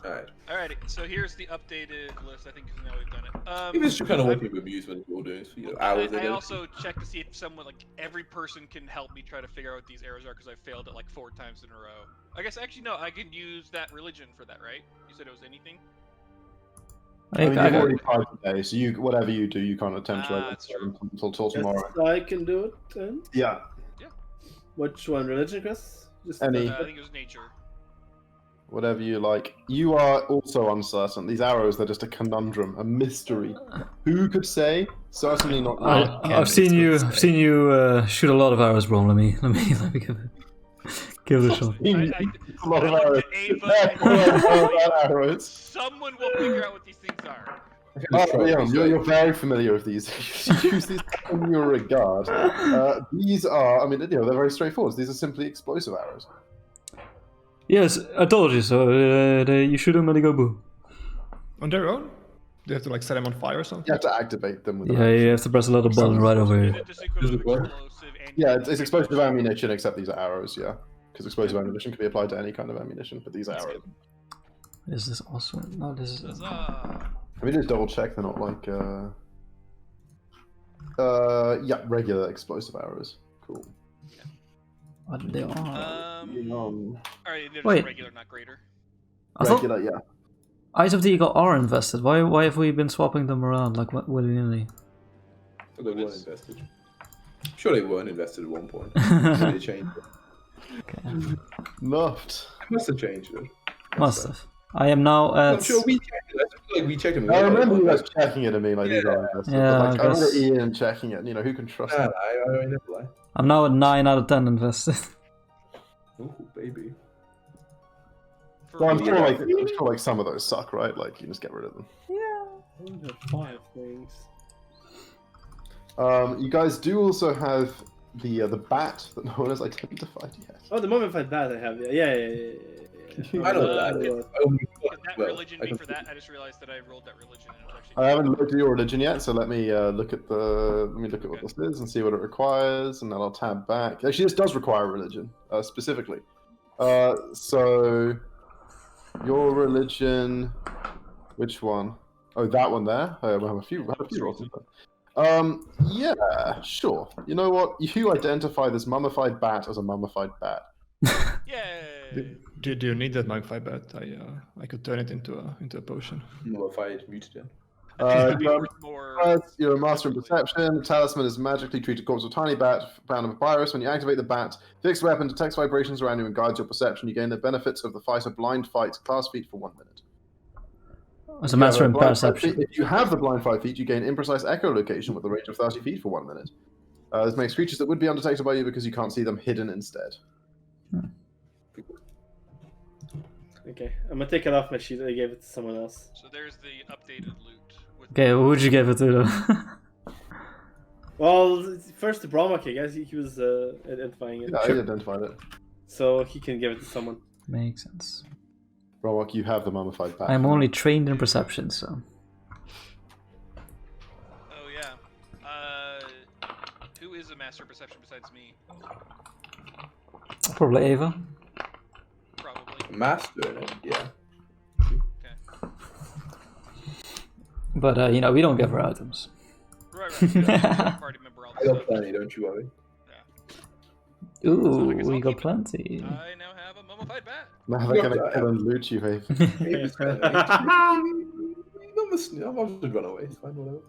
Alright. Alrighty, so here's the updated list. I think now we've done it. He was just kind of walking with Muse when you were doing hours I ago. also checked to see if someone, like, every person can help me try to figure out what these arrows are, because I failed it like 4 times in a row. I guess, actually, no, I could use that religion for that, right? You said it was anything? I mean, you've already tried today, so whatever you do, you can't attempt to that's true. until tomorrow. Yes, I can do it then. Yeah. Which one? Religion, Chris? Just Any. I think it was nature. Whatever you like. You are also uncertain. These arrows, they're just a conundrum, a mystery. Who could say? Certainly not you. I've seen you shoot a lot of arrows, bro. Let me give it a shot. A lot of I arrows. looked at Ava Yeah, arrows. Someone will figure out what these things are. You're very familiar with these. You use these in your regard. These are, they're very straightforward. These are simply explosive arrows. Yes, I told you so. You shoot them and they go boom. On their own? Do you have to like set them on fire or something? You have to activate them with Yeah, you have to press a little button right over Is here. it just equivalent of explosive and Yeah, it's explosive ammunition, except these are arrows, yeah. Because explosive ammunition can be applied to any kind of ammunition, but these are arrows. Is this also? No, this is. Huzzah. Let me just double check they're not like, regular explosive arrows. Cool. What they are? Alright, they're Wait. just regular, not greater. I thought Regular, yeah. Eyes of the Eagle are invested. Why have we been swapping them around like willy-nilly? So they weren't invested. I'm sure they weren't invested at one point. So they changed it. Okay. Nuffed. It must have changed it. Must have. I am now at. I'm sure we checked it. I feel like we checked them. I remember you guys checking it at me, like these are invested. Yeah, but, like, I I remember guess- Ian checking it, who can trust Nah, him? I never lie. I'm now at 9 out of 10 invested. Oh, baby. So I'm sure, real. like some of those suck, right? Like you just get rid of them. I only have 5 things. You guys do also have the bat that no one has identified yet. Oh, the mummified bat I have. Yeah. I know that. Could that Well, religion I be can- for that? I just realized that I rolled that religion and it was actually. I haven't looked at your religion yet, so let me look at what this is and see what it requires, and then I'll tab back. Actually, this does require religion specifically. So your religion, which one? Oh, that one there. I have a few rolls. Yeah, sure. You know what? You identify this mummified bat as a mummified bat. Yay! Do you need that mummified bat? I could turn it into a potion. Mummified mutagen. That'd be worth more. You're a master in perception. The talisman is magically treated corpse of a tiny bat found in a papyrus. When you activate the bat, fixed weapon detects vibrations around you and guides your perception. You gain the benefits of the fighter blind fight class feat for 1 minute. As a master in Blind fight perception. feat- If you have the blind fight feat, you gain imprecise echolocation with a range of 30 feet for 1 minute. This makes creatures that would be undetected by you because you can't see them hidden instead. Okay, I'm gonna take it off my sheet. I gave it to someone else. So there's the updated loot. With Okay, who would you give it to though? Well, first to Bromwalk, I guess he was identifying it. Yeah, I identified it. So he can give it to someone. Makes sense. Rollock, you have the mummified back. I'm only trained in perception, so. Oh yeah. Who is a master of perception besides me? Probably Ava. Probably. Master in it, yeah. Okay. But, you know, we don't give her items. Right. You don't have a party member all I the got plenty, don't you worry. Ooh, I guess we I'll got keep it. plenty. I now have a mummified bat. Now they're going to kill and loot you, Ava. I'm just run away. It's fine, whatever.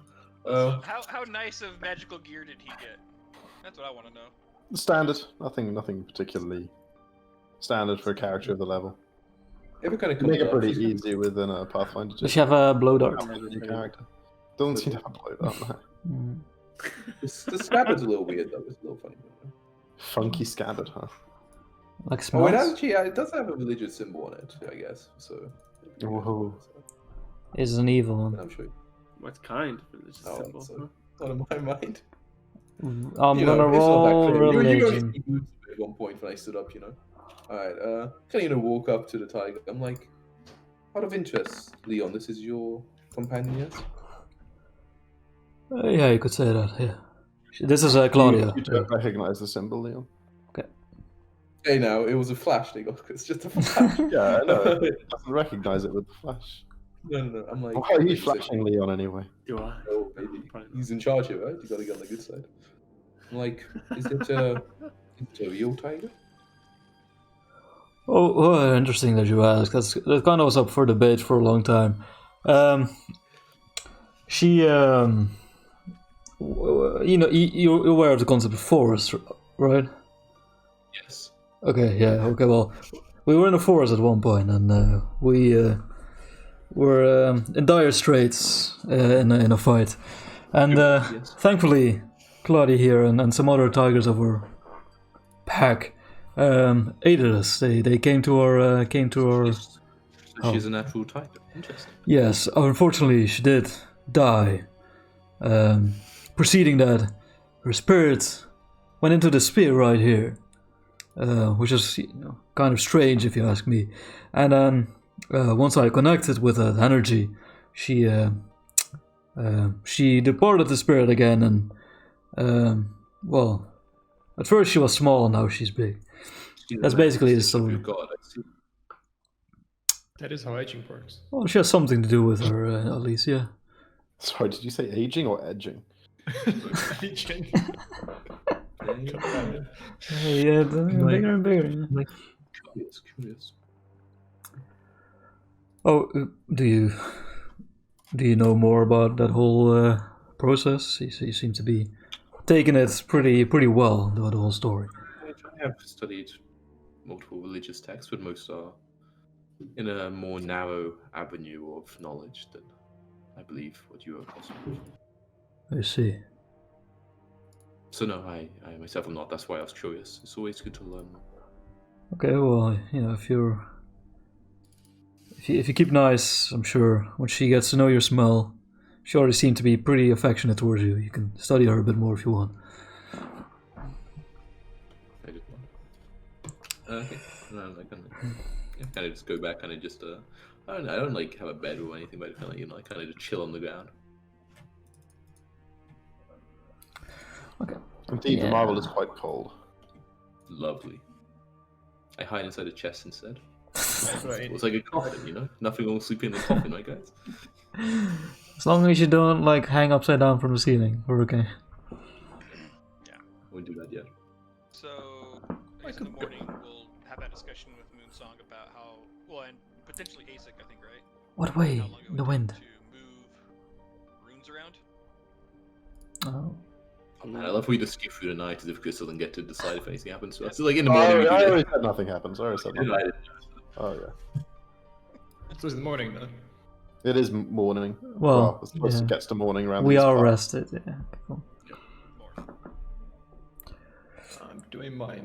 So how nice of magical gear did he get? That's what I want to know. Standard. Nothing particularly standard for a character of the level. If it kind of You make it pretty easy within a Pathfinder. Does she have a blow dart? New character. Doesn't seem to have a blow dart. Mm. The scabbard's a little weird though. It's a little funny. Funky scabbard, huh? Like Oh, smells? it actually, yeah, it does have a religious symbol on it, I guess. So. Whoa. Is an evil one. I'm sure. What kind of religious Oh, symbol? so, not in my mind. I'm You gonna know, it's not that roll clear. You religion. moved at one point when I stood up, you know. Alright, kind of walk up to the tiger. I'm like, out of interest, Leon, this is your companion, yes? Yeah, you could say that, yeah. This is Claudia. You don't recognize the symbol, Leon. Hey, now, it was a flash, they got it's just a flash. Yeah, I know. It doesn't recognize it with the flash. No, I'm like... Why are you flashing Leon anyway? Do I? Oh, baby. He's in charge here, right? You gotta get on the good side. I'm like, is it a real tiger? Oh, interesting that you ask. That kind of was up for debate for a long time. She, you know, you're aware of the concept of forest, right? Yes. Okay, yeah, okay, well, we were in a forest at one point, and we were in dire straits in a fight. And Yes. thankfully, Claudia here and some other tigers of our pack aided us. They came to our So she's a natural tiger. Interesting. Yes, unfortunately she did die. Preceding that, her spirit went into the spear right here, which is kind of strange if you ask me. And then once I connected with that energy, she departed the spirit again, and well, at first she was small, now she's big. That's basically the story. God, I see. That is how aging works. Well, she has something to do with her, at least, yeah. Sorry, did you say aging or edging? Aging. Yeah, bigger and bigger. Yeah. Curious. Oh, do you know more about that whole process? You seem to be taking it pretty well, the whole story. I have studied multiple religious texts, but most are in a more narrow avenue of knowledge than I believe what you are possible. I see. So no, I myself am not. That's why I was curious. It's always good to learn more. Okay, well, if you keep nice, I'm sure when she gets to know your smell, she already seemed to be pretty affectionate towards you. You can study her a bit more if you want. I just want. Okay. No, I kind of just go back, kind of just I don't like have a bed or anything, but I kind of I kind of just chill on the ground. Okay. Indeed, Yeah. the marble is quite cold. Lovely. I hide inside a chest instead. Right. It's like a coffin, Nothing wrong with sleeping in the coffin, right, guys? As long as you don't hang upside down from the ceiling, we're okay. Won't do that yet. So, I guess in the morning we'll have that discussion with Moonsong about how, well, and potentially ASIC, I think, right? What way? How long it would The take wind. to move runes around. Oh. Oh, man, I love how we just skip through the night as if Chris doesn't get to decide if anything happens to us. So, like in the morning, we do I that. already said nothing happens. I already said nothing. Oh yeah. So it's in the morning then. It is morning. Well, it's supposed to yeah. get to morning around. We these are parts. rested. Yeah. Okay, cool. More. I'm doing my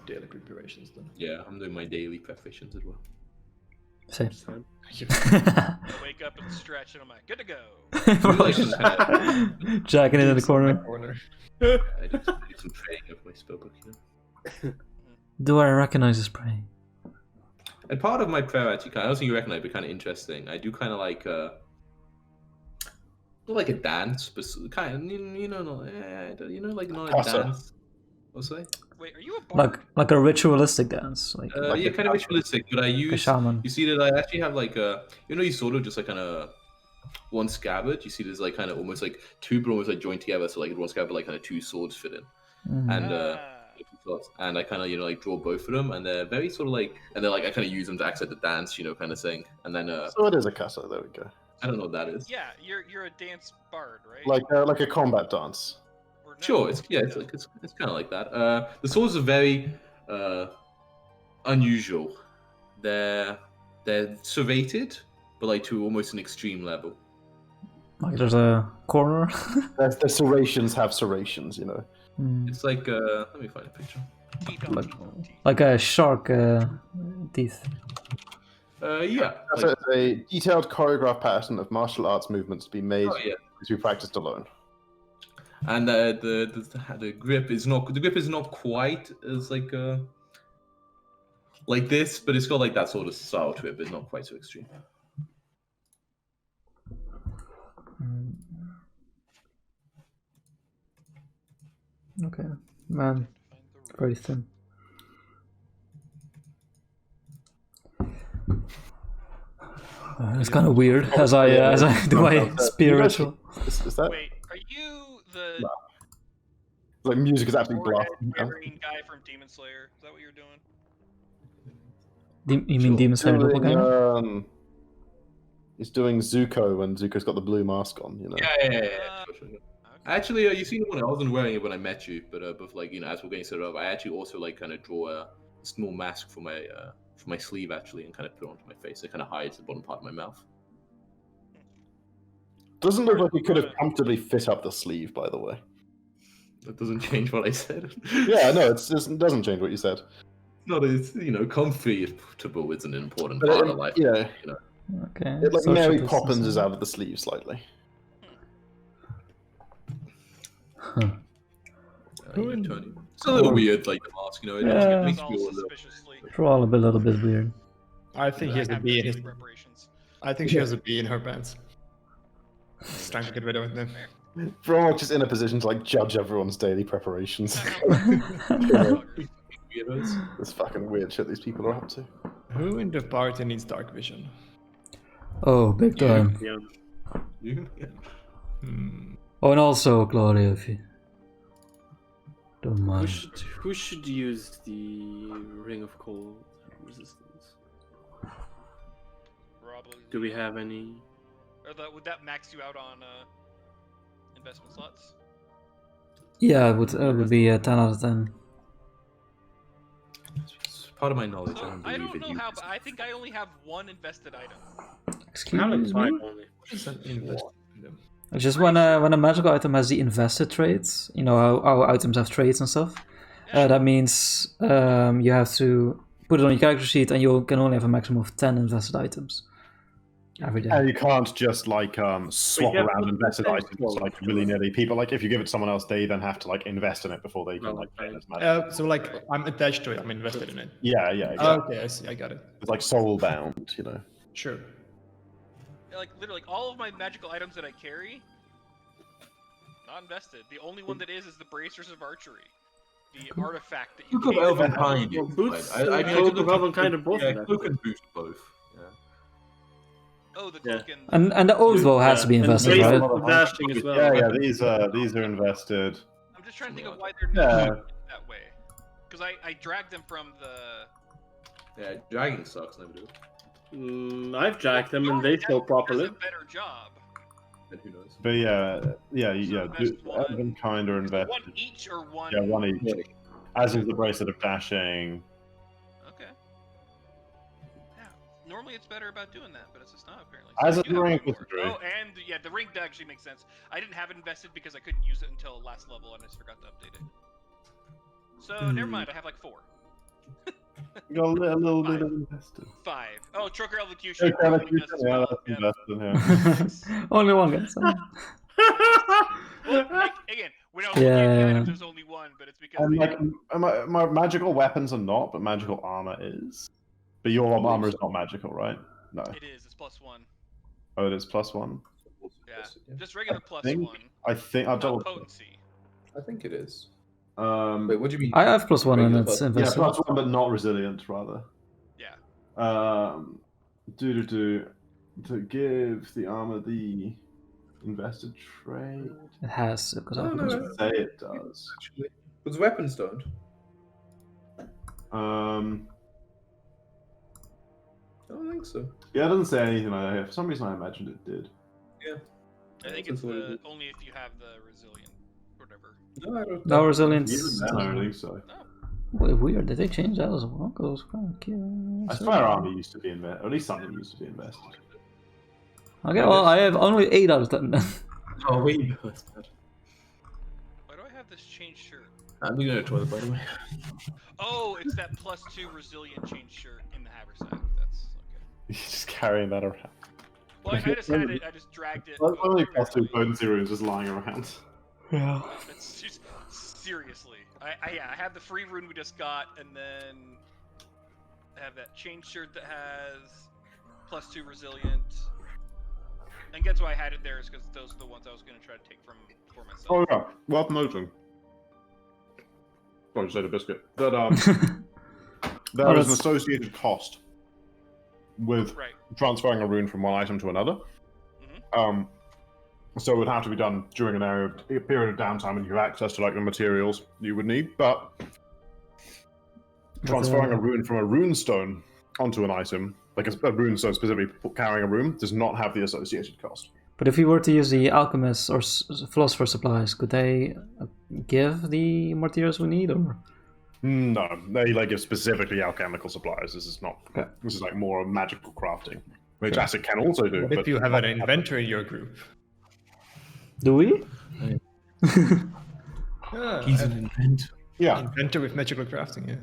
daily preparations then. Yeah, I'm doing my daily preparations as well. Same. Same. I wake up and stretch, and I'm like, good to go. Jacking it in the Geeks in my corner. I do some training of my spellbook, you know. Do I recognize this prey? And part of my prayer actually, I don't think you recognize it, but kind of interesting. I do kind of like not like a dance, but kind of like not a Casa. dance. What's that? Wait, are you a bard? Like a ritualistic dance, like Yeah, kind of ritualistic, but I a use. shaman. You see that I actually have like you sort of just like kind of one scabbard. You see there's like kind of almost like two, but almost like joined together. So like one scabbard, like kind of two swords fit in, and and I kind of like draw both of them, and they're very sort of like, and then like I kind of use them to act like the dance, kind of thing, and then So it is a casa. There we go. I don't know what that is. Yeah, you're a dance bard, right? Like a combat dance. Or no? Sure, it's kind of like that. The swords are very unusual. They're serrated, but like to almost an extreme level. Like there's a corner. The serrations have serrations, you know. It's like let me find a picture. Like a shark teeth. Yeah. That's a detailed choreographed pattern of martial arts movements to be made to be practiced alone. And the grip is not quite as like this, but it's got like that sort of style to it, but not quite so extreme. Okay, man, very thin. It's kind of weird as I do my spear ritual. Is that Wait, are you the No. like music is absolutely blasting? forehead guy from Demon Slayer? Is that what you're doing? You mean Demon Slayer doppelganger? He's doing Zuko when Zuko's got the blue mask on, you know. Yeah. Sure. Actually, you see the one I wasn't wearing it when I met you, but like as we're getting set up, I actually also like kind of draw a small mask for my sleeve actually, and kind of put it onto my face. It kind of hides the bottom part of my mouth. Doesn't look like he could have comfortably fit up the sleeve, by the way. That doesn't change what I said. Yeah, no, it doesn't change what you said. Not as comfortable isn't an important But part of life. Yeah, Okay. it, like social Mary distancing. Poppins is out of the sleeve slightly. Huh. It's a little weird, like the mask, It Yeah. makes All me feel a little. suspiciously. Probably a little bit weird. I think he has a have bee in daily his. preparations. I think she has a bee in her pants. He's trying to get rid of them. Bromwich just in a position to like judge everyone's daily preparations. Weirdos. This fucking weird shit these people are up to. Who in the party needs dark vision? Oh, big time. Yeah. Yeah. Oh, and also Claudia, if you don't mind. Who should use the Ring of Cold resistance? Probably. Do we have any? Or would that max you out on investment slots? Yeah, it would be 10 out of 10. It's part of my knowledge. So, I I don't don't believe know in how, you. but I think I only have one invested item. Excuse I have like me? 5 only. What is an invest in them? It's just when a magical item has the invested traits, you know how items have traits and stuff. That means you have to put it on your character sheet, and you can only have a maximum of 10 invested items every day. And you can't just like swap yeah, around but invested that's items cool. like willy-nilly. People like if you give it to someone else, they then have to like invest in it before they can Oh, like play it okay. as magic. So like I'm attached to it. I'm invested in it. Yeah, exactly. Okay, I see. I got it. It's like soul bound, Sure. Like literally, all of my magical items that I carry, not invested. The only one that is the bracers of archery, the artifact that you Cloak of gain. Elven Kind. Well, boots, I mean, I Cloak did of look Elven at- Kind are both Yeah, invested. cloak and boost both. Yeah. Oh, the Yeah. cloak And the oath bow has to be And invested, Blades right? of Dashing as well. Yeah, these are invested. I'm just trying to think of why they're Yeah. not that way. Because I dragged them from the. Yeah, dragging sucks. Never do it. I've jacked them and they show Does properly. a better job. And who knows? But yeah. invest one. Elven kind are invested. One each or one. Yeah, one each. As is the bracelet of dashing. Okay. Yeah. Normally it's better about doing that, but it's just not apparently. As I is do the have ring one more. wizardry. Oh, and yeah, the ring actually makes sense. I didn't have it invested because I couldn't use it until last level, and I just forgot to update it. So never mind. I have like 4. You got a little bit of invested. 5. Oh, Troker Elocution. Okay, yeah, that's invested, yeah. Only one guess. Well, again, when I was Yeah, looking at the yeah, items, yeah. there's only 1, but it's because And they like my magical weapons are not, but magical armor is. But your armor is not magical, right? No. it is. It's +1. Oh, it is +1. Yeah, just regular think- +1. I think I'll Not double. potency. I think it is. Wait, Wait, what do you mean? I have +1 and Regular it's plus- yeah, invested. +1, but not resilient, rather. Yeah. To give the armor the invested trait. It has because I No, have no, +1. Say it does. Actually, was weapons don't? I don't think so. Yeah, it doesn't say anything like that. For some reason, I imagined it did. I think That's it's what it is. only if you have the resilient, whatever. No, I don't. No resilience. Even then, I don't think so. Wait, weird. Did they change that as well? Cause I swear, armor used to be invested. Or at least something used to be invested. Okay, well, I have only 8 out of 10. Oh, wait. That's bad. Why do I have this chain shirt? I'm going to toilet, by the way. Oh, it's that +2 resilient chain shirt in the haversack. That's okay. You're just carrying that around. Well, I just had it. I just dragged it. Only over +2 my- potency runes just lying around. Yeah. It's just seriously. I have the free rune we just got, and then I have that chain shirt that has +2 resilient. And guess why I had it there is because those are the ones I was going to try to take for myself. Oh yeah, worth noting. Sorry, just ate a biscuit. That there Oh, is an that's- associated cost with Right. transferring a rune from one item to another. So it would have to be done during a period of downtime when you have access to like the materials you would need. But transferring a rune from a rune stone onto an item, like a rune stone specifically carrying a rune, does not have the associated cost. But if we were to use the alchemist or philosopher supplies, could they give the materials we need, or? No, they like give specifically alchemical supplies. This is not. Okay. This is like more magical crafting, which Acid can also do. What if you have an inventor in your group? Do we? Yeah, He's an an inventor. Yeah. inventor with magical crafting. Yeah.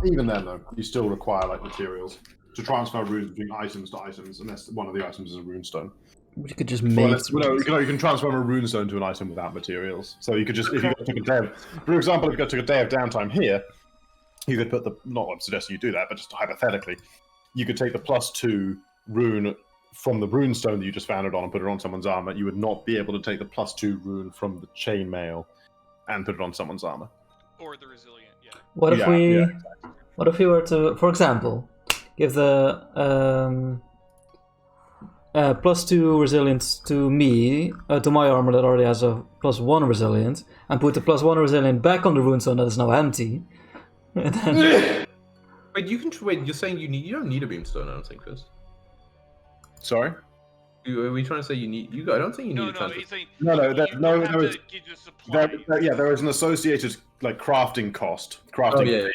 Even then, though, you still require like materials to transfer runes between items to items, unless one of the items is a rune stone. We could just Well, make. you can transfer a rune stone to an item without materials. So you could just, if you took a day, for example, if you took a day of downtime here, you could put the. Not I'm suggesting you do that, but just hypothetically, you could take the +2 rune from the rune stone that you just found it on and put it on someone's armor. You would not be able to take the +2 rune from the chainmail and put it on someone's armor. Or the resilient, yeah. What if Yeah, we? yeah, What if we were to, for example, give the +2 resilience to me, to my armor that already has a +1 resilient, and put the +1 resilient back on the runestone that is now empty. And then, Wait, you can. Wait, you're saying you don't need a beamstone, I don't think, Chris. Sorry. Are we trying to say you need? I don't think you need No, a no, transfer. he's saying No, no, you that- don't no, have there to is- get the supply. There is an associated like crafting cost. Oh Crafting yeah.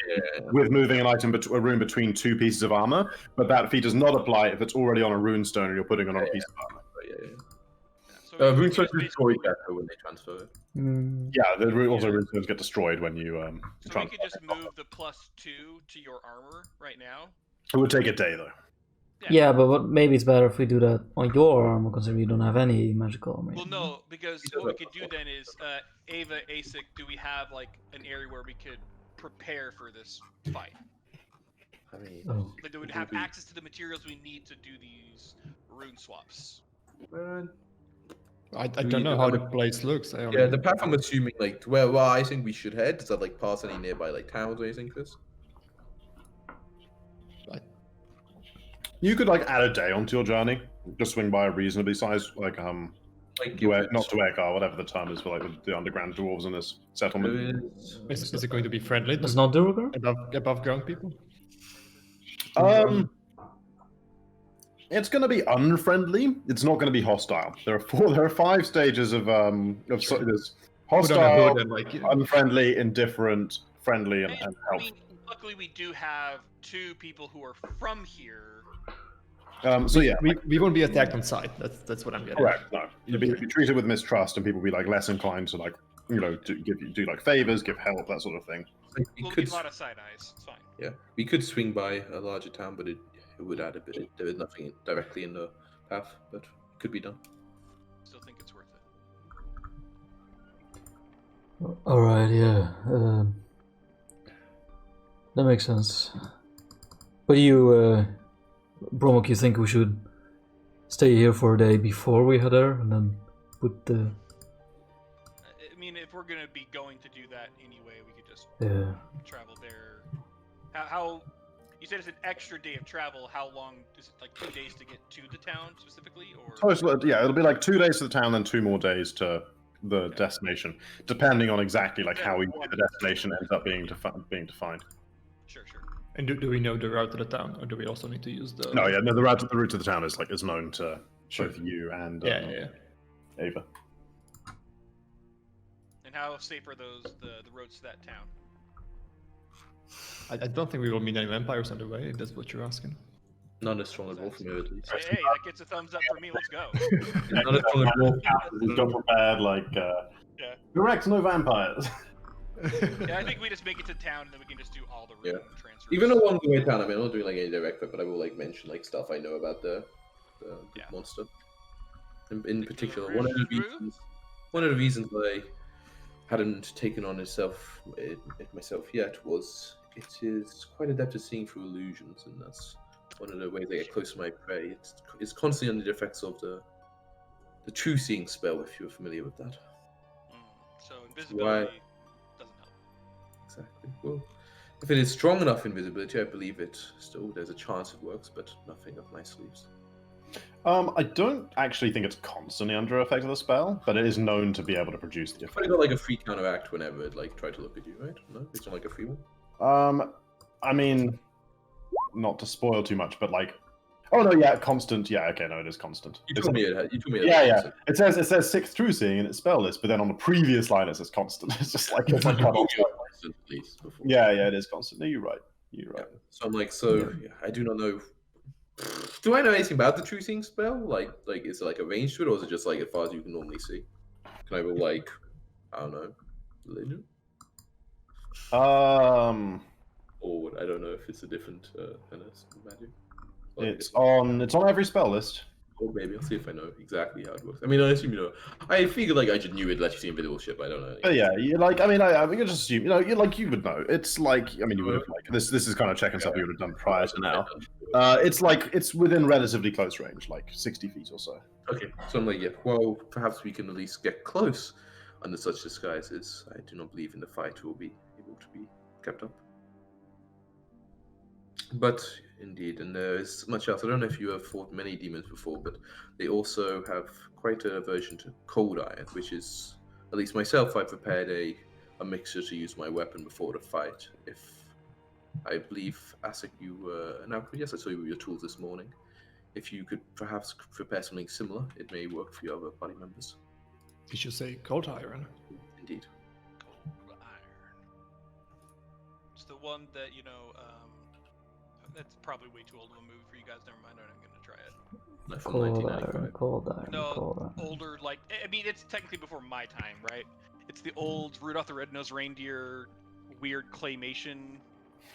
with moving an item, a rune between two pieces of armor, but that feat does not apply if it's already on a rune stone and you're putting it on a piece of armor. So Rune you stones just destroy basically- that when they transfer it. Yeah, also rune stones get destroyed when you So we transfer. could just move the +2 to your armor right now. It would take a day though. yeah, but maybe it's better if we do that on your armor, considering you don't have any magical armor. Well, no, because what we could do then is, Ava, ASIC, do we have like an area where we could prepare for this fight? I mean, Oh. Like, do we have access to the materials we need to do these rune swaps? I Do don't you know do how that? the place looks. I yeah, the path I'm assuming like where I think we should head is that like past any nearby like towns or anything, Chris. You could like add a day onto your journey. Just swing by a reasonably sized like Like not Tuekar, whatever the term is for like the underground dwarves in this settlement. Is it going to be friendly? It's not Duergar? Above ground people? It's going to be unfriendly. It's not going to be hostile. There are 5 stages of there's Put on a hostile, hood and like unfriendly, indifferent, friendly, and I help. mean, luckily we do have 2 people who are from here. So yeah, we won't be attacked on sight. That's what I'm getting. correct. No, you'll be treated with mistrust, and people will be like less inclined to like do like favors, give help, that sort of thing. Like, We'll get a lot of side eyes. It's fine. Yeah, we could swing by a larger town, but it would add a bit. There is nothing directly in the path, but it could be done. Still think it's worth it. All right, yeah, that makes sense. But you, Bromok, you think we should stay here for a day before we head there, and then put the? I mean, if we're gonna be going to do that anyway, we could just travel there. How? You said it's an extra day of travel. How long is it? Like 2 days to get to the town specifically, or? Yeah, it'll be like 2 days to the town, then 2 more days to the destination, depending on exactly like how the destination ends up being defined. Sure. And do we know the route to the town, or do we also need to use the? No, the route to the town is known to both you and Ava. And how safe are the roads to that town? I don't think we will meet any vampires on the way, if that's what you're asking. Not as strong as wolf from here, at least. Hey, that gets a thumbs up for me. Let's go. Not as strong as wolf. We've got prepared correct, no vampires. Yeah, I think we just make it to town and then we can just do all the road transfers. Even along the way town, I mean, I'm not doing like any direct fit, but I will like mention like stuff I know about the monster. In particular, one of the reasons I hadn't taken on it myself yet was it is quite adept at seeing through illusions, and that's one of the ways I get close to my prey. It's constantly under the effects of the true seeing spell, if you're familiar with that. So invisibility doesn't help. Exactly. Well, if it is strong enough invisibility, I believe there's a chance it works, but nothing up my sleeves. I don't actually think it's constantly under effect of the spell, but it is known to be able to produce the But effect. it got like a free counteract whenever it like tried to look at you, right? No, it's not like a free one. I mean, not to spoil too much, but like, oh no, yeah, constant. Yeah, okay, no, it is constant. You told me it. Yeah. It says 6th true seeing in its spell list, but then on the previous line it says constant. It's just like it's like constant, please. Yeah, it is constant. No, you're right. Yeah. So I'm like, I do not know. Do I know anything about the true seeing spell? Like, is it like a range to it, or is it just like as far as you can normally see? Can I roll like, I don't know, religion? Or I don't know if it's a different kind of magic. It's on every spell list. Or maybe I'll see if I know exactly how it works. I mean, I assume you know. I figured like I just knew it let you see invisible shit, but I don't know. But yeah, you like. I mean, I just assume you would know. It's like you would have like this. This is kind of checking stuff you would have done prior to now. It's within relatively close range, like 60 feet or so. Okay, so I'm like, yeah. Well, perhaps we can at least get close under such disguises. I do not believe in the fight will be able to be kept up. But indeed, and there is much else. I don't know if you have fought many demons before, but they also have quite an aversion to cold iron, which is, at least myself, I prepared a mixture to use my weapon before the fight. If I believe, Asik, you yes, I saw you with your tools this morning. If you could perhaps prepare something similar, it may work for your other party members. Did you say cold iron? Indeed. Cold iron. It's the one that that's probably way too old of a movie for you guys. Never mind, I'm gonna try it. Like from Cold 1995. iron, cold iron, No, cold iron. older. Like, I mean, it's technically before my time, right? It's the old Rudolph the Red-Nosed Reindeer, weird claymation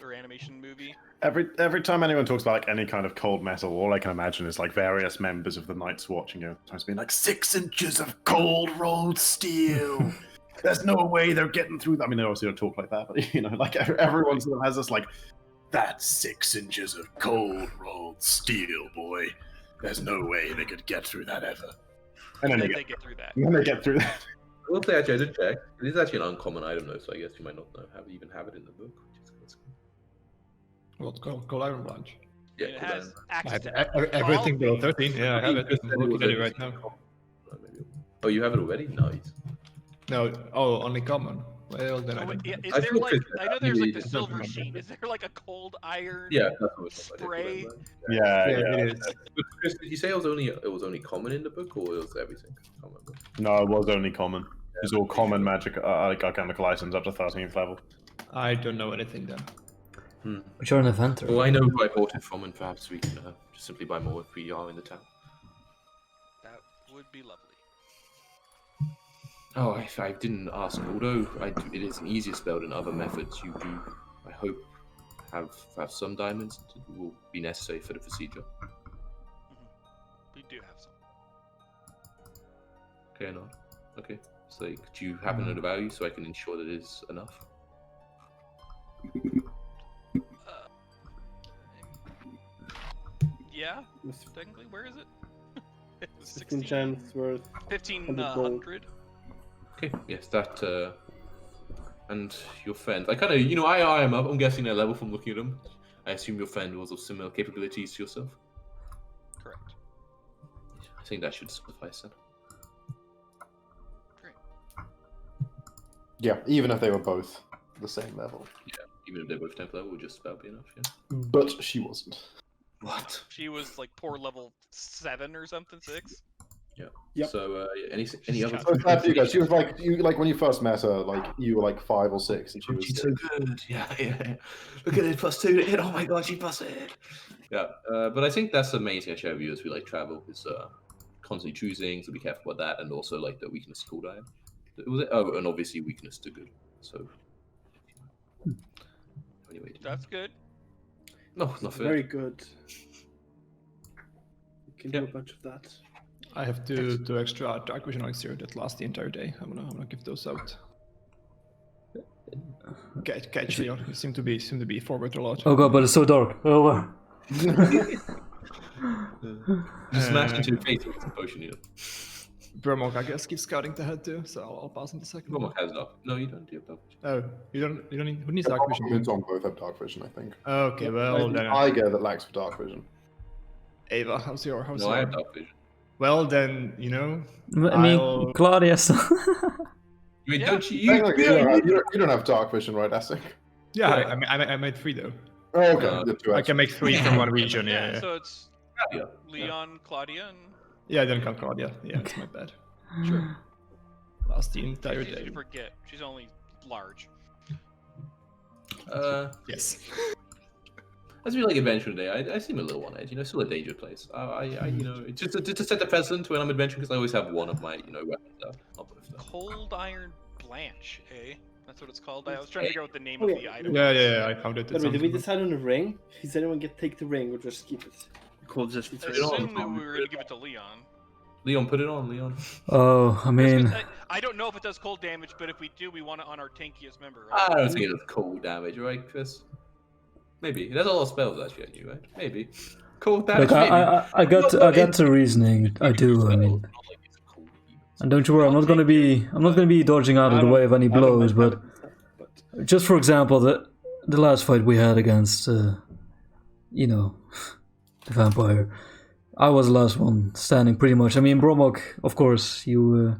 or animation movie. Every time anyone talks about like any kind of cold metal, all I can imagine is like various members of the Night's Watch, sometimes being like 6 inches of cold rolled steel. There's no way they're getting through that. I mean, they obviously don't talk like that, but like everyone sort of has this like, that's 6 inches of cold rolled steel, boy. There's no way they could get through that ever. And then they get through that. And then they get through that. I will say, actually, I did check. It is actually an uncommon item, though, so I guess you might not even have it in the book. Which is What, cold iron blanche? yeah, It cool, has then. access I to have everything below 13. Yeah, I have it. Just I'm said it looking was at it a- right now. Maybe. Oh, you have it already? Nice. No, only common. Well, then I Oh, don't. yeah, is I there feel like? like I know there's like the maybe- silver sheen. Is there like a cold iron? Yeah, that's what it's like. Spray. Yeah. it is. But Chris, did you say it was only common in the book, or it was everything? I can't remember. No, it was only common. It's all common magic, like alchemical items up to 13th level. I don't know anything then. But you're an inventor. Well, I know who I bought it from, and perhaps we can just simply buy more if we are in the town. That would be lovely. Oh, I didn't ask. Although it is an easier spell than other methods, you do, I hope, have some diamonds that will be necessary for the procedure. We do have some. Okay or not? Okay. So, do you happen to know the value so I can ensure that it is enough? Yeah, technically, where is it? It was 15 gems worth 1,500. Okay. Yes, that. And your friend, I kind of, I eye him up. I'm guessing their level from looking at him. I assume your friend was of similar capabilities to yourself. Correct. I think that should suffice then. Great. Yeah, even if they were both the same level. Yeah, even if they're both 10th level, would just about be enough. Yeah. But she wasn't. What? She was like poor level 7 or something, 6. Yeah. Yep. So, any other? So sad for you guys. She was like, when you first met her, like you were like 5 or 6, and she was. She's so good. Yeah. Look at it, +2 to hit. Oh my god, she busted. Yeah, but I think that's the main thing I share with you as we like travel is constantly choosing, so be careful about that, and also like the weakness to cooldown. Was it? Oh, and obviously weakness to good. So. Anyway. That's good. No, not fair. very good. You can do a bunch of that. I have two extra dark vision elixir that last the entire day. I'm gonna give those out. Catch Leon. You seem to be forward a lot. Oh god, but it's so dark. Oh, wow. Just smashed into your face with some potion, Bromok, I guess, keeps scouting the head too, so I'll pass in a second. Romo has dark. No, you don't do dark. Oh, you don't need. Who needs dark vision? Moons on both have dark vision, I think. Okay, well It's then. Tiger that lacks for dark vision. Ava, how's your? No, I have dark vision. Well then, I mean, I'll- Claudia. You mean, Yeah. don't you? Technically, you don't have dark vision, right, Essek? Yeah, I made 3 though. Oh, okay. Uh, the two I extra. can make 3 from one region. Yeah. So it's Yeah. Leon, Claudia, and Yeah, I didn't count Claudia. Yeah, it's my bad. Sure. Last the entire it's easy day. to forget. She's only large. Yes. As we like adventure today, I seem a little on edge. Still a danger place. It's just to set the precedent when I'm adventuring because I always have one of my, weapons out. Not both though. Cold Iron Blanche, eh? That's what it's called. I was trying to figure out what the name Okay. of the item Yeah, I found it. By the way, did we decide on a ring? Does anyone take the ring or just keep it? Cool, just I Put it on. assumed that we were going to give it to Leon. Leon, put it on, Leon. Oh, I mean, I don't know if it does cold damage, but if we do, we want it on our tankiest member, right? I don't think it does cold damage, right, Chris? Maybe. There's a lot of spells actually on you, right? Maybe. Cold damage, look, maybe. I got the reasoning. I do. I mean, and don't you worry, I'm not gonna be dodging out of the way of any blows. But just for example, the last fight we had against, the vampire, I was the last one standing pretty much. I mean, Bromok, of course, you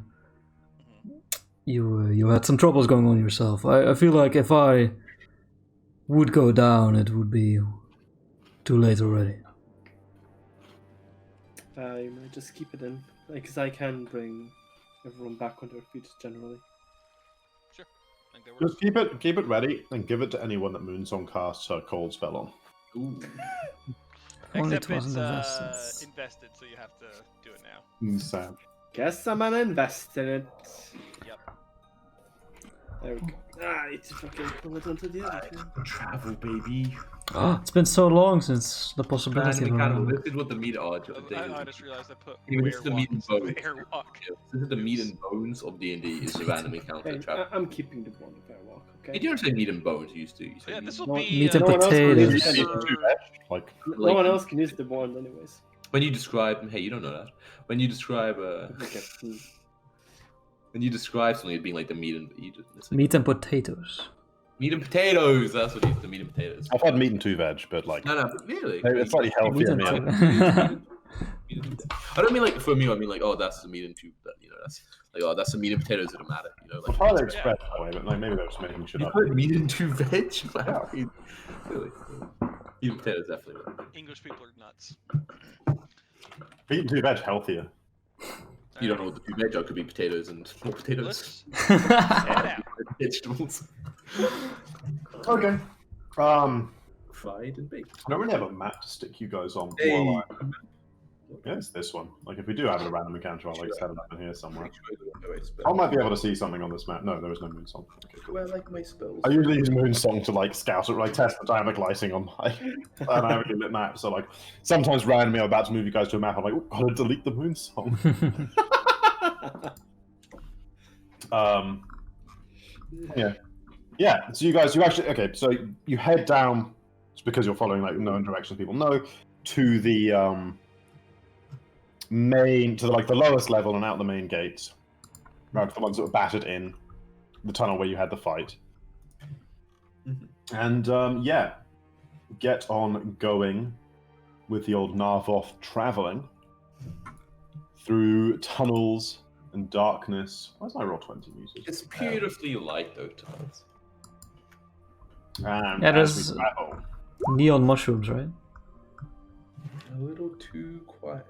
had some troubles going on yourself. I feel like if I would go down, it would be too late already. You might just keep it in, because I can bring everyone back on their feet generally. Sure. I think that works. Just keep it ready and give it to anyone that Moonsong casts her cold spell on. Ooh. Only Except it wasn't it's invested, so you have to do it now. Sad. Guess I'm gonna invest in it. Yep. There we go. It's fucking pull it onto the other thing. Travel, baby. Oh, it's been so long since the Man, possibility the of candle. This is what the meat are. I just realized I put Yeah, this is the meat and Airwalk bones. instead of Airwalk. This is the meat and bones of D&D. Is the random encounter Hey, travel. I'm keeping the one if I walk, You okay? don't say meat and bones. You used to. You say Yeah, meat. this will No, be meat and no one else can potatoes. use it. Like, No one else can use the wand anyways. When you describe, hey, you don't know that. When you describe, Okay. when you describe something as being like the meat and it's like meat and potatoes. meat and potatoes. That's what it is. The meat and potatoes. I've had meat and 2 veg, but like No, but really. maybe it's slightly Meat healthier and meal. I don't mean like for a meal. I mean like, oh, that's the meat and 2. That's like, oh, that's the meat and potatoes that matter. I've Like heard it expressed that way, but like, maybe they're just making shit you up. put meat and 2 veg. Wow. Really. Meat and potatoes definitely. English people are nuts. Meat and 2 veg healthier. You don't know what the 2 veg are. Could be potatoes and more potatoes. Let's head out. Vegetables. Okay. Fried and baked. I don't really have a map to stick you guys on. Hey. While Yeah, it's this one. Like, if we do have a random encounter, I'll like set it up in here somewhere. Make sure I don't know a spell. I might be able to see something on this map. No, there is no Moonsong. Okay, cool. Well, I like my spells. I usually use Moonsong to like scout or like test the dynamic lighting on my dynamically lit map. So like sometimes randomly I'm about to move you guys to a map, I'm like, oh, gotta delete the Moonsong. Yeah. So you actually okay. So you head down because you're following like known directions people know to the main to the lowest level and out the main gates. Right, the ones that were battered in the tunnel where you had the fight. And get on going with the old Narvoth traveling through tunnels and darkness. Where's my roll 20 music? It's beautifully light though, tunnels. And Yeah, as there's we travel, neon mushrooms, right? A little too quiet.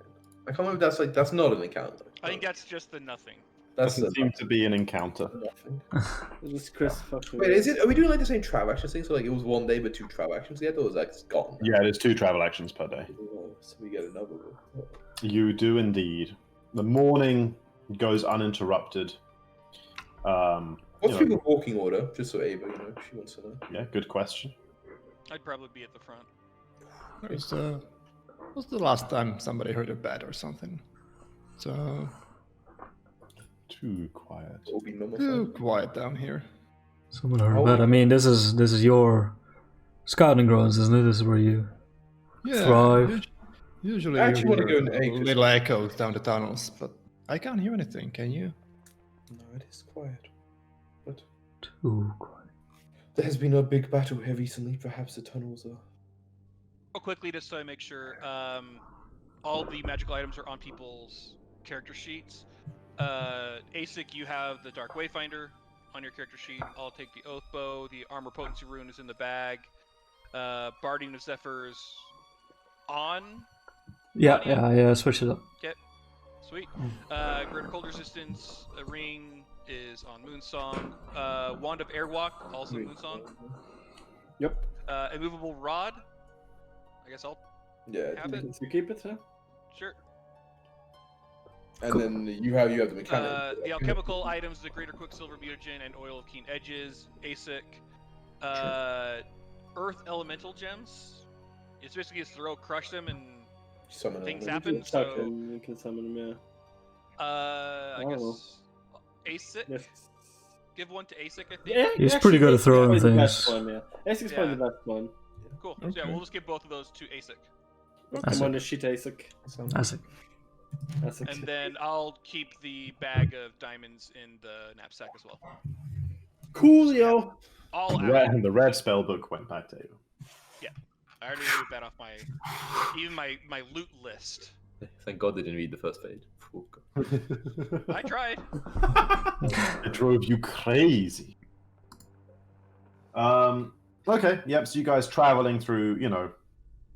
I can't remember if that's not an encounter. I think that's just the nothing. That's doesn't seem to be an encounter. nothing. This Chris fucking. Wait, is it? Are we doing like the same travel action thing? So like it was one day but 2 travel actions together, or was that gone? Yeah, there's 2 travel actions per day. Oh, so we get another one. You do indeed. The morning goes uninterrupted. What's people's walking order? Just so Ava, she wants to know. Yeah, good question. I'd probably be at the front. What's the last time somebody heard a bat or something? So Too quiet. Obi normal too fine. quiet down here. Someone heard about. I mean, this is your scouting grounds, isn't it? This is where you thrive. Usually, I actually you want to go hear in A. 'cause- little echoes down the tunnels, but I can't hear anything. Can you? No, it is quiet. But Too quiet. there has been a big battle here recently. Perhaps the tunnels are. Real quickly, just so I make sure, all the magical items are on people's character sheets. ASIC, you have the Dark Wayfinder on your character sheet. I'll take the Oath Bow. The Armor Potency Rune is in the bag. Barding of Zephyrs on. Yeah. Switch it up. Sweet. Greater Cold Resistance ring is on Moonsong. Wand of Airwalk, also Moonsong. Yep. Immovable Rod. I guess I'll Yeah. have it. You keep it, huh? Sure. And then you have the mechanic. The alchemical items, the Greater Quicksilver Mutagen and Oil of Keen Edges, ASIC. Earth Elemental Gems. It's basically just throw, crush them, and Summon things them. happen. You can suck So, and you can summon them, I Oh. guess ASIC. yeah. Give one to ASIC, I think. Yeah, He's actually, pretty good at ASIC throwing is probably the best things. one, yeah. ASIC is probably the best one. Cool. So yeah, Okay. we'll just give both of those to ASIC. That's Come on, the shit ASIC. That's it. ASIC. And then I'll keep the bag of diamonds in the knapsack as well. Coolio. All The out. red, the red spell book went back to you. I already moved that off my loot list. Thank God they didn't read the first page. Oh, God. I tried. It drove you crazy. Okay, yep, so you guys traveling through,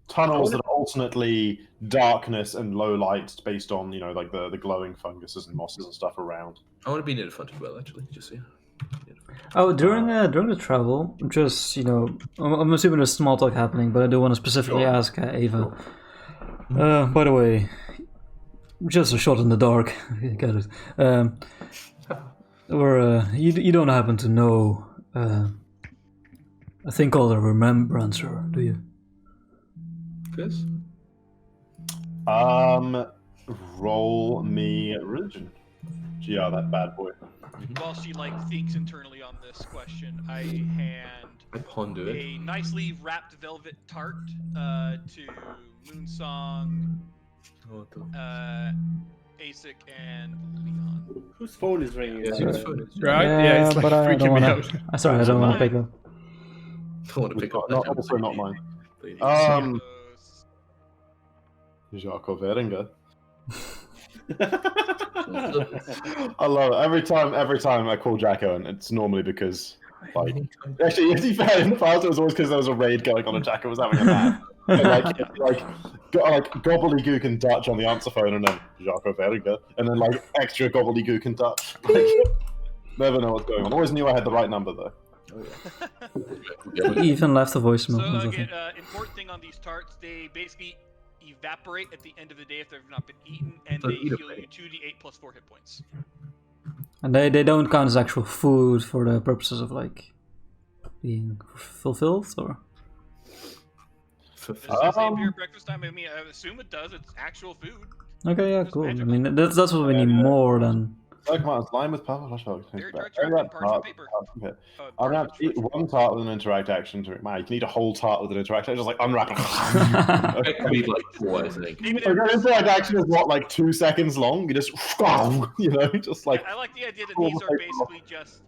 tunnels that are alternately darkness and low light based on, like the glowing funguses and mosses and stuff around. I want to be near the front as well, actually. Just so you know. Oh, during the travel, just I'm assuming there's small talk happening, but I do want to specifically ask Ava. By the way, just a shot in the dark. Got it. You don't happen to know a thing called a remembrancer, do you? Yes. Roll me religion. Yeah, that bad boy. While she thinks internally on this question, I hand I ponder it. a nicely wrapped velvet tart to Moonsong, Oh, God. ASIC, and Leon. Whose phone is ringing? Yeah, whose phone is it? Right? Yeah, it's like but I freaking don't me wanna. out. Sorry, I don't want to pick up. I want to pick up that. Not, also not mine. Please. Jaco Veringer. I love it. Every time I call Jacko, and it's normally because, actually, to be fair, in the past it was always because there was a raid going on and Jacko was having a nap. like gobbledygook in Dutch on the answer phone, and then Jaco Veringer, and then extra gobbledygook in Dutch. Never know what's going on. Always knew I had the right number though. He even left a voicemail. So or again, something. important thing on these tarts, they basically evaporate at the end of the day if they've not been eaten, and So they eat 'em, heal right? you 2d8 plus 4 hit points. And they don't count as actual food for the purposes of like being fulfilled, or Does it say beer breakfast time? I mean, I assume it does. It's actual food. okay, yeah, It's cool. I magical. mean, that's what we need more than. Like Martin's line with power flash. They're direct and parchment paper. Okay. I'm Parchment, gonna have to eat parchment one paper. tart with an interact action to man, you can eat a whole tart with an interact action, just like unwrap it. It could be like 4, I think. Even Like, if- an interact action is what, like 2 seconds long? You just you know, just like I like the idea that these are basically just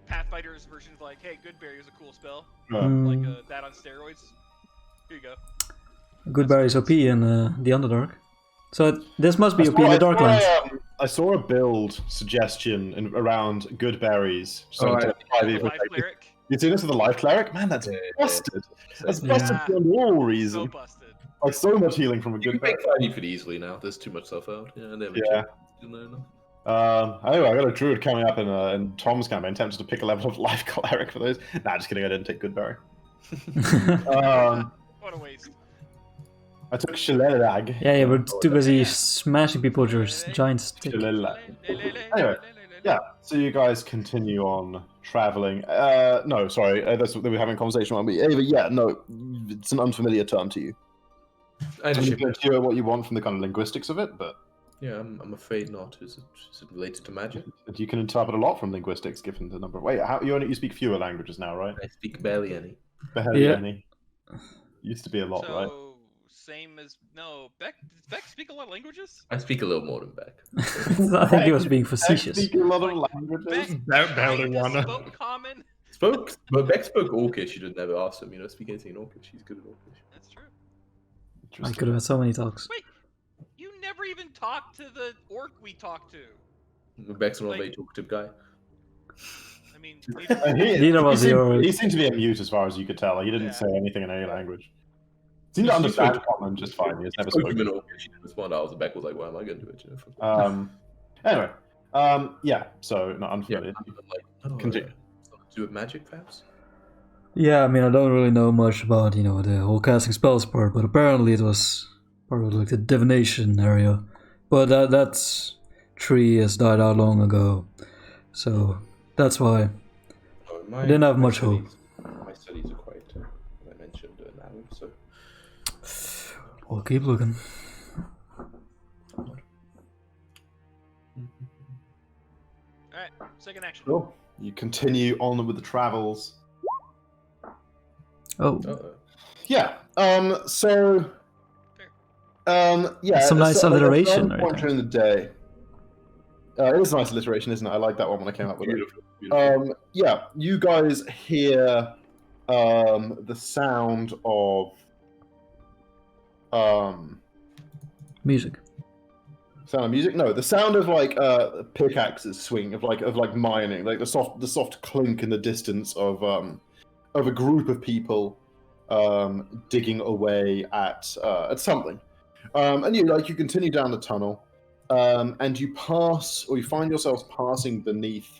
Pathfinder's version of like, hey, Goodberry is a cool spell, like that on steroids. Here you go. Goodberry's OP in the Underdark. So this must be OP in the Darklands. I saw a build suggestion around good berries. So Alright. Life cleric. You see this with the life cleric? Man, that's busted. That's Yeah. busted beyond all So reason. busted. Like so much healing from a You good can berry. make 5 pretty easily now. There's too much stuff out. Yeah, I never Yeah. Anyway, I got a druid coming up in Tom's campaign. Tempted to pick a level of life cleric for those. Nah, just kidding. I didn't take good berry. What a waste. I took Shillelag. Yeah, we're too busy smashing people with your giant stick. Anyway, yeah. So you guys continue on traveling. No, sorry. That's what they were having a conversation on me. Ava, yeah, no, it's an unfamiliar term to you. I I'm just, not sure what you want from the kind of linguistics of it, but yeah, I'm afraid not. Is it related to magic? you can interpret a lot from linguistics given the number of. Wait, you speak fewer languages now, right? I speak barely any. Barely Yeah. any. Used to be a lot, So, right? same as no Beck. Does Beck speak a lot of languages? I speak a little more than Beck. I think he was being I facetious. speak a lot of languages. Beck barely kinda one. spoke common. But Beck spoke Orcish. You didn't ever ask him. You know, speak anything in Orcish. He's good at Orcish. That's true. I could have had so many talks. Wait, you never even talked to the orc we talked to. Beck's not a Like- very talkative guy. I mean, And Neither was your- he seemed to be a mute as far as you could tell. Like, he didn't Yeah. say anything in any language. Seemed to He understand spoke- common just fine. He has never Spoke him in spoken. Orcish. He didn't respond. I was Beck was like, "Why am I going to do it?" You know? Anyway, yeah. So not Yeah. unfamiliar. I'm like, oh, Continue. something to do with magic, perhaps. Yeah, I mean, I don't really know much about, the whole casting spells part, but apparently it was part of like the divination area. But that tree has died out long ago, so that's why. Oh, I didn't have much hope. My studies are quite, as I mentioned, narrow. So We'll keep looking. Alright, second action. Cool. You continue on with the travels. Oh, Yeah. So. Yeah. Some nice so, alliteration at some right point there. during the day. It is a nice alliteration, isn't it? I like that one when I came up with it. beautiful, beautiful. Yeah, you guys hear the sound of music. sound of music. No, the sound of like pickaxes swinging, of like mining, like the soft clink in the distance of a group of people digging away at something. And you continue down the tunnel, and you pass, or you find yourselves passing beneath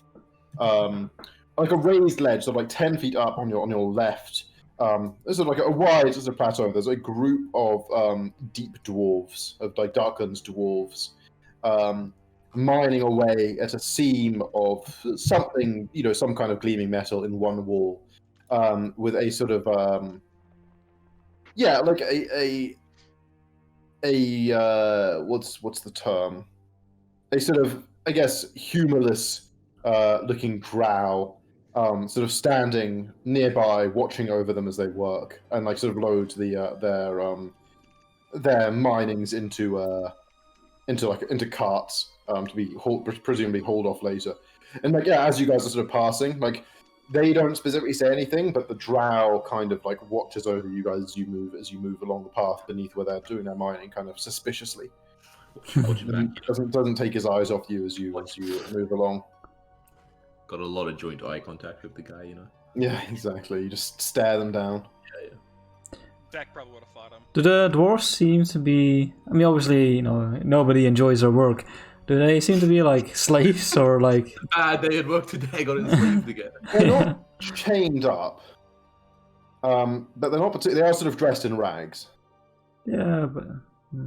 like a raised ledge, so like 10 feet up on your left. This is like a wide sort of plateau. There's a group of deep dwarves, of like Darklands dwarves, mining away at a seam of something, some kind of gleaming metal in one wall, with a sort of like a what's the term? A sort of, I guess, humorless looking drow, sort of standing nearby, watching over them as they work, and like sort of load their minings into carts to be presumably hauled off later. And like as you guys are sort of passing, like they don't specifically say anything, but the drow kind of like watches over you guys as you move along the path beneath where they're doing their mining, kind of suspiciously. Doesn't take his eyes off you as you move along. Got a lot of joint eye contact with the guy, Yeah, exactly. You just stare them down. Beck probably would have fought him. Do the dwarves seem to be? I mean, obviously, nobody enjoys their work. Do they seem to be like slaves or like? Bad day at work today. Got enslaved again. They're not chained up, but they're not particularly. They are sort of dressed in rags. Yeah, but I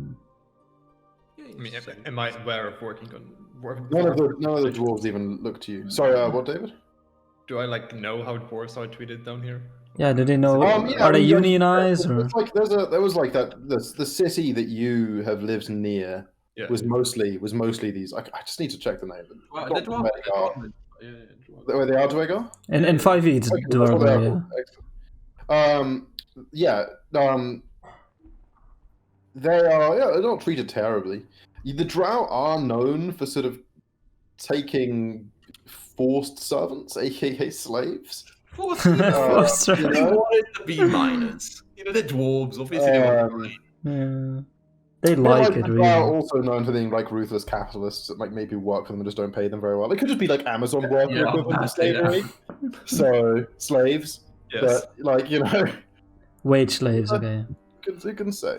mean, am I aware of working on work? None of the dwarves even look to you. Sorry, what, David? Do I like know how dwarves are treated down here? yeah, do they know? Yeah, Are they I mean, unionized or? it's like there was like that the city that you have lived near Yeah. was mostly these. I just need to check the name. Well, Not the dwarf- Dwegar. yeah, Where they are, Dwegar? In 5e, it's Okay, that's what they are Dwarven, yeah. called. Yeah. They are, yeah, they're not treated terribly. The Drow are known for sort of taking forced servants, aka slaves. Forced you they know? wanted to be miners. You know, the dwarves, obviously. They want to be Yeah. They But, like the it, Drow really. are also known for being like ruthless capitalists that like maybe work for them and just don't pay them very well. It could just be like Amazon worker Yeah, equivalent of yeah. slavery. So slaves, Yes. but like Wage slaves, okay. you can say.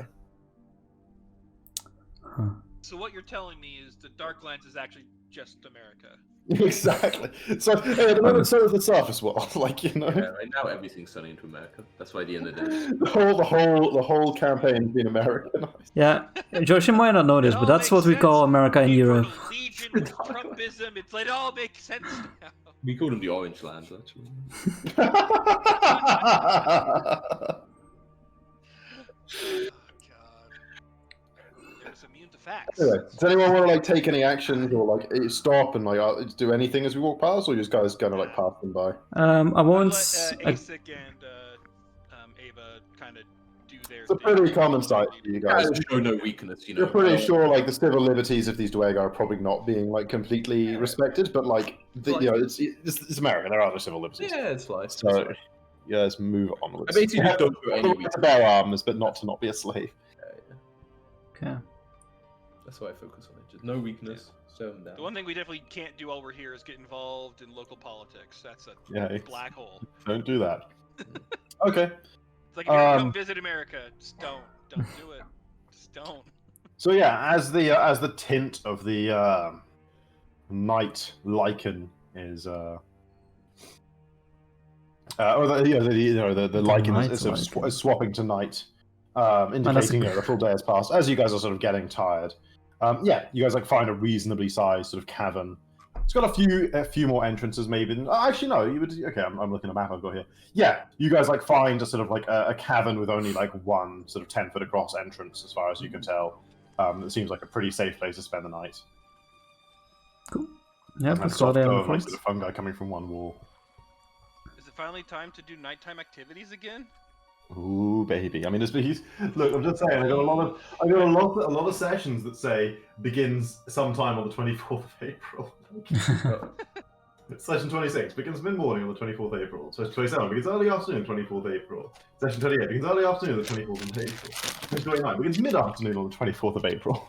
Huh. So what you're telling me is the Darklands is actually just America. Exactly. So at the moment, so is the surface world. Like Yeah, right now everything's turning into America. That's why the end of this. the whole campaign's been Americanized. Yeah, Josh, you might not know this, It but all that's makes what we call sense. America in The Europe. Infernal Legion with Trumpism, it's like it all makes sense now. We call them the Orange Lands, actually. Oh god. It was immune to facts. Anyway, does anyone want to like take any actions or like stop and like do anything as we walk past, or you guys gonna like pass them by? I I'll won't. let Asik and Ava kind of do their It's a thing. pretty common sight for you guys. Show no weakness, you know. You're pretty sure like the civil liberties of these Dwegar are probably not being like completely respected, but like you know it's America. There are no civil liberties. Yeah, it's like. So yeah, let's move onwards. I basically just don't do any The right to bear arms, but not to not be a slave. Okay. That's why I focus on it. Just no weakness. Slow them down. The one thing we definitely can't do while we're here is get involved in local politics. That's a Yeah, black hole. don't do that. Okay. It's like if you ever Um, come visit America, just don't do it. Just don't. So yeah, as the tint of the night lichen is or the lichen night is sort of lichen. swapping to night, that's a- indicating the full day has passed. As you guys are sort of getting tired, yeah, you guys like find a reasonably sized sort of cavern. It's got a few more entrances, maybe. Actually, no. You would okay. I'm looking at a map I've got here. Yeah, you guys like find a sort of like a cavern with only like one sort of 10-foot across entrance, as far as you can tell. It seems like a pretty safe place to spend the night. Cool. Yeah, And let's soft go there. dome, like, sort of fungi coming from one wall. Is it finally time to do nighttime activities again? Ooh, baby. I mean, look. I'm just saying. I got a lot of sessions that say begins sometime on the 24th of April. Session 26 begins mid-morning on the 24th of April. Session 27 begins early afternoon, 24th of April. Session 28 begins early afternoon, the 24th of April. Session 29 begins mid-afternoon on the 24th of April.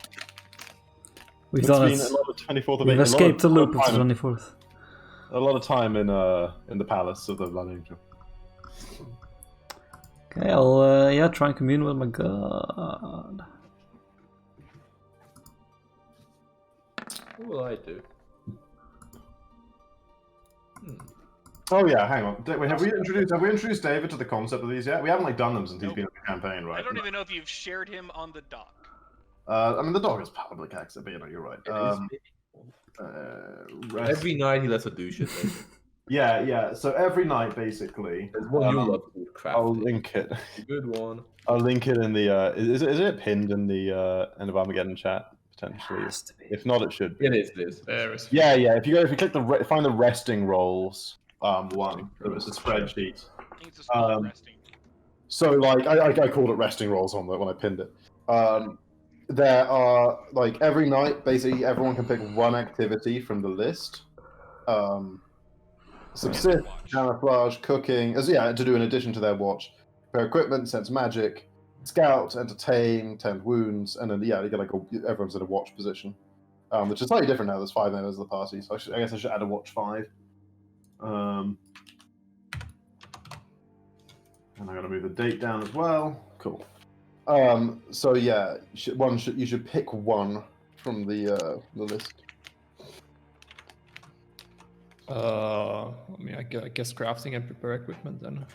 We've It's done been it. a lot of 24th of We've April. escaped the loop of the time- 24th. A lot of time in the palace of the Blood Angel. Okay, I'll try and commune with my god. What will I do? Oh yeah, hang on. Have we introduced David to the concept of these yet? We haven't like done them since he's Nope. been in the campaign, right? I don't even know if you've shared him on the dock. I mean, the dog is public access, but you know, you're right. Rest- Every night he lets her do shit. Yeah. So every night, basically, There's one you love called I'll Crafty. link it. Good one. I'll link it in the. Is it pinned in the Armageddon chat potentially? Has to be. If not, it should be. It is. There is. Yeah. If you click find the resting rolls, one. It's a spreadsheet. I think it's just called resting. So like I called it resting rolls on when I pinned it. There are like every night basically everyone can pick one activity from the list. Subsist, camouflage, cooking, to do in addition to their watch. Prepare equipment, sense magic, scout, entertain, tend wounds, and then you get like everyone's in a watch position. Which is slightly different now. There's 5 members of the party, so I guess I should add a watch 5. And I'm gonna move the date down as well. Cool. So yeah, you should pick one from the list. I mean, I guess crafting and prepare equipment then.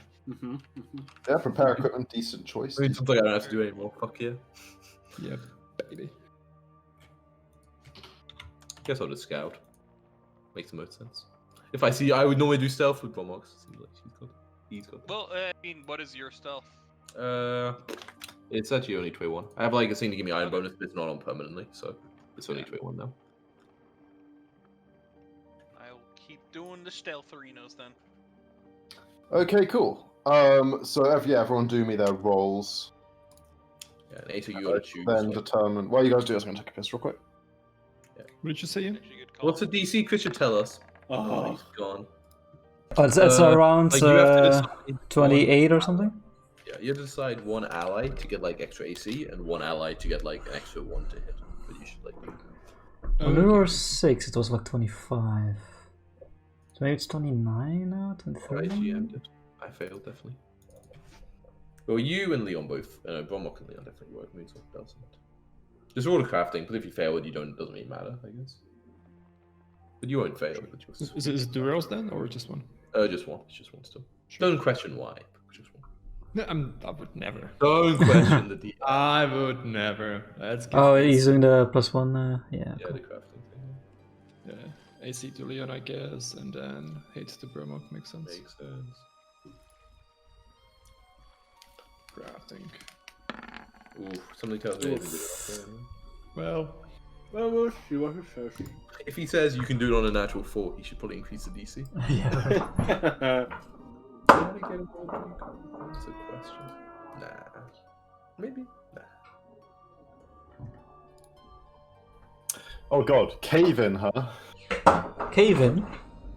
Yeah, prepare equipment, decent choice. I mean, something I don't have to do anymore. Fuck yeah. Yep, baby. Guess I'll just scout. Makes the most sense. If I see, I would normally do stealth with Bromox. Seems like she's good. He's good. Well, I mean, what is your stealth? It's actually only 21. I have like a thing to give me iron bonus, but it's not on permanently, so it's only 21 now. I'll keep doing the stealth arenas then. Okay, cool. So everyone do me their rolls. Yeah, and Asa, you gotta choose. Then like- determine. While you guys do this, I'm gonna take a piss real quick. What did you say? Actually, good call. What's the DC? Chris should tell us. Oh, He's gone. Oh, it's around Like, you have to decide 28 or something. Yeah, you have to decide one ally to get like extra AC and one ally to get like an extra 1 to hit. But you should like do. When we were 6, it was like 25. So maybe it's 29 now? 23? I GM'd it. I failed definitely. Well, you and Leon both. Bromok and Leon definitely work. Moves doesn't. Just roll the crafting, but if you fail it, you don't. It doesn't really matter, I guess. But you won't fail. But Is it 2 rolls then, or just one? Just one. It's just one still. Don't question why. Just one. No, I would never. Don't question the D. I would never. Let's give Oh, AC. he's doing the +1. Yeah. Yeah, the crafting thing. Yeah, AC to Leon, I guess, and then hit to Bromok makes sense. Makes sense. Crafting. Ooh, something tells me I can do it. Well, we'll see what he says. If he says you can do it on a natural 4, he should probably increase the DC. Yeah. How to get a more than you? That's a question. Nah. Maybe. Nah. Oh god, cave in, huh? Cave in.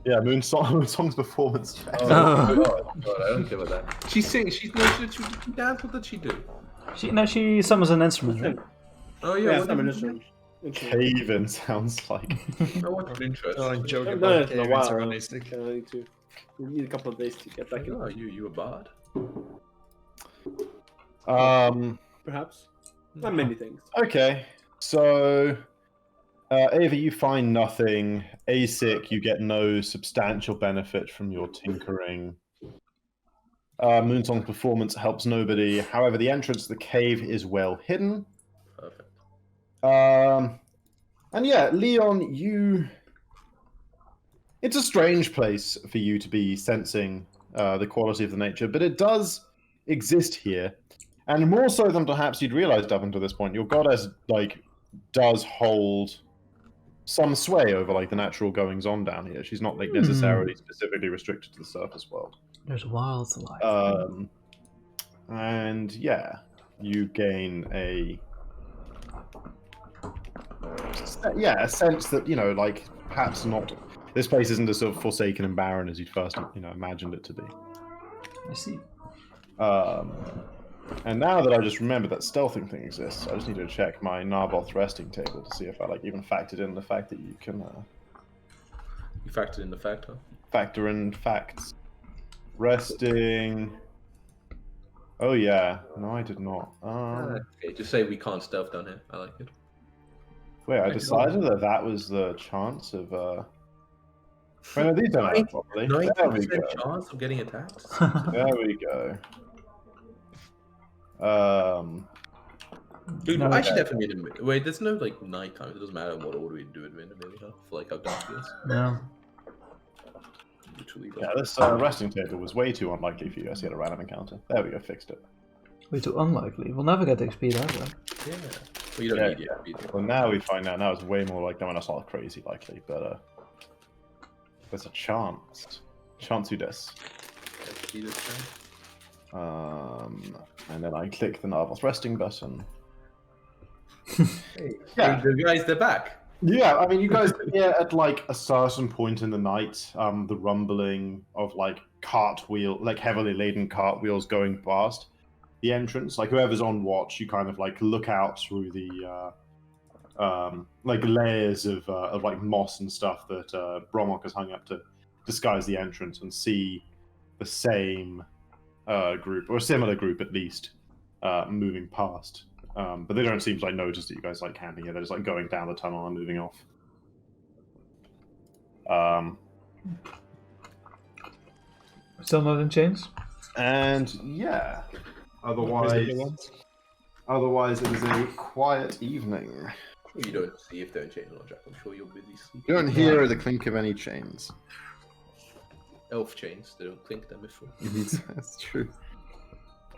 Yeah, Moonsong's performance. Oh, God, I don't care about that. She sings. She dance. What did she do? She summons an instrument. Right? Oh yeah. Yeah, what some did she do? initial. Cave in sounds like. I want interest. oh, I'm joking I've done about it in a cave while. are I realistic. need to. We need a couple of days to get back in. Oh, you a bard? Perhaps. Not many things. Okay, so Ava, you find nothing. Asic, you get no substantial benefit from your tinkering. Moonsong's performance helps nobody. However, the entrance to the cave is well hidden. Perfect. And yeah, Leon, it's a strange place for you to be sensing the quality of the nature, but it does exist here. And more so than perhaps you'd realized up until this point, your goddess, does hold some sway over, the natural goings-on down here. She's not, necessarily specifically restricted to the surface world. There's wildlife. And yeah, you gain a sense that, perhaps not. This place isn't as sort of forsaken and barren as you'd first, imagined it to be. I see. And now that I just remembered that stealthing thing exists, I just need to check my Narboth resting table to see if I even factored in the fact that you can You factored in the fact, huh? factor in facts. Resting. Oh yeah, no, I did not. Okay, just say we can't stealth down here. I like it. Wait, I decided that was the chance of. Wait, no, these don't add properly. There we 90% go. chance of getting attacked. There we go. Dude, No, I should definitely wait. There's no night time. It doesn't matter what order we do it in. Really, huh? For how dark it is. Yeah. Literally. Yeah, this resting table was way too unlikely for you. I see a random encounter. There we go, fixed it. Way too unlikely. We'll never get XP that way. Yeah. Well, you don't need it. Either. Well, now we find out. Now it's way more like. No, that's not crazy likely, but there's a chance. Chance who does. And then I click the Narboth resting button. Hey, the guys, they're back. Yeah, I mean, you guys hear at a certain point in the night, the rumbling of heavily laden cartwheels going past the entrance. Whoever's on watch, you kind of look out through the layers of moss and stuff that Bromok has hung up to disguise the entrance, and see the same group, or a similar group at least, moving past. But they don't seem to notice that you guys camping here. They're just going down the tunnel and moving off. Still not in chains? And yeah, otherwise it is a quiet evening. You don't see if they're in chain or not, Jack. I'm sure you're busy sleeping. You don't hear the clink of any chains. Elf chains, they don't clink them before. That's true.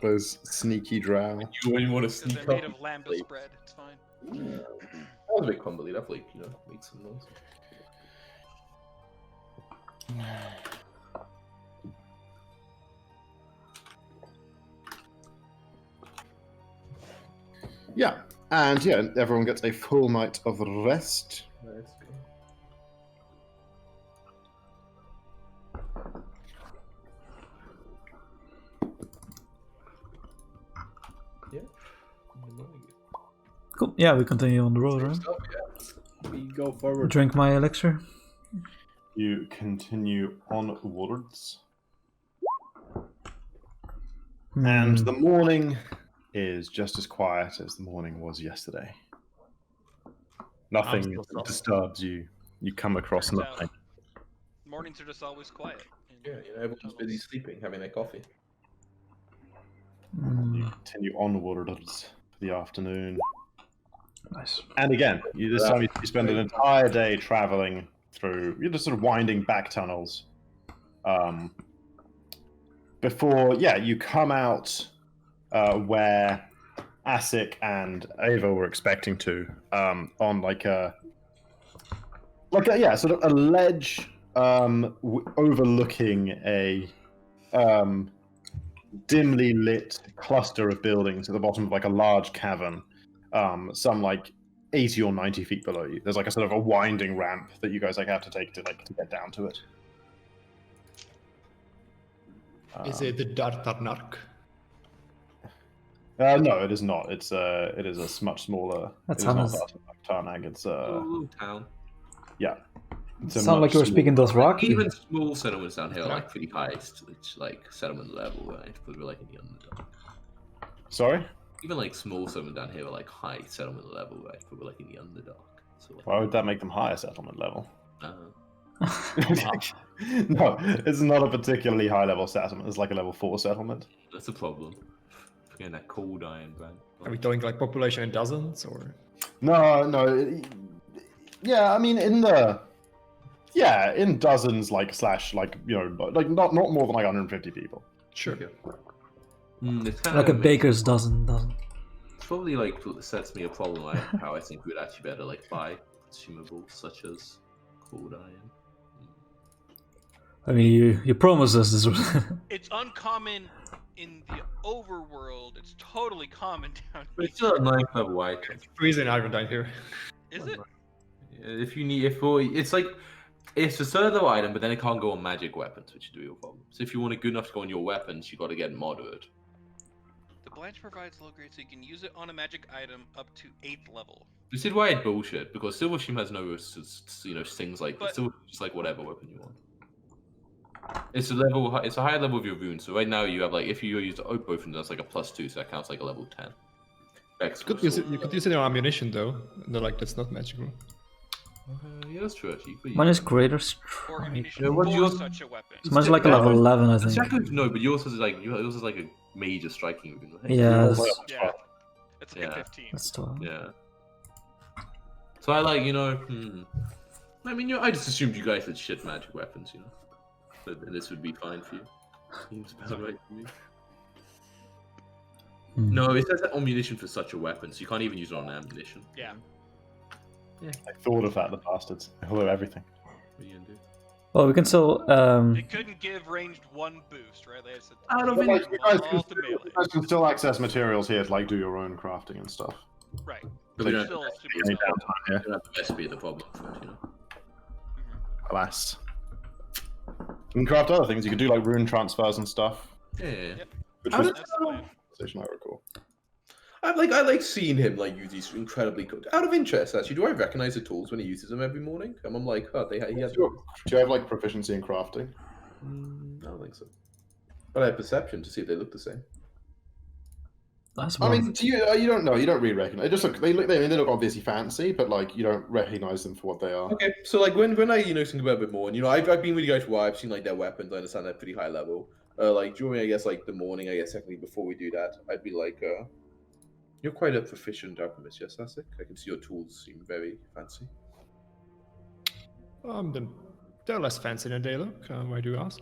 Those sneaky drow. When you want to Because sneak they're up. made of lambus bread. It's fine. That was a bit crumbly. That like, make some noise. Yeah, and yeah, everyone gets a full night of rest. Nice. Yeah. Cool. Yeah, we continue on the road, right? Stuff, yeah. We go forward. Drink my elixir. You continue onwards, and the morning is just as quiet as the morning was yesterday. Nothing disturbs you. You come across Turns out, nothing. mornings are just always quiet. Yeah, everyone's busy sleeping, having their coffee. You continue onwards for the afternoon. Nice. And again, this time you spend an entire day traveling through. You're just sort of winding back tunnels. Before, you come out where Asic and Ava were expecting to, on like a sort of a ledge overlooking a dimly lit cluster of buildings at the bottom of like a large cavern. Some like 80 or 90 feet below you. There's like a sort of a winding ramp that you guys like have to take to get down to it. Is it the Dartarnark? No, it is not. It is a much smaller. That's it is not Hannah's- Tarnag. It's little town. yeah. It's a Sound like much you were speaking smaller- Dothraki. Even small settlements down here are like pretty high. It's like settlement level, right? But we're like in the underdog. Sorry. Even like small settlement down here are like high settlement level, right? But we're like in the underdog. So like, Why would that make them higher settlement level? uh, No, it's not a particularly high level settlement. It's like a level 4 settlement. that's a problem. Getting that cold iron, man. Are we talking like population in dozens or? No. Yeah, I mean in dozens, like not more than like 150 people. Sure. It's kind Like a baker's dozen. It's probably like what sets me a problem. Like how I think we'd actually better like buy consumables such as cold iron. I mean, you promised us this. It's uncommon in the overworld. It's totally common down But here. it's still a 9th level item. Freezing iron down here. Is it? If you need, it's like it's a third level item, but then it can't go on magic weapons, which is the real problem. So if you want it good enough to go on your weapons, you got to get moderate. The Blanche provides low grade, so you can use it on a magic item up to 8th level. This is why it's bullshit because Silver Stream has no things like But- Silver just like whatever weapon you want. It's a level. It's a higher level of your runes. So right now you have like if you use both of them, that's like a +2, so that counts like a level 10. You could use it on ammunition though. No, like that's not magical. Yeah, that's true actually. But Mine is greater Or strike. ammunition Yeah, for what's yours? such a weapon. Mine's like a level 11, I think. No, but yours is like a major striking rune. Right? Yeah, Yeah. It's like Yeah. a 15. that's 12. Yeah. So I like I mean, I just assumed you guys had shit magic weapons, But this would be fine for you. Seems about right to me. No, it says that ammunition for such a weapon, so you can't even use it on ammunition. Yeah. I thought of that, the bastards. Hello, everything. What are you gonna do? Well, we can still. They couldn't give ranged 1 boost, right? They said Out of But, like, you guys all to melee. you guys can still access materials here to like do your own crafting and stuff. Right. But we But don't, still super Any solid. downtime here, we don't have the best be the problem for it, alas. You can craft other things. You could do like rune transfers and stuff. Yeah. Yep. Which How was did- That's the plan. a conversation I recall. I like seeing him like use these incredibly good. Out of interest, actually, do I recognize the tools when he uses them every morning? And I'm like, oh, he has. Do you have like proficiency in crafting? I don't think so. But I have perception to see if they look the same. That's I mean, do you? You don't know. You don't really recognize. They just look. They look obviously fancy, but like you don't recognize them for what they are. Okay, so like when I think about it a bit more, and I've been with you guys for a while. I've seen like their weapons. I understand they're pretty high level. like during, I guess, like the morning, I guess technically before we do that, I'd be like, you're quite a proficient alchemist, yes, Asik? I can see your tools seem very fancy. They're less fancy than they look. Why do you ask?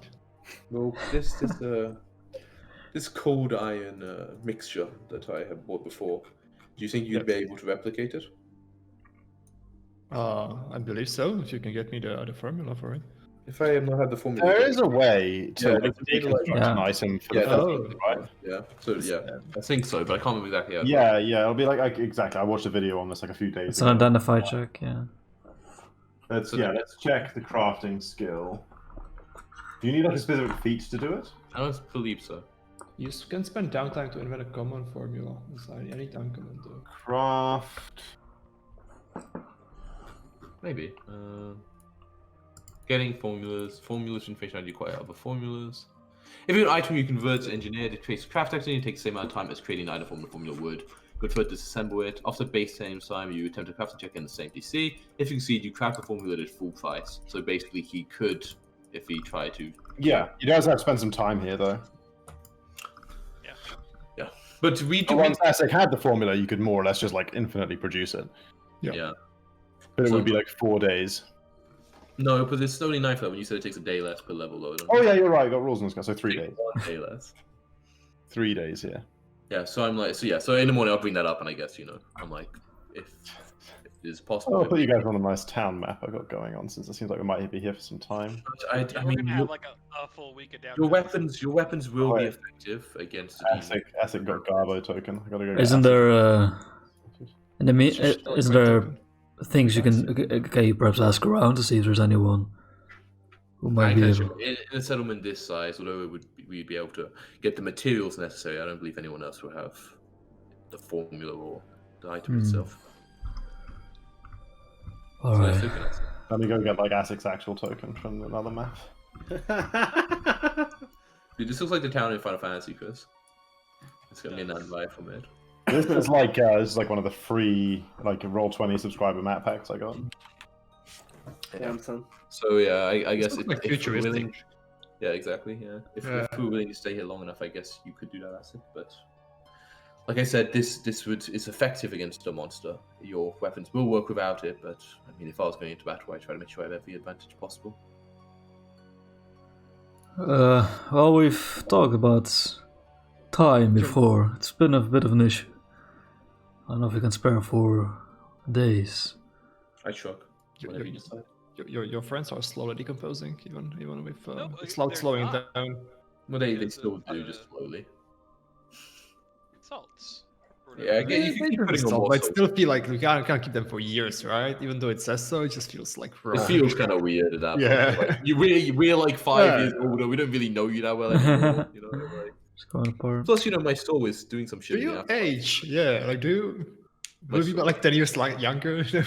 Well, this cold iron mixture that I have bought before, do you think you'd be able to replicate it? I believe so. If you can get me the formula for it. If I have not had the formula, There is a way to Yeah, like, there's a way to, deconstruct Yeah. an item for the Yeah, first oh. time, right? Yeah. So yeah, I think so, but I can't remember exactly how. Yeah, it'll be like exactly. I watched a video on this like a few days It's ago. an identify check, yeah. Let's check the crafting skill. Do you need like a specific feat to do it? I don't believe so. You can spend downtime to invent a common formula. It's any time command though. Craft. Maybe. Getting formulas information I do quite other formulas. If you have an item you convert to engineer, it creates a craft action, it takes the same amount of time as creating an item from the formula would. Good for disassemble it. After base same time, you attempt to craft a check in the same DC. If you succeed, you craft the formula at full price. So basically, he could, if he tried to. Yeah, you guys have to spend some time here though. But we do. Once Asik had the formula, you could more or less just like infinitely produce it. Yeah. But it So- would be like 4 days. No, but it's only 9 for that when you said it takes a day less per level load. Oh yeah, you're right. You got rules in this guy, so 3 days. 1 day less. 3 days, yeah. Yeah, so I'm like, so in the morning I'll bring that up, and I guess I'm like, if it is possible. I'll put you guys on a nice town map I got going on since it seems like we might be here for some time. I We're mean, gonna have like a full week of downtime. your weapons will be Right. effective against the demon. Asik got Garbo token. I gotta go. Get Isn't Asik. there, in the It's just like isn't my there token. things you can, okay, you perhaps ask around to see if there's anyone who might be able. In a settlement this size, although we'd be able to get the materials necessary, I don't believe anyone else will have the formula or the item itself. So Alright. that's looking at- Let me go get like Asik's actual token from another map. Dude, this looks like the town in Final Fantasy, Chris. It's gonna be an invite from it. This is like one of the free like Roll20 subscriber map packs I got. Damn, son. So yeah, I guess Looks like if we're futuristic. willing, yeah, exactly, yeah. If Yeah. we're willing to stay here long enough, I guess you could do that, Acid. But like I said, this is effective against a monster. Your weapons will work without it, but I mean, if I was going into battle, I try to make sure I have every advantage possible. Well, we've talked about time before. It's been a bit of an issue. I don't know if we can spare 4 days. I shrug. You- Whatever you- you decide. Your friends are slowly decomposing, even with No, slowing they're down. Well, they Because still of, do, just slowly. Salts. or Yeah, whatever. you can keep putting on more But salt. still feel like we can't keep them for years, right? Even though it says so, it just feels like wrong. It feels kind of weird at that point. Yeah. Like, we're like 5 Yeah. years older. We don't really know you that well anymore. Like. It's going apart. Plus, my store is doing some Do shit. you age? Yeah, like do you? Will you be like 10 years like younger? I feel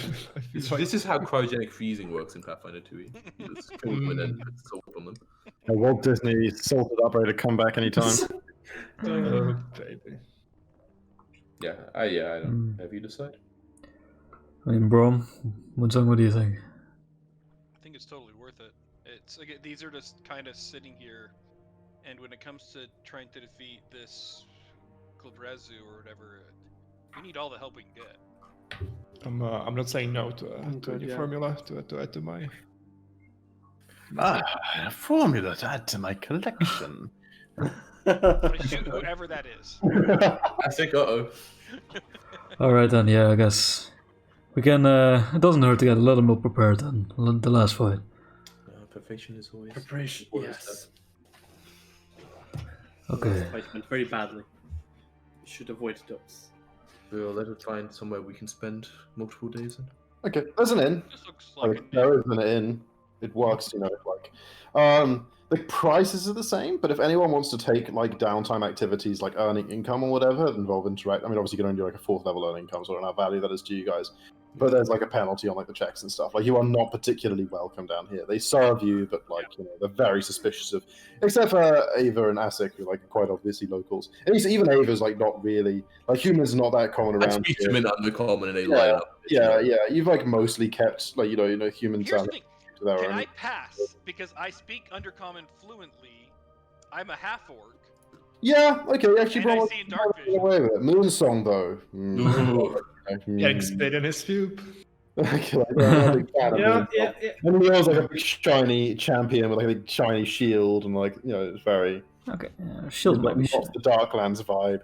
like- This is how cryogenic freezing works in Pathfinder 2. You just fill them and then put salt on them. Walt Disney salted up, ready to come back anytime. Oh, baby. Yeah, I don't. Mm. Have you decide? I mean, Brom, what do you think? I think it's totally worth it. It's again, these are just kind of sitting here, and when it comes to trying to defeat this Klebrezu or whatever, we need all the help we can get. I'm not saying no to a good, new yeah. formula to add to my. A formula to add to my collection. I shoot whoever that is. I think, Alright then, yeah, I guess we can, it doesn't hurt to get a little more prepared than the last fight. Perfection is always. Preparation. Yes. Okay. Last fight went very badly. We should avoid those. We'll let us find somewhere we can spend multiple days in. Okay, there's an inn. This looks like a There is an inn. It works, the prices are the same, but if anyone wants to take like downtime activities like earning income or whatever that involve interact, I mean obviously you can only do like a 4th level earning income, so I don't know how value that is to you guys. But there's like a penalty on like the checks and stuff. Like you are not particularly welcome down here. They serve you, but like they're very suspicious of, except for Ava and Asik, who like quite obviously locals. And even Ava's like not really like humans are not that common I around speak here. to them in Undercommon and they light up. Yeah. You've like mostly kept like humans Here's down the thing. to their Can own. I pass because I speak Undercommon fluently? I'm a half orc. Yeah, okay, actually, And I bro, see in dark vision. away with it. Moonsong, though. Getting spit in his pube. Okay, like, I'm not a big fan of Moonsong. Yeah. And Neil's like a big shiny champion with like a big shiny shield, and like, it's very. Okay, It's shield got might be lots of the Darklands vibe.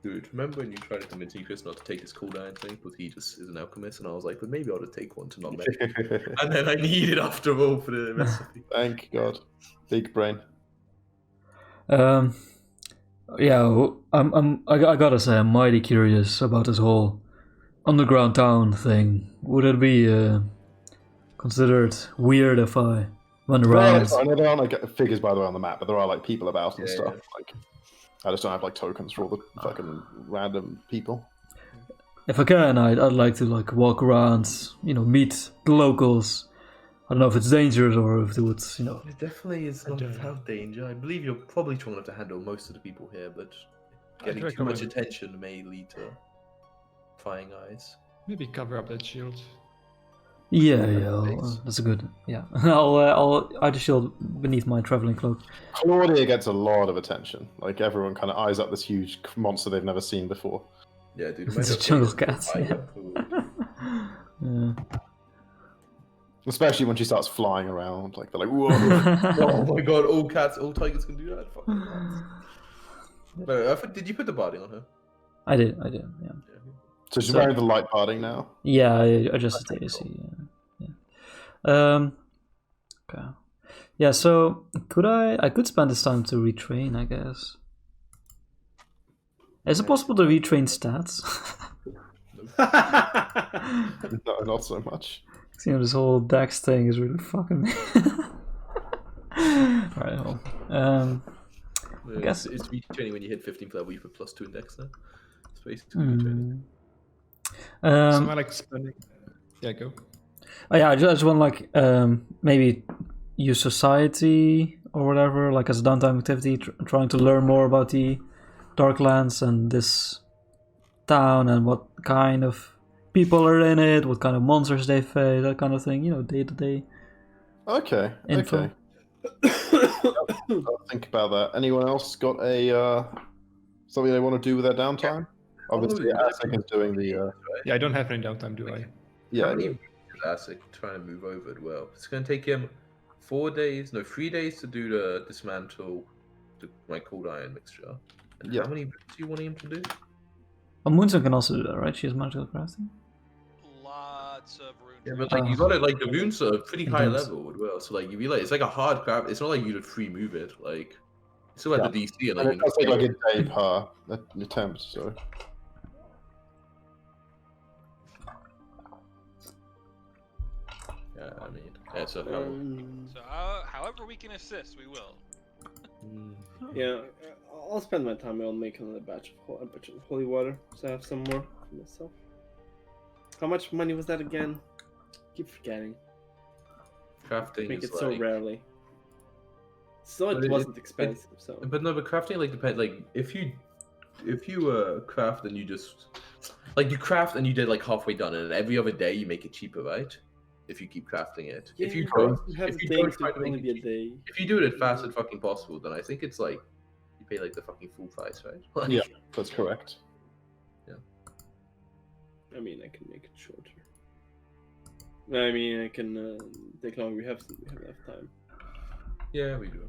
Dude, remember when you tried to convince Chris not to take his cooldown thing, but he just is an alchemist, and I was like, but maybe I ought to take one to not make it. And then I need it after all for the recipe. Thank God. Big brain. Yeah, I gotta say, I'm mighty curious about this whole underground town thing. Would it be considered weird if I went around? I know there aren't like figures, by the way, on the map, but there are like people about and Yeah, stuff. yeah. Like, I just don't have like tokens for all the fucking random people. If I can, I'd like to like walk around, meet the locals. I don't know if it's dangerous or if it would, It definitely is not without danger. I believe you're probably strong enough to handle most of the people here, but getting too much attention may lead to prying eyes. Maybe cover up that shield. Yeah, that's a good. Yeah, I'll hide the shield beneath my traveling cloak. Claudia gets a lot of attention. Like everyone kind of eyes up this huge monster they've never seen before. Yeah, dude. It's a jungle cat. Yeah. Especially when she starts flying around, like they're like, whoa. Oh my god, all tigers can do that. Fucking cats. Did you put the barding on her? I did. Yeah. So she's wearing the light barding now. Yeah, I adjusted the AC. Yeah. Okay. Yeah. So I could spend this time to retrain, I guess. Is it possible to retrain stats? No, not so much. This whole Dex thing is really fucking me. Alright, well, I guess it's retraining when you hit 15th level, you put +2 in Dex there. It's basically retraining. So I like spending. Yeah, go. Oh yeah, I just want like maybe use society or whatever, like as a downtime activity, trying to learn more about the Darklands and this town and what kind of people are in it, what kind of monsters they face, that kind of thing, day to day. Okay. Info. I'll think about that. Anyone else got a something they want to do with their downtime? Obviously, Asik is doing the. Yeah, I don't have any downtime, do I? Yeah. Asik trying to move over as well. It's going to take him 3 days to do the dismantle my cold iron mixture. And how many do you want him to do? Oh, Moonstone can also do that, right? She has magical crafting. Lots of rune. Yeah, but like you got it, like the runes are pretty high Intense. level as well. So like you realize it's like a hard craft. It's not like you would free move it. Like you still have the DC and And like, it does take like a day per attempt, so. yeah, I mean, yeah. So So however we can assist, we will. Yeah, I'll spend my time on making another batch of holy water, so I have some more for myself. How much money was that again? Keep forgetting. crafting Make is it so like, rarely. So But it wasn't expensive. So but no, but crafting like depends. Like if you craft and you just like you craft and you did like halfway done, and every other day you make it cheaper, right? If you keep crafting it. If you don't, have if you things, don't it try to would only make be it a day. if you do it as fast as fucking possible, then I think it's like you pay like the fucking full price, right? Like, Yeah, that's correct. I mean, I can make it shorter. I mean, I can take longer. We have enough time. yeah, we do.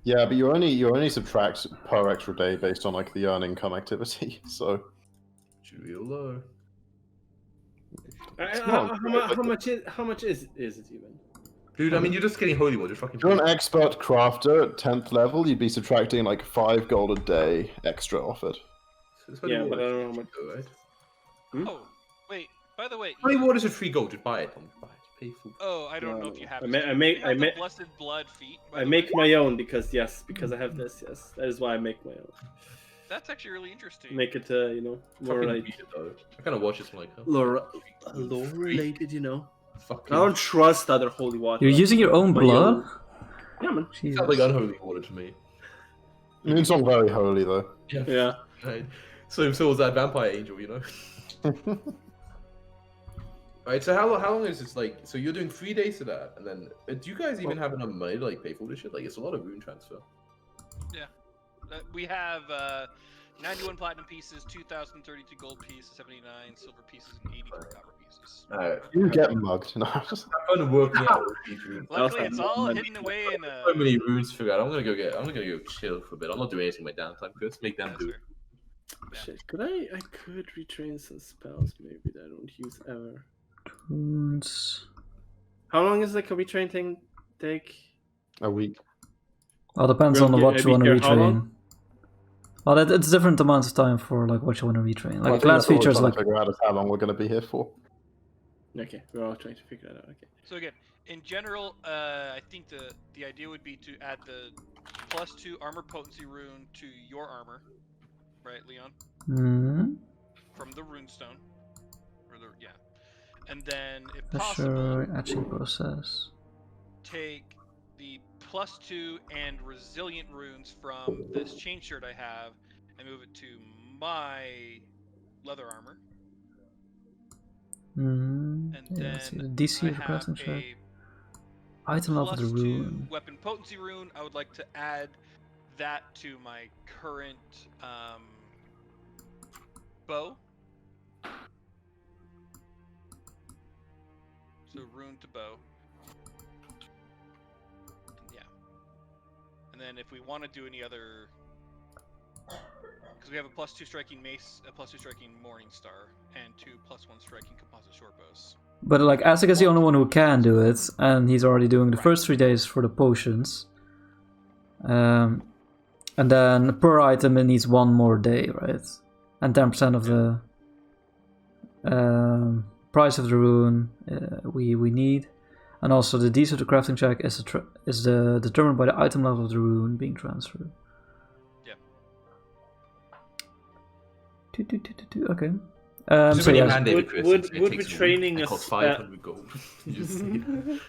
Yeah, but you only subtract per extra day based on like the earn income activity. So Should be low. How much is it even? Dude, I mean, you're just getting holy water. Fucking. if you're an expert crafter at 10th level, you'd be subtracting like 5 gold a day extra off it. Yeah, but I don't know how much. Right? Oh, wait. By the way, Holy water is free gold. Just buy it. Buy it. Pay full. oh, I don't know if you have. I this. make You have the the blessed blood feat. by I the make way. my own because I have this. Yes, that is why I make my own. That's actually really interesting. Make it more Fucking like beat it, though. I kind of watch this one like. lore related, Fucking. I don't trust other holy water. You're using your own My blood? own. Yeah, man. Jesus. Sounds like unholy water to me. It's not very holy though. Yeah. Right. So was that vampire angel, you know? Alright, so how long is this like? So you're doing 3 days to that, and then do you guys even have enough money to like pay for this shit? Like it's a lot of rune transfer. We have 91 platinum pieces, 2,032 gold pieces, 79 silver pieces, and 83 copper pieces. You get mugged. No, I'm kind of working out with these runes. Luckily, it's all hidden away in So many runes to figure out. I'm gonna go chill for a bit. I'm not doing anything with my downtime. Chris, make them That's do fair. it. Yeah. Shit, I could retrain some spells maybe that I don't use ever. Runes. How long is like a retrain thing take? a week. Well, depends We'll on get- what you want to maybe here, how long? retrain. Well, it's different amounts of time for like what you want to retrain. Well, I Like think class that's what we're features, trying like to figure out is how long we're going to be here for. Okay, we're all trying to figure that out. Okay. So again, in general, I think the idea would be to add the +2 armor potency rune to your armor, right, Leon? From the runestone, or the and then if possible, sure, actually process. take the +2 and resilient runes from this chain shirt I have and move it to my leather armor. And Yeah, let's see the then DC I of the have crafting check. a Item level of the +2 rune. weapon potency rune. I would like to add that to my current bow. So rune to bow. Yeah. And then if we want to do any other, because we have a +2 striking mace, a +2 striking morning star, and 2 +1 striking composite short bows. But like Azek is the only one who can do it, and he's already doing the first 3 days for the potions. And then per item it needs 1 more day, right? And 10% of the price of the rune we need. And also the DC of the crafting check is determined by the item level of the rune being transferred. Yeah. Okay. Just So when you yeah, hand it, Chris, would it be takes a week. training It a costs spell- 500 gold. You just see it.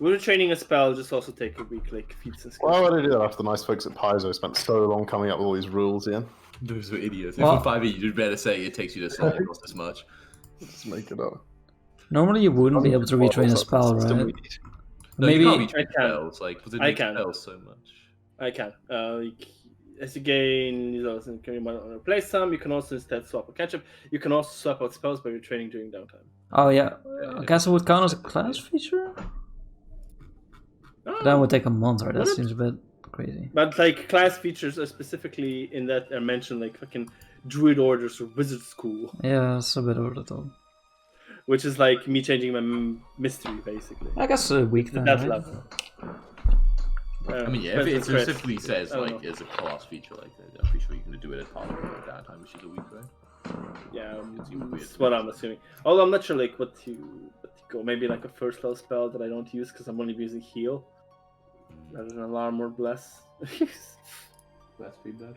Would training a spell just also take a week, like feats and skills? Why would I do that after the nice folks at Paizo spent so long coming up with all these rules, Ian? Those were idiots. Well- If for 5e, you'd better say it takes you this long, it costs this much. Just make it up. normally you wouldn't be able to retrain a That's the spell, system we right? need. No, Maybe you can't retrain I can. spells, like, because it I makes can. spells so much. I can. As you gain results and you might want to replace some, you can also instead swap or catch up. You can also swap out spells by retraining during downtime. Oh yeah, Yeah, I guess it would count as a exactly. class feature. Oh, That would take a month, right? That Would it? seems a bit crazy. But like class features are specifically in that are mentioned like fucking druid orders or wizard school, Yeah, it's a bit over the top. which is like me changing my mystery basically. I guess a week then, That right? level. I mean, yeah, if it depends on Chris. specifically says, I don't like, know. it's a class feature like that, I'm pretty sure you can do it at half of your downtime, which is a week, right? Yeah, It seems weird. that's what I'm assuming. Although I'm not sure like what to go. Maybe like a first level spell that I don't use because I'm only using heal rather than alarm or bless. That's pretty bad.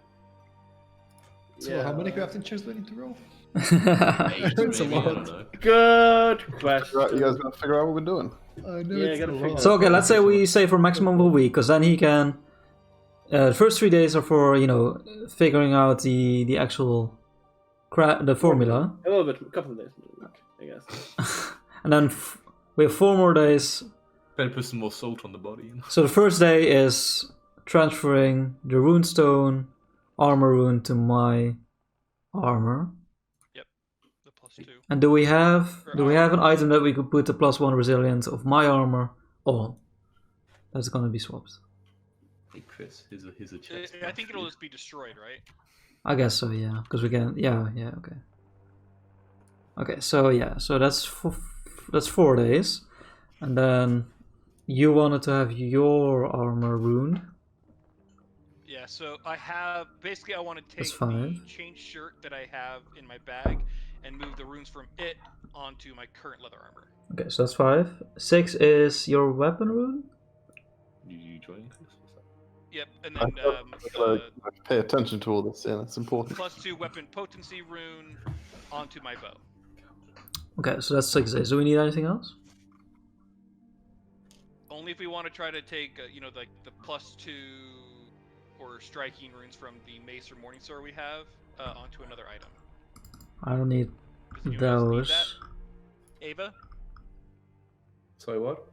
So how many crafting chairs do I need to roll? It's a maybe, I lot. don't know. Good You question. guys gotta figure out what we're doing. I know Yeah, I it's gotta a figure lot. So okay, let's say we say for maximum of a week, because then he can. The first 3 days are for figuring out the actual the formula, A little bit, a couple of days, I guess. and then we have 4 more days. Better put some more salt on the body. You know? So the first day is transferring the runestone armor rune to my armor. The +2. And do we have an item that we could put the +1 resilience of my armor on? That's gonna be swapped. Hey, Chris, here's a chest. I think it'll just be destroyed, right? I guess so, yeah. Because we can, yeah, okay. Okay, so yeah, so that's 4 days, and then you wanted to have your armor ruined. Yeah, so I have basically I want to That's take 5. the chain shirt that I have in my bag and move the runes from it onto my current leather armor. Okay, so that's 5. 6 is your weapon rune. You joining, Chris? Yep, and I then gotta pay attention to all this, Ian. It's important. +2 weapon potency rune onto my bow. Okay, so that's 6 days. Do we need anything else? Only if we want to try to take like the +2 or striking runes from the mace or morning sword we have onto another item. I don't need Does anyone else need those. that? Ava? Sorry, what?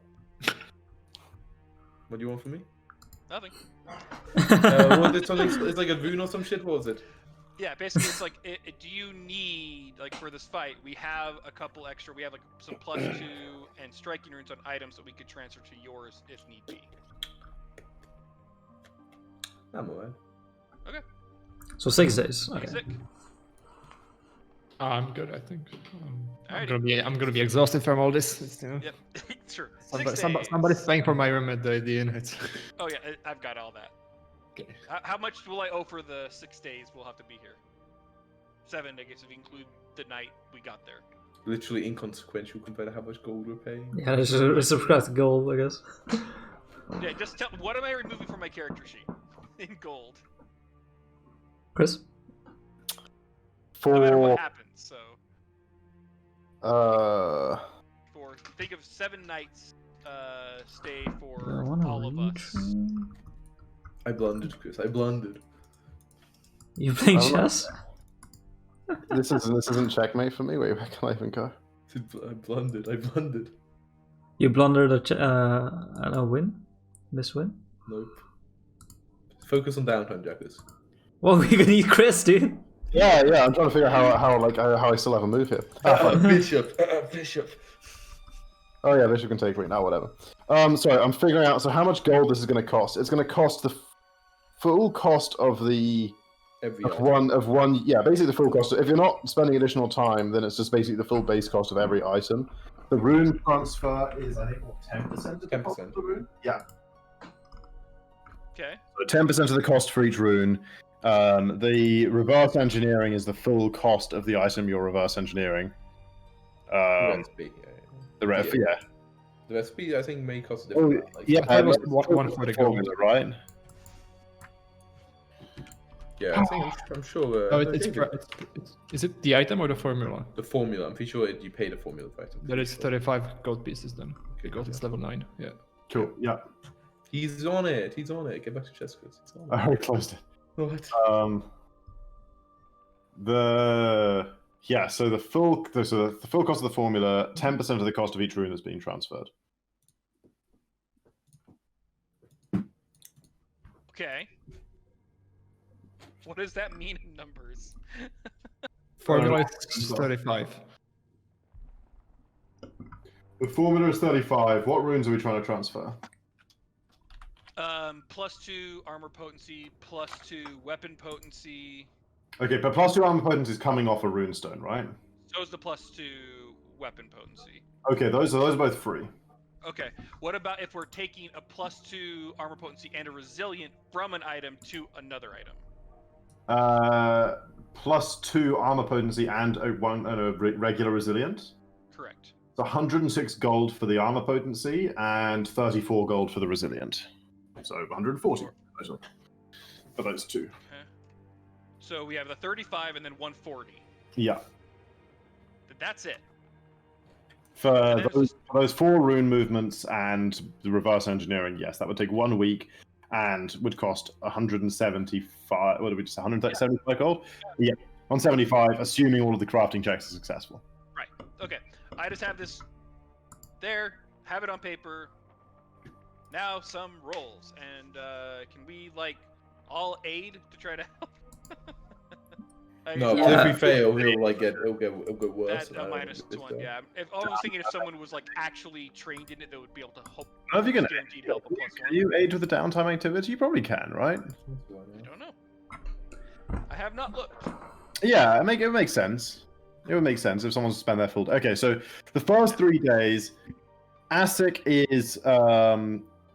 What do you want from me? Nothing. What is something? It's like a rune or some shit. What was it? Yeah, basically it's like, do you need, like for this fight, we have a couple extra, we have like some +2 and striking runes on items that we could transfer to yours if need be. I'm alright. So 6 days. Okay. Okay. Sick. I'm good, I think. I'm Alrighty. gonna be exhausted from all this. You know? Yep, sure. 6 Somebody's days. paying for my room at the inn. Oh yeah, I've got all that. Okay. How much will I owe for the 6 days we'll have to be here? 7, I guess, if you include the night we got there. Literally inconsequential compared to how much gold we're paying. Yeah, it's subscribed to gold, I guess. Yeah, just tell, what am I removing from my character sheet? In gold. Chris? No matter For what happens, so. Think of 7 nights stay for all of us. I blundered, Chris. I blundered. You playing I don't know. chess? this isn't checkmate for me. Wait, where can I even go? I blundered. I blundered. You blundered a win? This win? Nope. Focus on downtime, Jackers. Well, we can eat Chris, dude. Yeah. I'm trying to figure out how I still have a move here. Bishop. Bishop. Oh yeah, Bishop can take right now, whatever. Sorry, I'm figuring out. So how much gold this is going to cost? It's going to cost the full cost of the one. Yeah, basically the full cost. If you're not spending additional time, then it's just basically the full base cost of every item. The rune transfer is, I think, what, 10% of the cost of the rune? Yeah. Okay. So 10% of the cost for each rune. The reverse engineering is the full cost of the item you're reverse engineering. Recipe. The recipe, yeah. The recipe, I think, may cost a different amount. Like, I thought it was one for the gold. formula, right? Yeah, I think I'm sure. No, I it's think is it the item or the formula? the formula. I'm pretty sure you pay the formula for it. That is 35 gold pieces then. Because it's level 9. Yeah. Cool. Yeah. He's on it. He's on it. Get back to chess, Chris. He's on I it. already closed it. What? So the full cost of the formula, 10% of the cost of each rune is being transferred. Okay. What does that mean in numbers? Formula is 35. The formula is 35. What runes are we trying to transfer? +2 armor potency, +2 weapon potency. Okay, but +2 armor potency is coming off a runestone, right? So is the +2 weapon potency. Okay, those are both free. Okay. What about if we're taking a +2 armor potency and a resilient from an item to another item? +2 armor potency and a regular resilient. Correct. It's 106 gold for the armor potency and 34 gold for the resilient. So 140 total for those two. Okay. So we have the 35 and then 140. Yeah. That's it. For those 4 rune movements and the reverse engineering, yes, that would take 1 week and would cost 175. What did we just say? 175 gold? Yeah, 175, assuming all of the crafting checks are successful. Right. Okay. I just have this there, have it on paper. Now some rolls, and can we all aid to try to help? No, Yeah. if we fail, it'll go worse. At a -1, yeah. I was thinking if someone was actually trained in it, they would be able to help. How are you gonna guaranteed help a +1. Can you aid with the downtime activity? You probably can, right? I don't know. I have not looked. Yeah, it makes sense. It would make sense if someone was to spend their full. Okay, so the first 3 days, ASIC is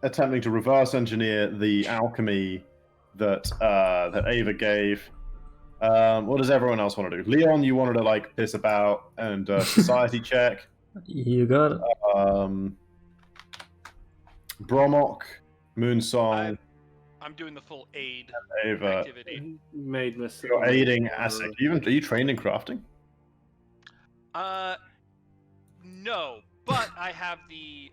attempting to reverse engineer the alchemy that Ava gave. What does everyone else want to do? Leon, you wanted to piss about and society check. You got it. Bromok, Moonsong, I'm doing the full aid Ava. activity. Made mistake. You're aiding ASIC. Are you trained in crafting? No, but I have the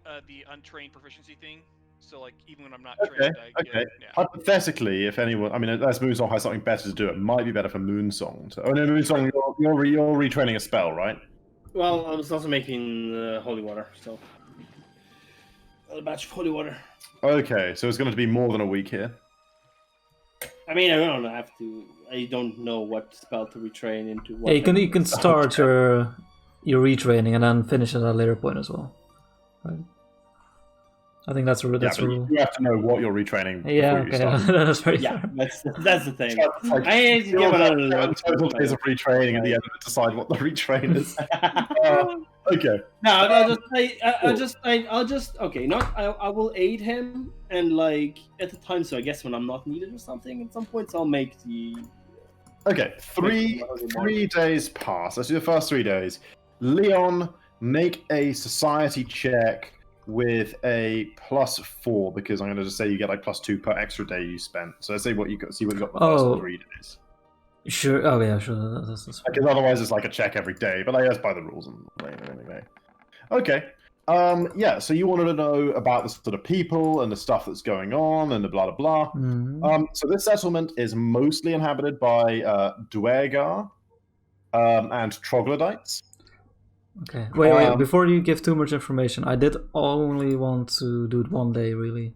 untrained proficiency thing. So even when I'm not Okay, trained, I okay. get, yeah. Hypothetically, if anyone, unless Moonsong has something better to do, it might be better for Moonsong. Oh no, Moonsong, you're retraining a spell, right? Well, I was also making holy water, so a batch of holy water. Okay, so it's going to be more than a week here. I mean, I don't have to. I don't know what spell to retrain into. What Yeah, you can start your retraining and then finish at a later point as well. Right? I think that's a Yeah, but rule. you have to know what you're retraining. Yeah, before you okay, start. that's very Yeah, fair. that's the thing. It's like, I need to give it a look. total days of retraining at the end to decide what the retrain is. Okay. No, I'll just okay. Not I will aid him and like at the time. So I guess when I'm not needed or something, at some points I'll make the. Okay, three days pass. Let's do the first 3 days. Leon, make a society check with a +4 because I'm going to just say you get like +2 per extra day you spent. So let's say what you got. See what you got the first 3 days. Sure. Oh yeah, sure. That's Because otherwise it's like a check every day. But that's by the rules anyway. Okay. Yeah. So you wanted to know about the sort of people and the stuff that's going on and the blah blah blah. So this settlement is mostly inhabited by Duergar and troglodytes. Okay. Wait. Before you give too much information, I did only want to do it one day, really.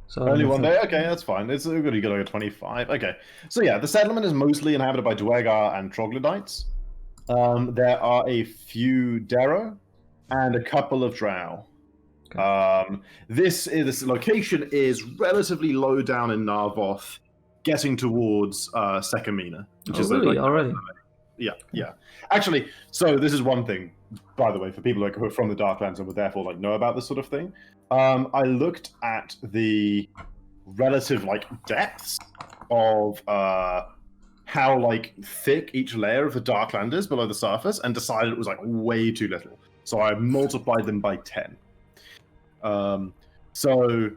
So Only 1 day? Okay, that's fine. It's good you got like a 25. Okay. So yeah, the settlement is mostly inhabited by Duergar and troglodytes. There are a few Darrow and a couple of Drow. Okay. This location is relatively low down in Narvoth, getting towards Sekamina, which is really like, already. Yeah. Actually, so this is one thing, by the way, for people who are from the Darklands and would therefore like know about this sort of thing. I looked at the relative like depths of how like thick each layer of the Darkland is below the surface, and decided it was like way too little. So I multiplied them by 10. So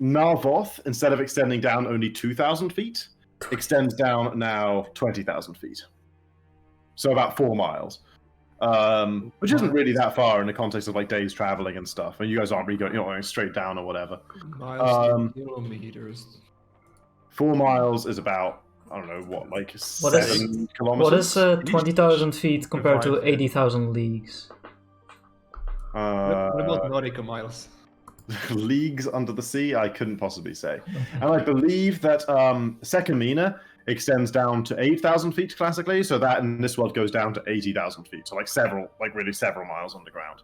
Narvoth, instead of extending down only 2,000 feet, extends down now 20,000 feet. So about 4 miles. Which isn't really that far in the context of like days traveling and stuff. And you guys aren't really going straight down or whatever. Miles to kilometers. 4 miles is about, I don't know, what, like 7 kilometers? What is 20,000 feet compared to 80,000 leagues? What about nautical miles? Leagues under the sea? I couldn't possibly say. And I believe that Sekamina extends down to 8,000 feet classically, so that in this world goes down to 80,000 feet, so like really several miles underground.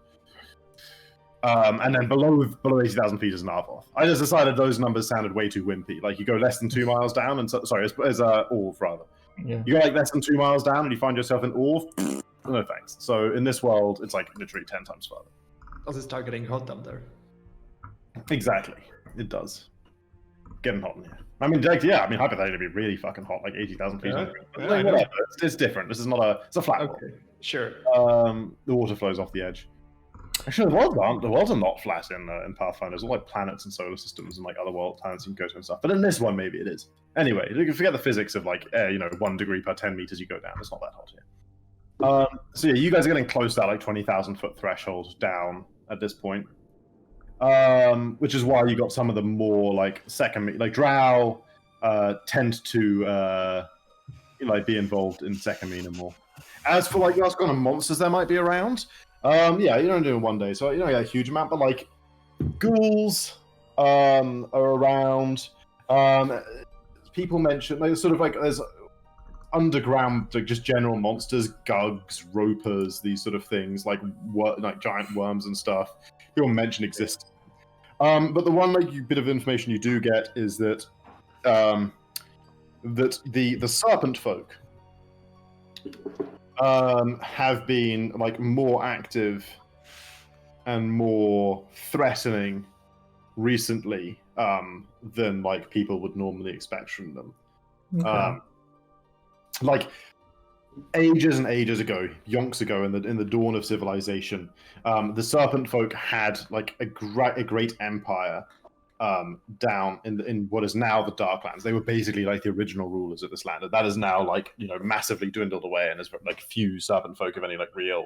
And then below 80,000 feet is Narvoth. I just decided those numbers sounded way too wimpy. Like you go less than 2 miles down, and sorry, as Orv rather. Yeah. You go like less than 2 miles down, and you find yourself in Orv. No thanks. So in this world, it's like literally 10 times further. Does it start getting hot up there? Exactly, it does. Getting hot in here. I mean, hypothetically, it'd be really fucking hot, like 80,000 feet. Yeah. But like, whatever. It's different. This is not it's a flat world. Okay, sure. The water flows off the edge. Actually, the worlds are not flat in Pathfinder. There's all like planets and solar systems and like other world planets you can go to and stuff. But in this one, maybe it is. Anyway, you can forget the physics of like 1 degree per 10 meters you go down. It's not that hot here. So yeah, you guys are getting close to that like 20,000 foot threshold down at this point. Which is why you got some of the more like Drow tend to be involved in Sekamina more. As for like what kind of monsters there might be around, yeah, you don't do it in 1 day, so you don't get a huge amount, but like ghouls are around. People mention like sort of like there's underground like just general monsters, gugs, ropers, these sort of things like giant worms and stuff. People mention exist. But the one bit of information you do get is that that the serpent folk have been like more active and more threatening recently than like people would normally expect from them. Okay. Like ages and ages ago, yonks ago, in the dawn of civilization, the serpent folk had like a great empire down in what is now the Darklands. They were basically like the original rulers of this land. That is now like massively dwindled away, and there's like few serpent folk of any like real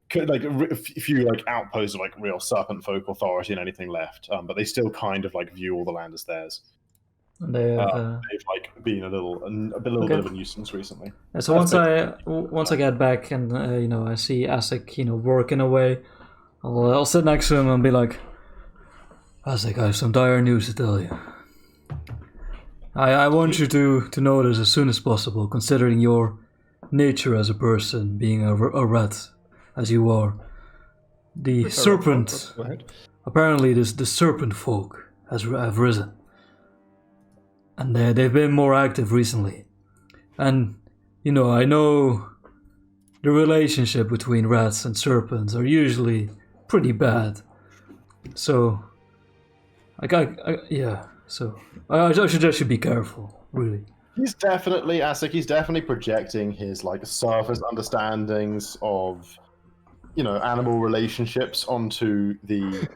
few like outposts of like real serpent folk authority and anything left. But they still kind of like view all the land as theirs. They've like been a little bit of a nuisance recently. So once I get back and I see Asik working away, I'll sit next to him and be like, Isaac, I have some dire news to tell you. I want you to know this as soon as possible, considering your nature as a person, being a rat, as you are. The serpent, Go ahead. apparently the serpent folk have risen. And they've been more active recently. And, I know the relationship between rats and serpents are usually pretty bad. So, I suggest you be careful, really. He's definitely, Asik, he's definitely projecting his surface understandings of, animal relationships onto the,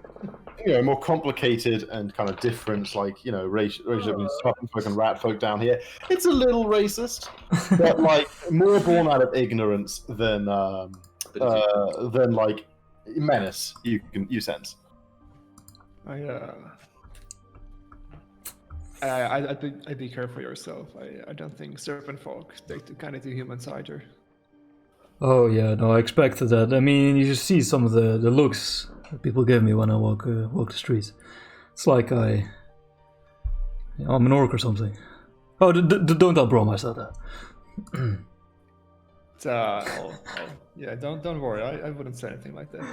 more complicated and kind of different, relationship between serpent folk and rat folk down here. It's a little racist, but more born out of ignorance than menace. You sense. I'd be careful yourself. I don't think serpent folk take the kind of the humans either. Oh yeah, no, I expected that. I mean, you should see some of the looks that people give me when I walk the streets. It's like I'm an orc or something. Oh, don't tell Brom I said that. Yeah, don't worry. I wouldn't say anything like that.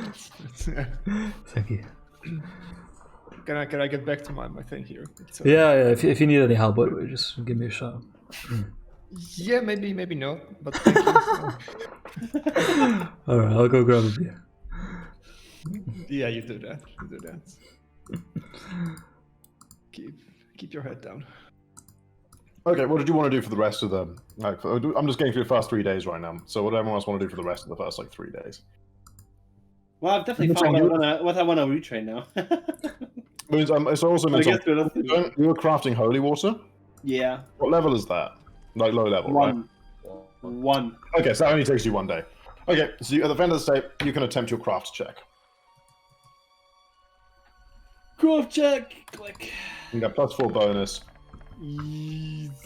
Thank you. Can I get back to my thing here? Yeah. If you need any help, by the way, just give me a shout. Yeah, maybe not, but thank you. All right, I'll go grab a beer. Yeah, you do that. Keep your head down. Okay, what did you want to do for the rest of them? I'm just getting through the first 3 days right now. So what do everyone else want to do for the rest of the first 3 days? Well, I've definitely found what I want to retrain now. It also means you were crafting holy water. Yeah. What level is that? Low level, One. right? One. Okay, so that only takes you 1 day. Okay, so at the end of the day, you can attempt your craft check. Craft check. Click. You got +4 bonus.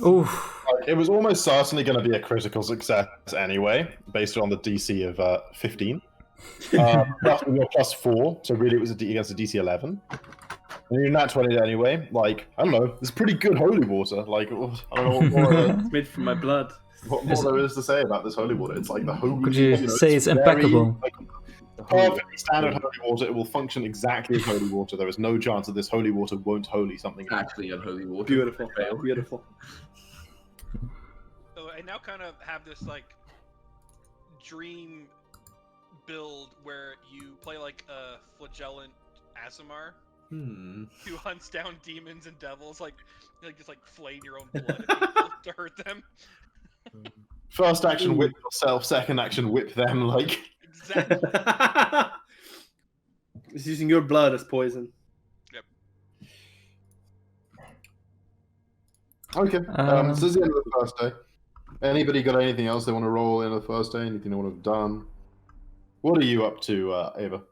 Oof. It was almost certainly going to be a critical success anyway, based on the DC of 15. You're +4, so really it was against a DC 11. And you're nat 20 anyway. I don't know. It's pretty good holy water. I don't know what more. It's made from my blood. What more there is to say about this holy water? It's like the holy. Could you say it's impeccable? Perfectly standard holy water. It will function exactly as holy water. There is no chance that this holy water won't holy something. Actually, unholy water. Beautiful. Beautiful. So I now kind of have this dream build where you play a flagellant Aasimar who hunts down demons and devils, just flame your own blood at people to hurt them. First action, whip yourself. Second action, whip them. Exactly. It's using your blood as poison. Yep. Okay. So this is the end of the first day. Anybody got anything else they want to roll in the first day? Anything they want to have done? What are you up to, Ava?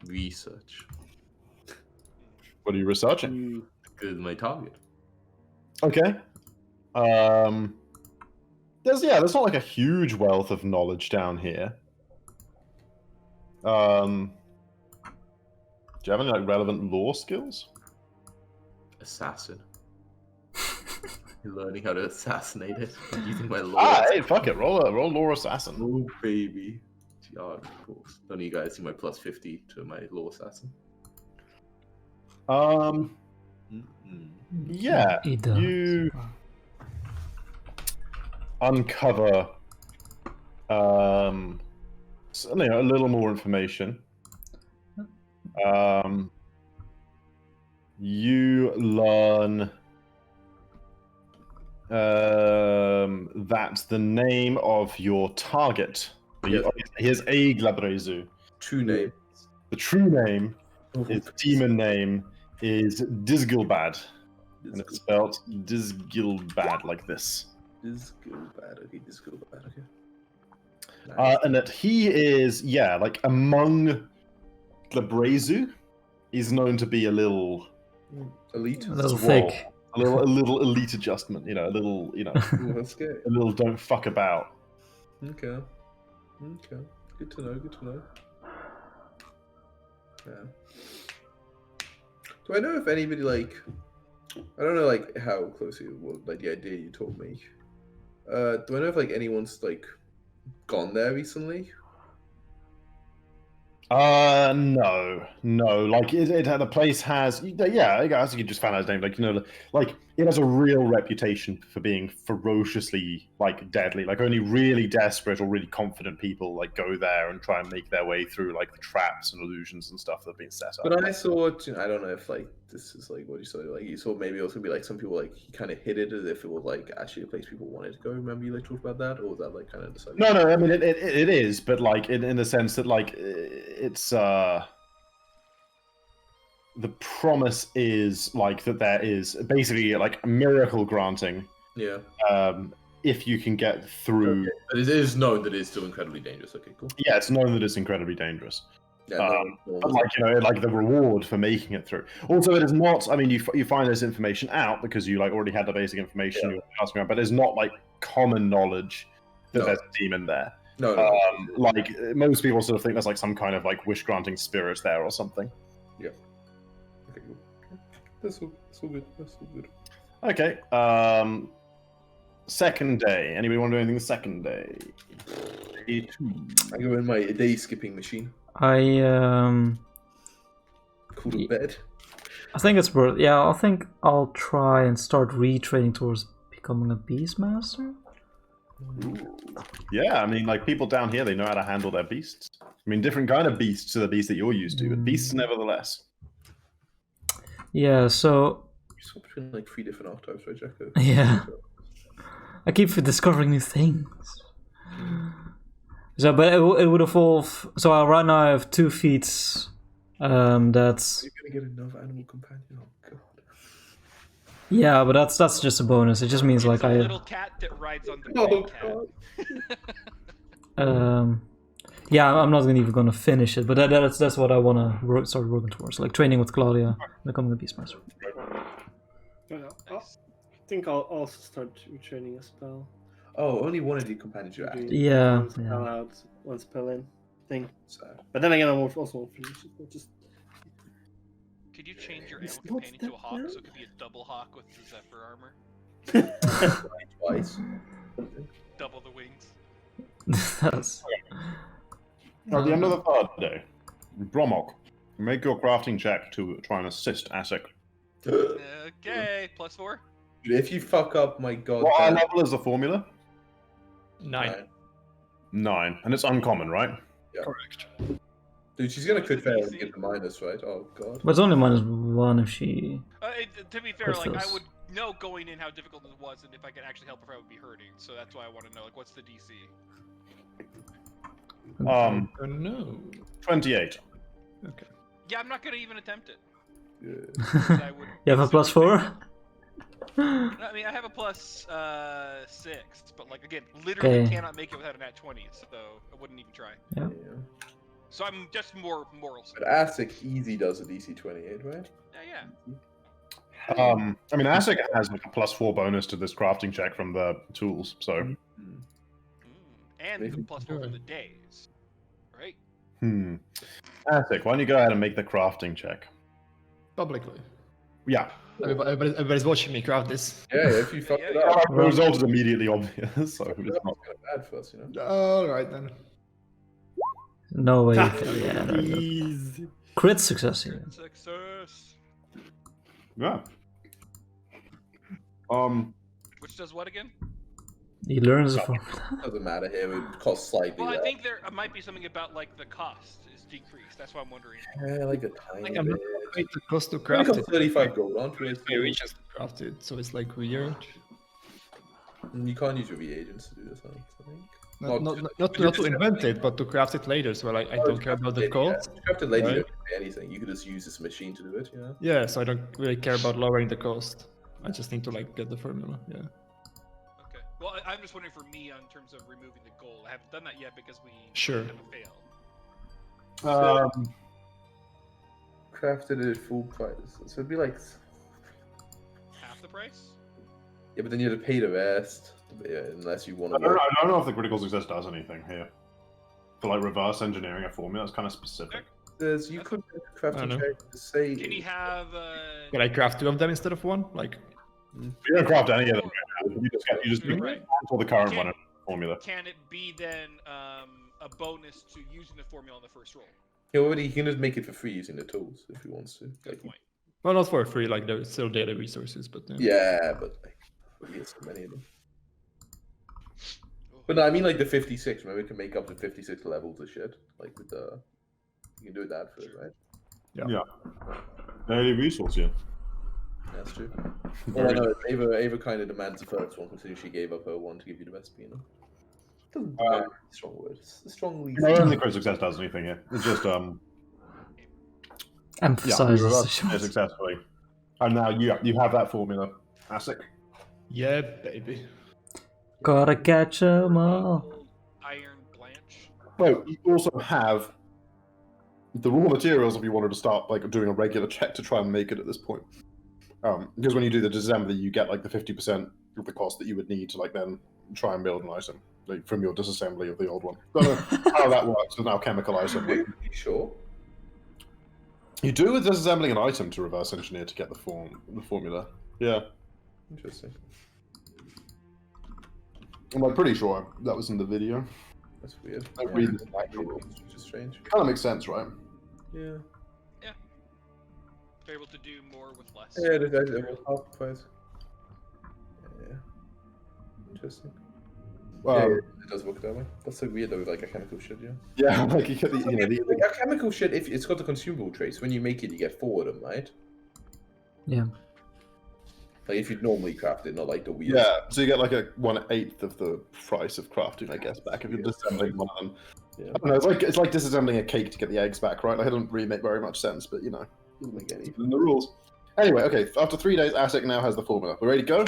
Research. What are you researching? Good, my target. Okay. There's not a huge wealth of knowledge down here. Do you have any relevant lore skills? Assassin. You're learning how to assassinate it using my lore. Hey, fuck it. Roll lore assassin. Oh baby. Yeah, of course. Don't you guys see my +50 to my lore assassin? Yeah. You uncover a little more information. You learn that the name of your target, here's a Glabrezu. True name. The true name, his demon name, is Disgilbad. And it's spelled Disgilbad like this. Disgilbad, okay. Nice. And that he is, among Glabrezu, is known to be a little Elite. A little thick. A little elite adjustment, a little, That's good. a little don't fuck about. Okay. Good to know. Yeah. Do I know if anybody like? I don't know like how closely like the idea you told me. Do I know if like anyone's like gone there recently? No. Like the place has, yeah. I guess you just found out his name. Like like it has a real reputation for being ferociously like deadly. Like only really desperate or really confident people like go there and try and make their way through like the traps and illusions and stuff that have been set up. But I thought, I don't know if like this is like what you saw. Like you saw maybe it was gonna be like some people like he kind of hid it as if it was like actually a place people wanted to go. Remember you like talked about that, or was that like kind of decided? No. I mean it is, but like in the sense that like it's the promise is like that there is basically like miracle granting Yeah. if you can get through. Okay. But it is known that it's still incredibly dangerous. Okay, cool. Yeah, it's known that it's incredibly dangerous. Yeah, But like like the reward for making it through. Also, it is not. I mean, you find this information out because you like already had the basic information you were asking about, but it's not like common knowledge that there's a demon there. No. Like most people sort of think there's like some kind of like wish granting spirit there or something. Yeah. Okay, cool. That's all good. That's all good. Okay. Second day. Anybody want to do anything the second day? Day 2. I go in my day skipping machine. I Cool to bed. I think it's worth. Yeah, I think I'll try and start retraining towards becoming a beastmaster. Yeah, I mean, like people down here, they know how to handle their beasts. I mean, different kind of beasts to the beasts that you're used to, but beasts nevertheless. Yeah, so You swap between like 3 different archetypes, right, Jacko? yeah, I keep discovering new things. So, but it would evolve. So right now I have 2 feats. That's You're gonna get another animal companion. Oh god. yeah, but that's just a bonus. It just means like It's a little cat that rides on the big cat. Yeah, I'm not even gonna finish it, but that's what I wanna start working towards, like training with Claudia, becoming a beastmaster. I think I'll also start retraining a spell. Oh, only one of the companions you add. Yeah, One spell out, one spell in thing. Sad. But then again, I also won't finish it. I'll just Could you change your It's animal not companion to a that hawk bad. so it could be a double hawk with the Zephyr armor? Twice. Double the wings. that's At the end of the third day, Bromok, make your crafting check to try and assist Asik. Okay, +4. Dude, if you fuck up, my god. What level is the formula? 9. 9, and it's uncommon, right? Correct. Dude, she's gonna What's the crit fail and DC? get the minus, right? Oh god. but it's only -1 if she. To be fair, Crit like I fails. would know going in how difficult it was, and if I could actually help her, I would be hurting. So that's why I want to know, like, what's the DC? Um, Oh no. 28. Okay. Yeah, I'm not gonna even attempt it. Yeah. 'Cause I would You have a +4. I mean, I have a +6, but like again, literally Okay. cannot make it without a nat 20, so I wouldn't even try. Yeah. So I'm just more morals. But Asik easy does a DC 28, right? Yeah. I mean, Asik has like a +4 bonus to this crafting check from the tools, so. And the Maybe. +4 for the days, right? Asik, why don't you go ahead and make the crafting check? Publicly. Yeah. Everybody's watching me craft this. Yeah, if you fuck it Yeah. up. The result is immediately obvious, so It's it's not. not kind of bad for us, you know? Alright then. No way. Yeah, no. Easy. Crit success here. Success. Yeah. Which does what again? He learns it from. Doesn't matter here, it costs slightly Well, I less. think there might be something about like the cost is decreased. That's why I'm wondering. Yeah, like a tiny Like bit. I'm not paid the cost to We craft got it. 35 gold, aren't we? My regions to craft it, so it's like weird. You can't use your reagents to do this, I think. Not to invent it, but to craft it later. So I don't care about the cost. If you craft it later, you Right. don't pay anything. You could just use this machine to do it, you know? Yeah, so I don't really care about lowering the cost. I just need to like get the formula. Yeah. Okay. Well, I'm just wondering for me in terms of removing the gold. I haven't done that yet because we Sure. had to fail. Crafted it at full price. So it'd be like. Half the price? Yeah, but then you have to pay the rest. Yeah, unless you want to. I don't know if the critical success does anything here. For like reverse engineering a formula, it's kind of specific. There's you could crafting know. check to say. Can he have? Can I craft 2 of them instead of 1? Like, You don't craft any of them right now. You just Right. cancel the current Can- one in the formula. Can it be then a bonus to using the formula on the first roll? He can just make it for free using the tools if he wants to. Good Like, point. well, not for free. Like, there's still daily resources, but yeah, but like, we get so many of them. But no, I mean like the 56. Remember, we can make up to 56 levels of shit. Like with the, you can do that first, right? Yeah. Daily resource, yeah. That's true. Well, I know Ava kind of demands the first one, considering she gave up her one to give you the recipe. You know, doesn't demand is a strong word. It's a strong reason. I don't think crit success does anything here. It's just Emphasizes you the reverse shot. it successfully, and now you have that formula. ASIC. yeah, baby. Gotta catch 'em all. Iron Blanche. Well, you also have the raw materials if you wanted to start like doing a regular check to try and make it at this point. Because when you do the disassembly, you get like the 50% of the cost that you would need to like then try and build an item like, from your disassembly of the old one. Don't know how that works with an alchemical item. Are you sure? You do with disassembling an item to reverse engineer to get the formula. Yeah, Interesting. I'm like, pretty sure that was in the video. That's weird. I read this actual. Which is strange. Kind of makes sense, right? Yeah. They're able to do more with less. Yeah, it was half the price. Yeah. Interesting. Yeah, it does work that way. That's so weird though, with like a chemical shit, yeah. Yeah, like you get the, Like a chemical shit, if it's got the consumable trace, when you make it, you get 4 of them, right? Yeah. Like if you normally craft it, not like the weird. yeah. So you get like a 1/8 of the price of crafting, I guess, back if you're disassembling one of them. Yeah. I don't know, it's like disassembling a cake to get the eggs back, right? Like, it doesn't really make very much sense, but you know, Doesn't make any. in the rules. Anyway, okay. After 3 days, ASIC now has the formula. We're ready to go.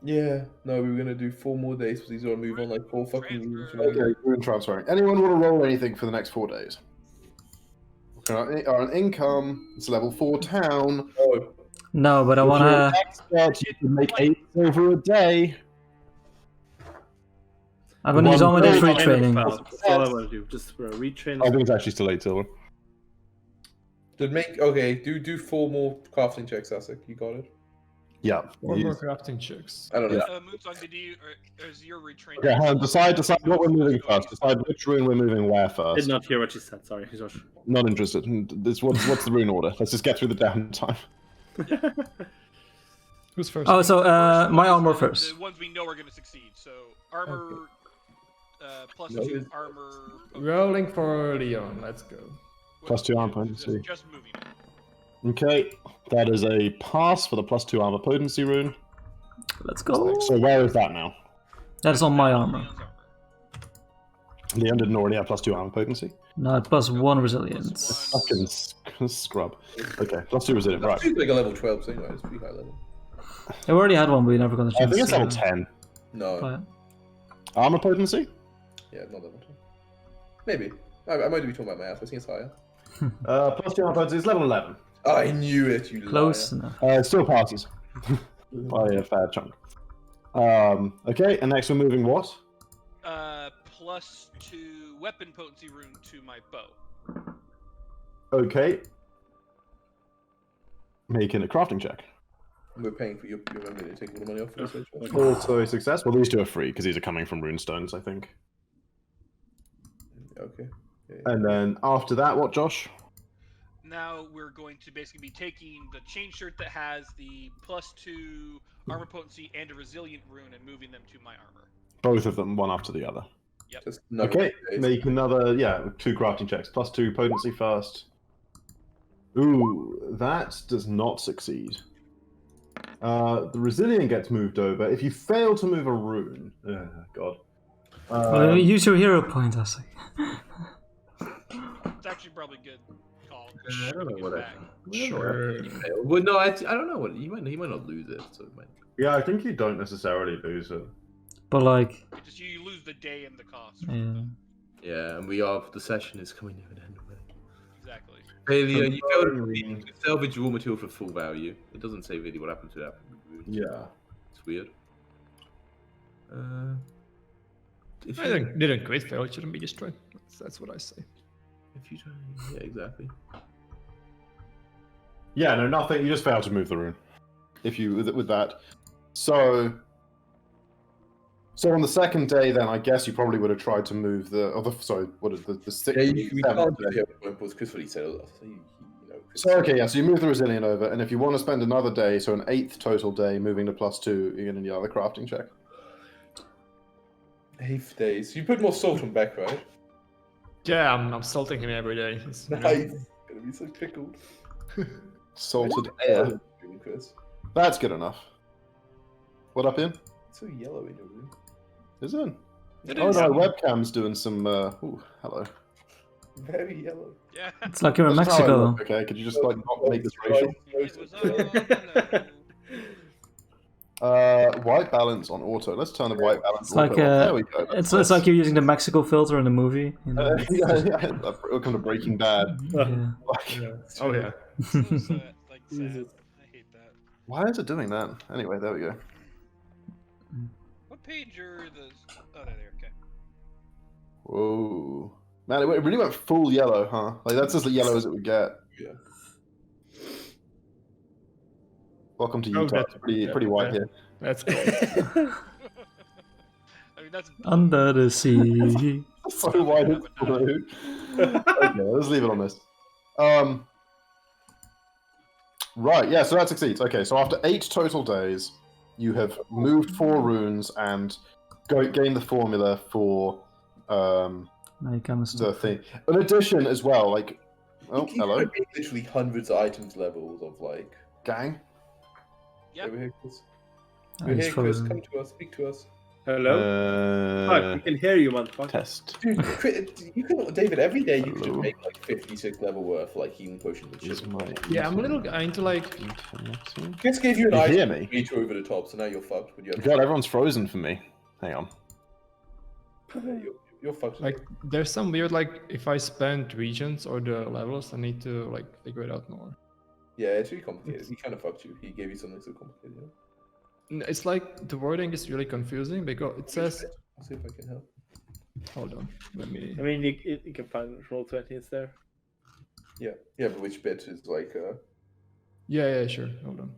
Yeah. No, we were gonna do 4 more days because he's gonna move on like 4 fucking weeks. Okay, we're transferring. Anyone want to roll anything for the next 4 days? Our income. It's level 4 town. Oh, No, but I If you're an wanna. expert, you can make 8 silver a day. I'm gonna use all my days for One- retraining. That's all I want to do. Just for a retrain. I think it's actually still 8 silver. did make okay. Do 4 more crafting checks, Asik. You got it. Yeah. 4 more crafting checks. I don't know. Moonsong, did you or is your retraining? Okay, hang on, decide what we're moving first. Decide which rune we're moving where Did first. not hear what you said. Sorry, Josh. Not interested. What's the rune order? Let's just get through the downtime. Who's first? Oh, so my armor The first. ones we know are going to succeed. So armor plus No, 2 it's- armor. Rolling for Leon. Let's go. Plus 2 armor potency. Just moving. Okay, that is a pass for the plus 2 armor potency rune. Let's go. So where is that now? That is on my armor. Leon's armor. Leon didn't already have plus 2 armor potency. No, plus 1 resilience. Plus Fucking scrub. Okay, plus 2 resilient, right. That's like a level 12 thing, right? It's pretty high level. I already had one, but we never got a I chance. think it's to level 10. No. play it. Armor potency? Yeah, not level 10. Maybe. I might be talking about my ass. I think it's higher. Plus 2 armor potency is level 11. I knew it, you Close liar. enough. It still passes. By a fair chunk. Okay, and next we're moving what? plus 2 weapon potency rune to my bow. Okay. Making a crafting check. We're paying for your remember to take all the money off for this. Rachel? Also successful. These 2 are free because these are coming from runestones, I think. Okay. Yeah. And then after that, what, Josh? Now we're going to basically be taking the chain shirt that has the plus 2 armor potency and a resilient rune and moving them to my armor. Both of them, one after the other. Just another Okay, 2 days. make another, 2 crafting checks. Plus 2 potency first. Ooh, that does not succeed. The resilient gets moved over. If you fail to move a rune, God. Use your hero point, I say. It's actually probably good call. I don't know Give what it I- back. Sure. Well, no, I don't know what he might not lose it. So it might. Yeah, I think you don't necessarily lose it. But like, It just you lose the day and the cost. yeah. Yeah, and the session is coming to an end. Exactly. Hey, Leo, you can salvage raw material for full value. It doesn't say really what happened to that. Yeah. It's weird. If I you, didn't quit fail. It shouldn't be destroyed. That's what I say. if you don't, yeah, exactly. Yeah, no, nothing. You just failed to move the rune. If you with that, so on the second day, then I guess you probably would have tried to move the. Sorry, what is the sixth? Yeah, we can't do day. it because Chris what he said. Chris So okay, yeah. So you move the resilient over, and if you want to spend another day, so an 8th total day, moving to +2, you're going to need another crafting check. 8th days. You put more salt on Beck, right? Yeah, I'm salting him every day. It's, Nice. Gonna be so pickled. Salted. Yeah. Chris. That's good enough. What up, Ian? It's so yellow in your room. Is it? It Oh is. no, webcam's doing some. Ooh, hello. Very yellow. Yeah. It's like you're in That's how I Mexico. look, okay, could you just like not make this racial? It was all White balance on auto. Let's turn the white balance. It's like auto off. There we go. it's like you're using the Mexico filter in the movie. You know? yeah. Welcome to Breaking Bad. Yeah. Like, Oh yeah. so sad. Like, sad. Jesus. I hate that. why is it doing that? Anyway, there we go. What page are the? Oh, there. Okay. Whoa, man, it really went full yellow, huh? Like that's as yellow as it would get. Yeah. Welcome to Oh, Utah. that's- It's pretty white yeah. here. That's cool. I mean, that's Under the sea. So white it's blue. Okay, let's leave it on this. Right, yeah, so that succeeds. Okay, so after 8 total days, you have moved 4 runes and gained the formula for No, you can the thing. In addition, as well, like, oh, You hello, could be literally hundreds of items levels of like. gang. Yeah. Over here, Chris. Oh, We're he's here, Chris. frozen. Come to us. Speak to us. Hello? Fuck, we can hear you, motherfucker. Test. Dude, you can, David. Every day you can just Hello. make like 56 level worth like healing potions and Is shit. my Yeah, I'm a little into like. internet- Chris gave you an You item hear me? reach over the top, so now you're fucked. When you have God, everyone's frozen for me. Hang on. you're fucked. Like, there's some weird, like, if I spend regions or the levels, I need to, like, figure it out more. Yeah, it's really complicated. He kind of fucked you. He gave you something so complicated. You know? It's like, the wording is really confusing because it says. I'll see if I can help. Hold on, let me. I mean, you can find Roll20, it's there. Yeah, but which bit is like? Yeah, sure. Hold on.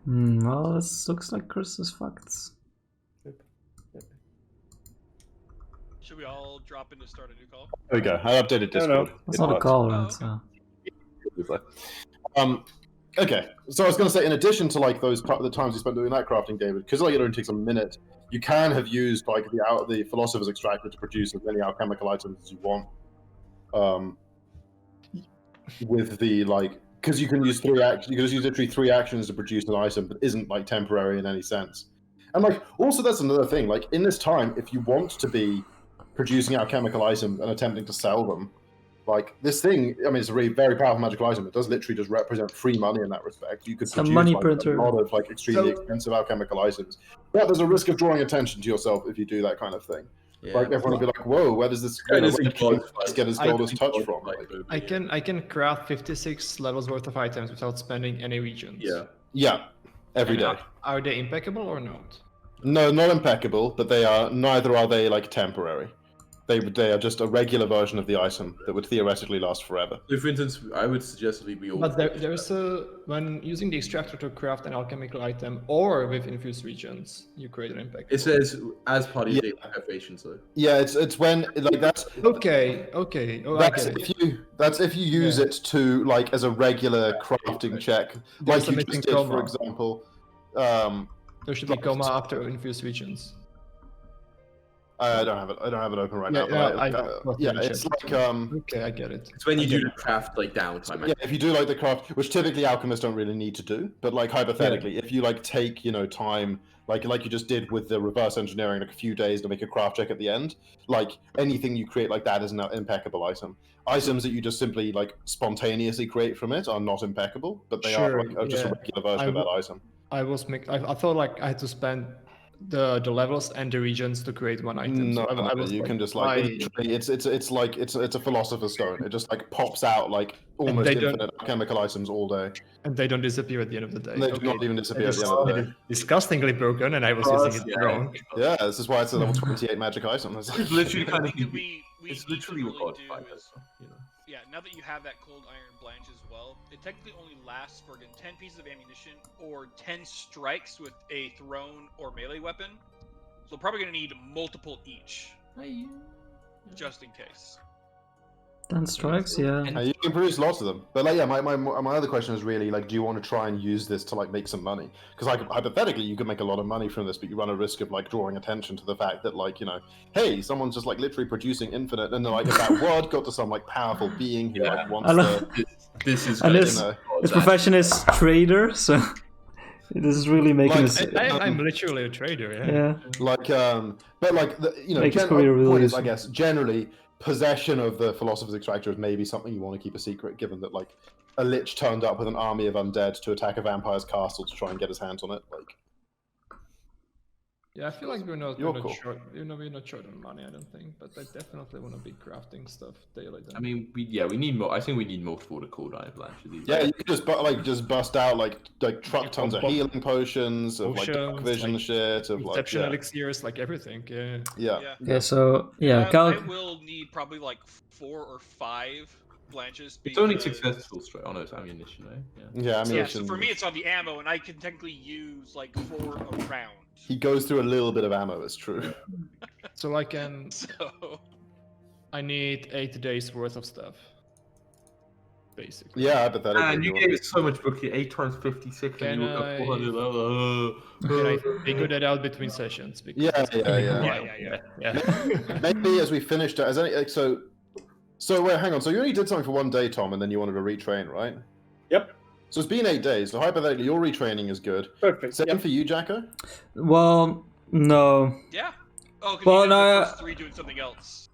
Well, this looks like Chris is fucked. Should we all drop in to start a new call? There we go. I updated Discord. That's It not a works. call, Oh, right? okay. So. Okay, so I was going to say, in addition to like the times you spent doing that crafting, David, because like it only takes a minute, you can have used like the philosopher's extractor to produce as many alchemical items as you want. With the like, because you can use 3 actions, you can just use literally 3 actions to produce an item that isn't like temporary in any sense. And like, also that's another thing. Like in this time, if you want to be producing alchemical items and attempting to sell them. Like this thing, I mean, it's a really very powerful magical item. It does literally just represent free money in that respect. You could a produce money like, printer. a lot of like extremely expensive alchemical items, but there's a risk of drawing attention to yourself if you do that kind of thing. Like everyone will be like, "Whoa, where does this Kind of where did symbolic, King get his goldest touch from?" like, Like, I can craft 56 levels worth of items without spending any regions. Yeah. yeah, every day. Are they impeccable or not? No, not impeccable, but they are. Neither are they like temporary. They are just a regular version of the item that would theoretically last forever. So, for instance, I would suggest that we all. But there's a when using the extractor to craft an alchemical item or with infused regions, you create an impact. It says as part of your Yeah. daily preparation, so. Yeah, it's when like that's Okay. Oh, I that's get it. if you use Yeah. it to like as a regular crafting check, There's like you a just missing did, for comma. example. There should be comma after infused regions. I don't have it. I don't have it open right now. Yeah, But I yeah, checked. it's like Okay, I get it. It's when you I do get the craft like downtime. yeah, if you do like the craft, which typically alchemists don't really need to do, but like hypothetically, if you like take time, like you just did with the reverse engineering, like a few days to make a craft check at the end, like anything you create like that is an impeccable item. Items that you just simply like spontaneously create from it are not impeccable, but they Sure, are like, just a yeah. regular version I of that will- item. I thought like I had to spend the levels and the regions to create one item. No, So I was you can just why- literally, it's like it's a philosopher's stone. It just like pops out like almost they don't- infinite chemical items all day. and they don't disappear at the end of the day. And they do Okay. not even disappear It at the end of the is day. disgustingly broken, and I was using it wrong. Yeah, this is why it's a level 28 magic item. It's It's literally The kind of. thing that we It's need to literally really what do God is- you know. Yeah, now that you have that cold iron blanch as well, it technically only lasts for again 10 pieces of ammunition or 10 strikes with a thrown or melee weapon. So probably gonna need multiple each, just in case. 10 strikes, yeah. You can produce lots of them, but like, yeah, my other question is really like, do you want to try and use this to like make some money? Because like hypothetically, you could make a lot of money from this, but you run a risk of like drawing attention to the fact that like, you know, hey, someone's just like literally producing infinite, and then like if that word got to some like powerful being who like wants I love- to, This is And good, this- you know. His profession is trader, so this is really making Like, this. I'm literally a trader. Yeah. Yeah. like but like you know, Make his career the really point is, I useful. guess generally possession of the philosopher's extractor is maybe something you want to keep a secret, given that like a lich turned up with an army of undead to attack a vampire's castle to try and get his hands on it. Like, Yeah, I feel like we're not You're cool. short. We're not short on money. I don't think, but I definitely want to be crafting stuff daily. Then. I mean, we need more. I think we need multiple to cool dive blanches. yeah, you could just bust out like truck tons of Pop- healing potions, of like dark potions, vision like, shit, of like Inception yeah. elixirs, like everything. Yeah. Yeah. Okay, so yeah, I will need probably like 4 or 5 blanches. It's only because- successful straight. Oh no, it's ammunition, eh? Yeah. Yeah, I mean, Yeah, so for me it's on the ammo, and I can technically use like 4 a round. he goes through a little bit of ammo. It's true. So I can. So I need 8 days worth of stuff. Basically. Yeah, hypothetically. And you you gave want- it so much bookie, 8 times 56, Can and you got I- 400. Can I figure that out between sessions? Because Yeah, it's yeah, gonna be a yeah. while. Yeah. Maybe as we finished it, as any like, so wait, hang on. So you only did something for one day, Tom, and then you wanted to retrain, right? Yep. So it's been 8 days. So hypothetically, your retraining is good. Perfect. Same Yep. for you, Jacko. well, no. yeah. Oh, because Well, you no, the first 3 doing something else.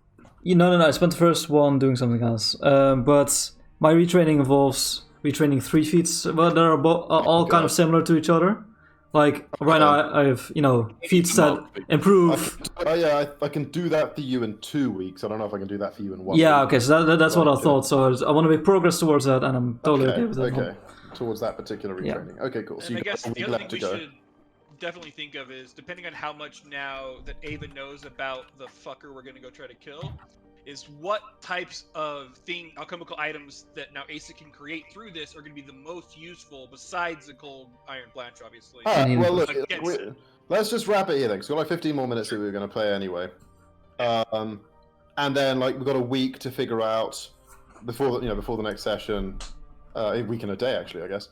No. I spent the first one doing something else. But my retraining involves retraining 3 feats. Well, they're all kind of similar to each other. Like right now, I have feats that improve. Oh yeah, I can do that for you in 2 weeks. I don't know if I can do that for you in 1 Yeah, week. okay, so that's what I Right, thought. So I want to make progress towards that, and I'm totally okay with that. Okay. Towards that particular Yeah. retraining. Okay, cool. So And you I guess got a the week other thing left to we go. should definitely think of is, depending on how much now that Ava knows about the fucker we're gonna go try to kill, is what types of alchemical items that now Asa can create through this are gonna be the most useful besides the cold iron blanch, obviously. Alright, mean, well, look, against it. let's just wrap it here then, 'cause we've got like 15 more minutes that we were going to play anyway. And then like we've got a week to figure out before the next session, a week and a day actually, I guess.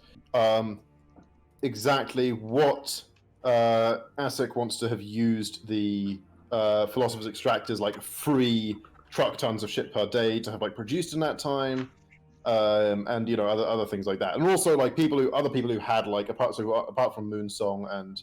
Exactly what ASIC wants to have used the Philosopher's Extractors like free truck tons of shit per day to have like produced in that time. And other things like that, and also like other people who had like apart from Moonsong and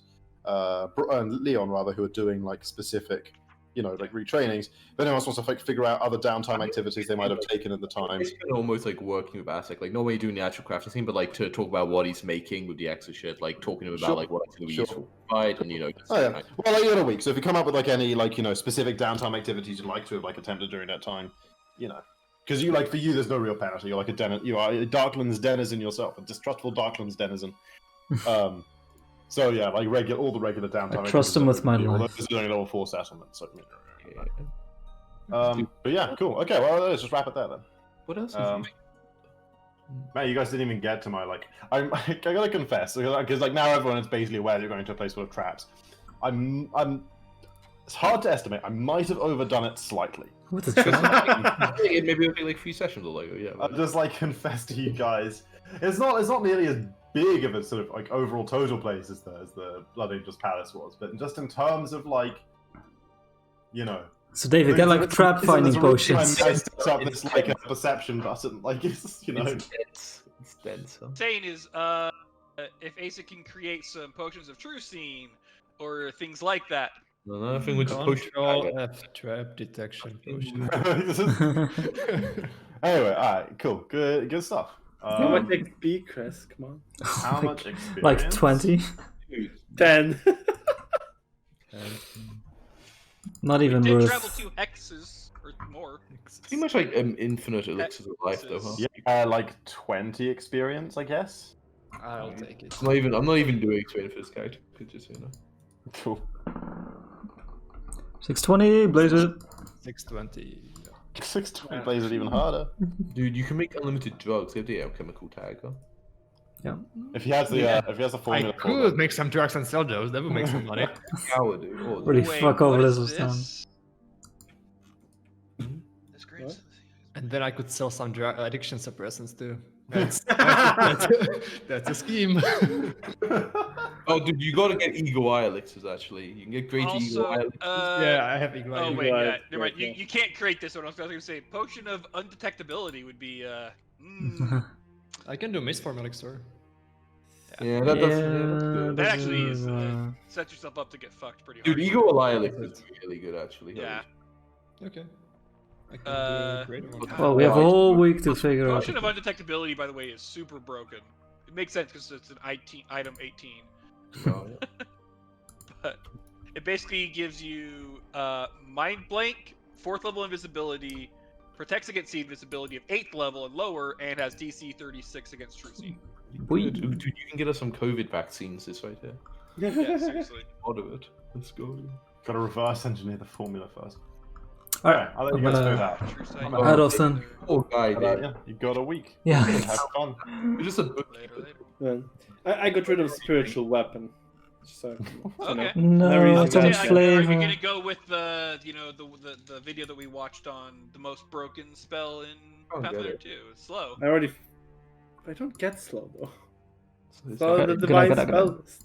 Leon rather, who are doing like specific like retrainings. If anyone else wants to like figure out other downtime activities they might have taken at the time. It's been almost like working with ASIC, like not really doing the actual crafting thing, but like to talk about what he's making with the extra shit, like talking to him about Sure. like what's going to be Sure. useful to fight, and Oh yeah. Well, like, you got a week, so if you come up with like any like specific downtime activities you'd like to have like attempted during that time, because for you there's no real penalty. You're like you are a Darklands denizen yourself, a distrustful Darklands denizen. So yeah, like all the regular downtime. I trust him with my although life. This is only level 4 settlement, so. But yeah, cool. Okay, well let's just wrap it there then. What else? Man, you guys didn't even get to my I gotta confess because like now everyone is basically aware you're going to a place full of traps. It's hard to estimate. I might have overdone it slightly. With the trap. Maybe it'll take like 3 sessions or like yeah. I'll just confess to you guys. It's not nearly as big of a sort of like overall total place as the Blood Angels Palace was, but just in terms of So David, get like trap finding potions. I set up this like a perception button, It's dense. Huh? Saying is, if Asa can create some potions of true scene or things like that. Another thing with the potion. Control F trap detection potion. Anyway, alright, cool, good stuff. How much XP, Chris? Come on. How much experience? Like 20. 10. Not We even did worth. travel 2 hexes or more. Pretty much like infinite elixirs of life, though, huh? Yeah, like 20 experience, I guess. I'll take it. I'm not even doing 20 for this character. Just you know. Cool. 620, blaze it. 620. 620 plays it even harder. Dude, you can make unlimited drugs. They have the alchemical tag, huh? Yeah. If he has the I formula for could them. make some drugs and sell those. That would make some money. Power, dude. Oh, Really Wait, fuck over what this is this time. This grants- And then I could sell some addiction suppressants too. That's a scheme. Oh, dude, you gotta get eagle eye elixirs, actually. You can get great eagle eye Also, elixirs. Yeah, I have eagle Oh eye. wait, Right, yeah, never right, mind. yeah. You can't create this one. I was going to say potion of undetectability would be I can do mist form elixir. Yeah, that's Yeah, good. that actually is uh, set yourself up to get fucked pretty Dude, hard. eagle eye elixir is really good, actually. Yeah. Okay. I can Uh, do a greater one. Well, we have a whole week to figure out. Potion of undetectability, by the way, is super broken. It makes sense because it's an item 18. Oh, yeah. But it basically gives you mind blank, 4th level invisibility, protects against the invisibility of 8th level and lower, and has DC 36 against true seeing. We- Dude, you can get us some COVID vaccines. This right here. Yeah, seriously. Order it. Let's go. Gotta reverse engineer the formula first. Alright, I'll let you I'm guys do gonna that. True sight. I'm head off then. Poor guy, But, dude. yeah, you got a week. Yeah. Have fun. You're just a Later, bookkeeper. later. Yeah. I got rid of spiritual weapon. So, Okay. No, Very too easy. much Yeah, Are flavor. you gonna go with the the video that we watched on the most broken spell in I'll get Pathfinder it. 2? It's slow. I already. I don't get slow though. It's So like- the Good divine luck, good luck, spell good list.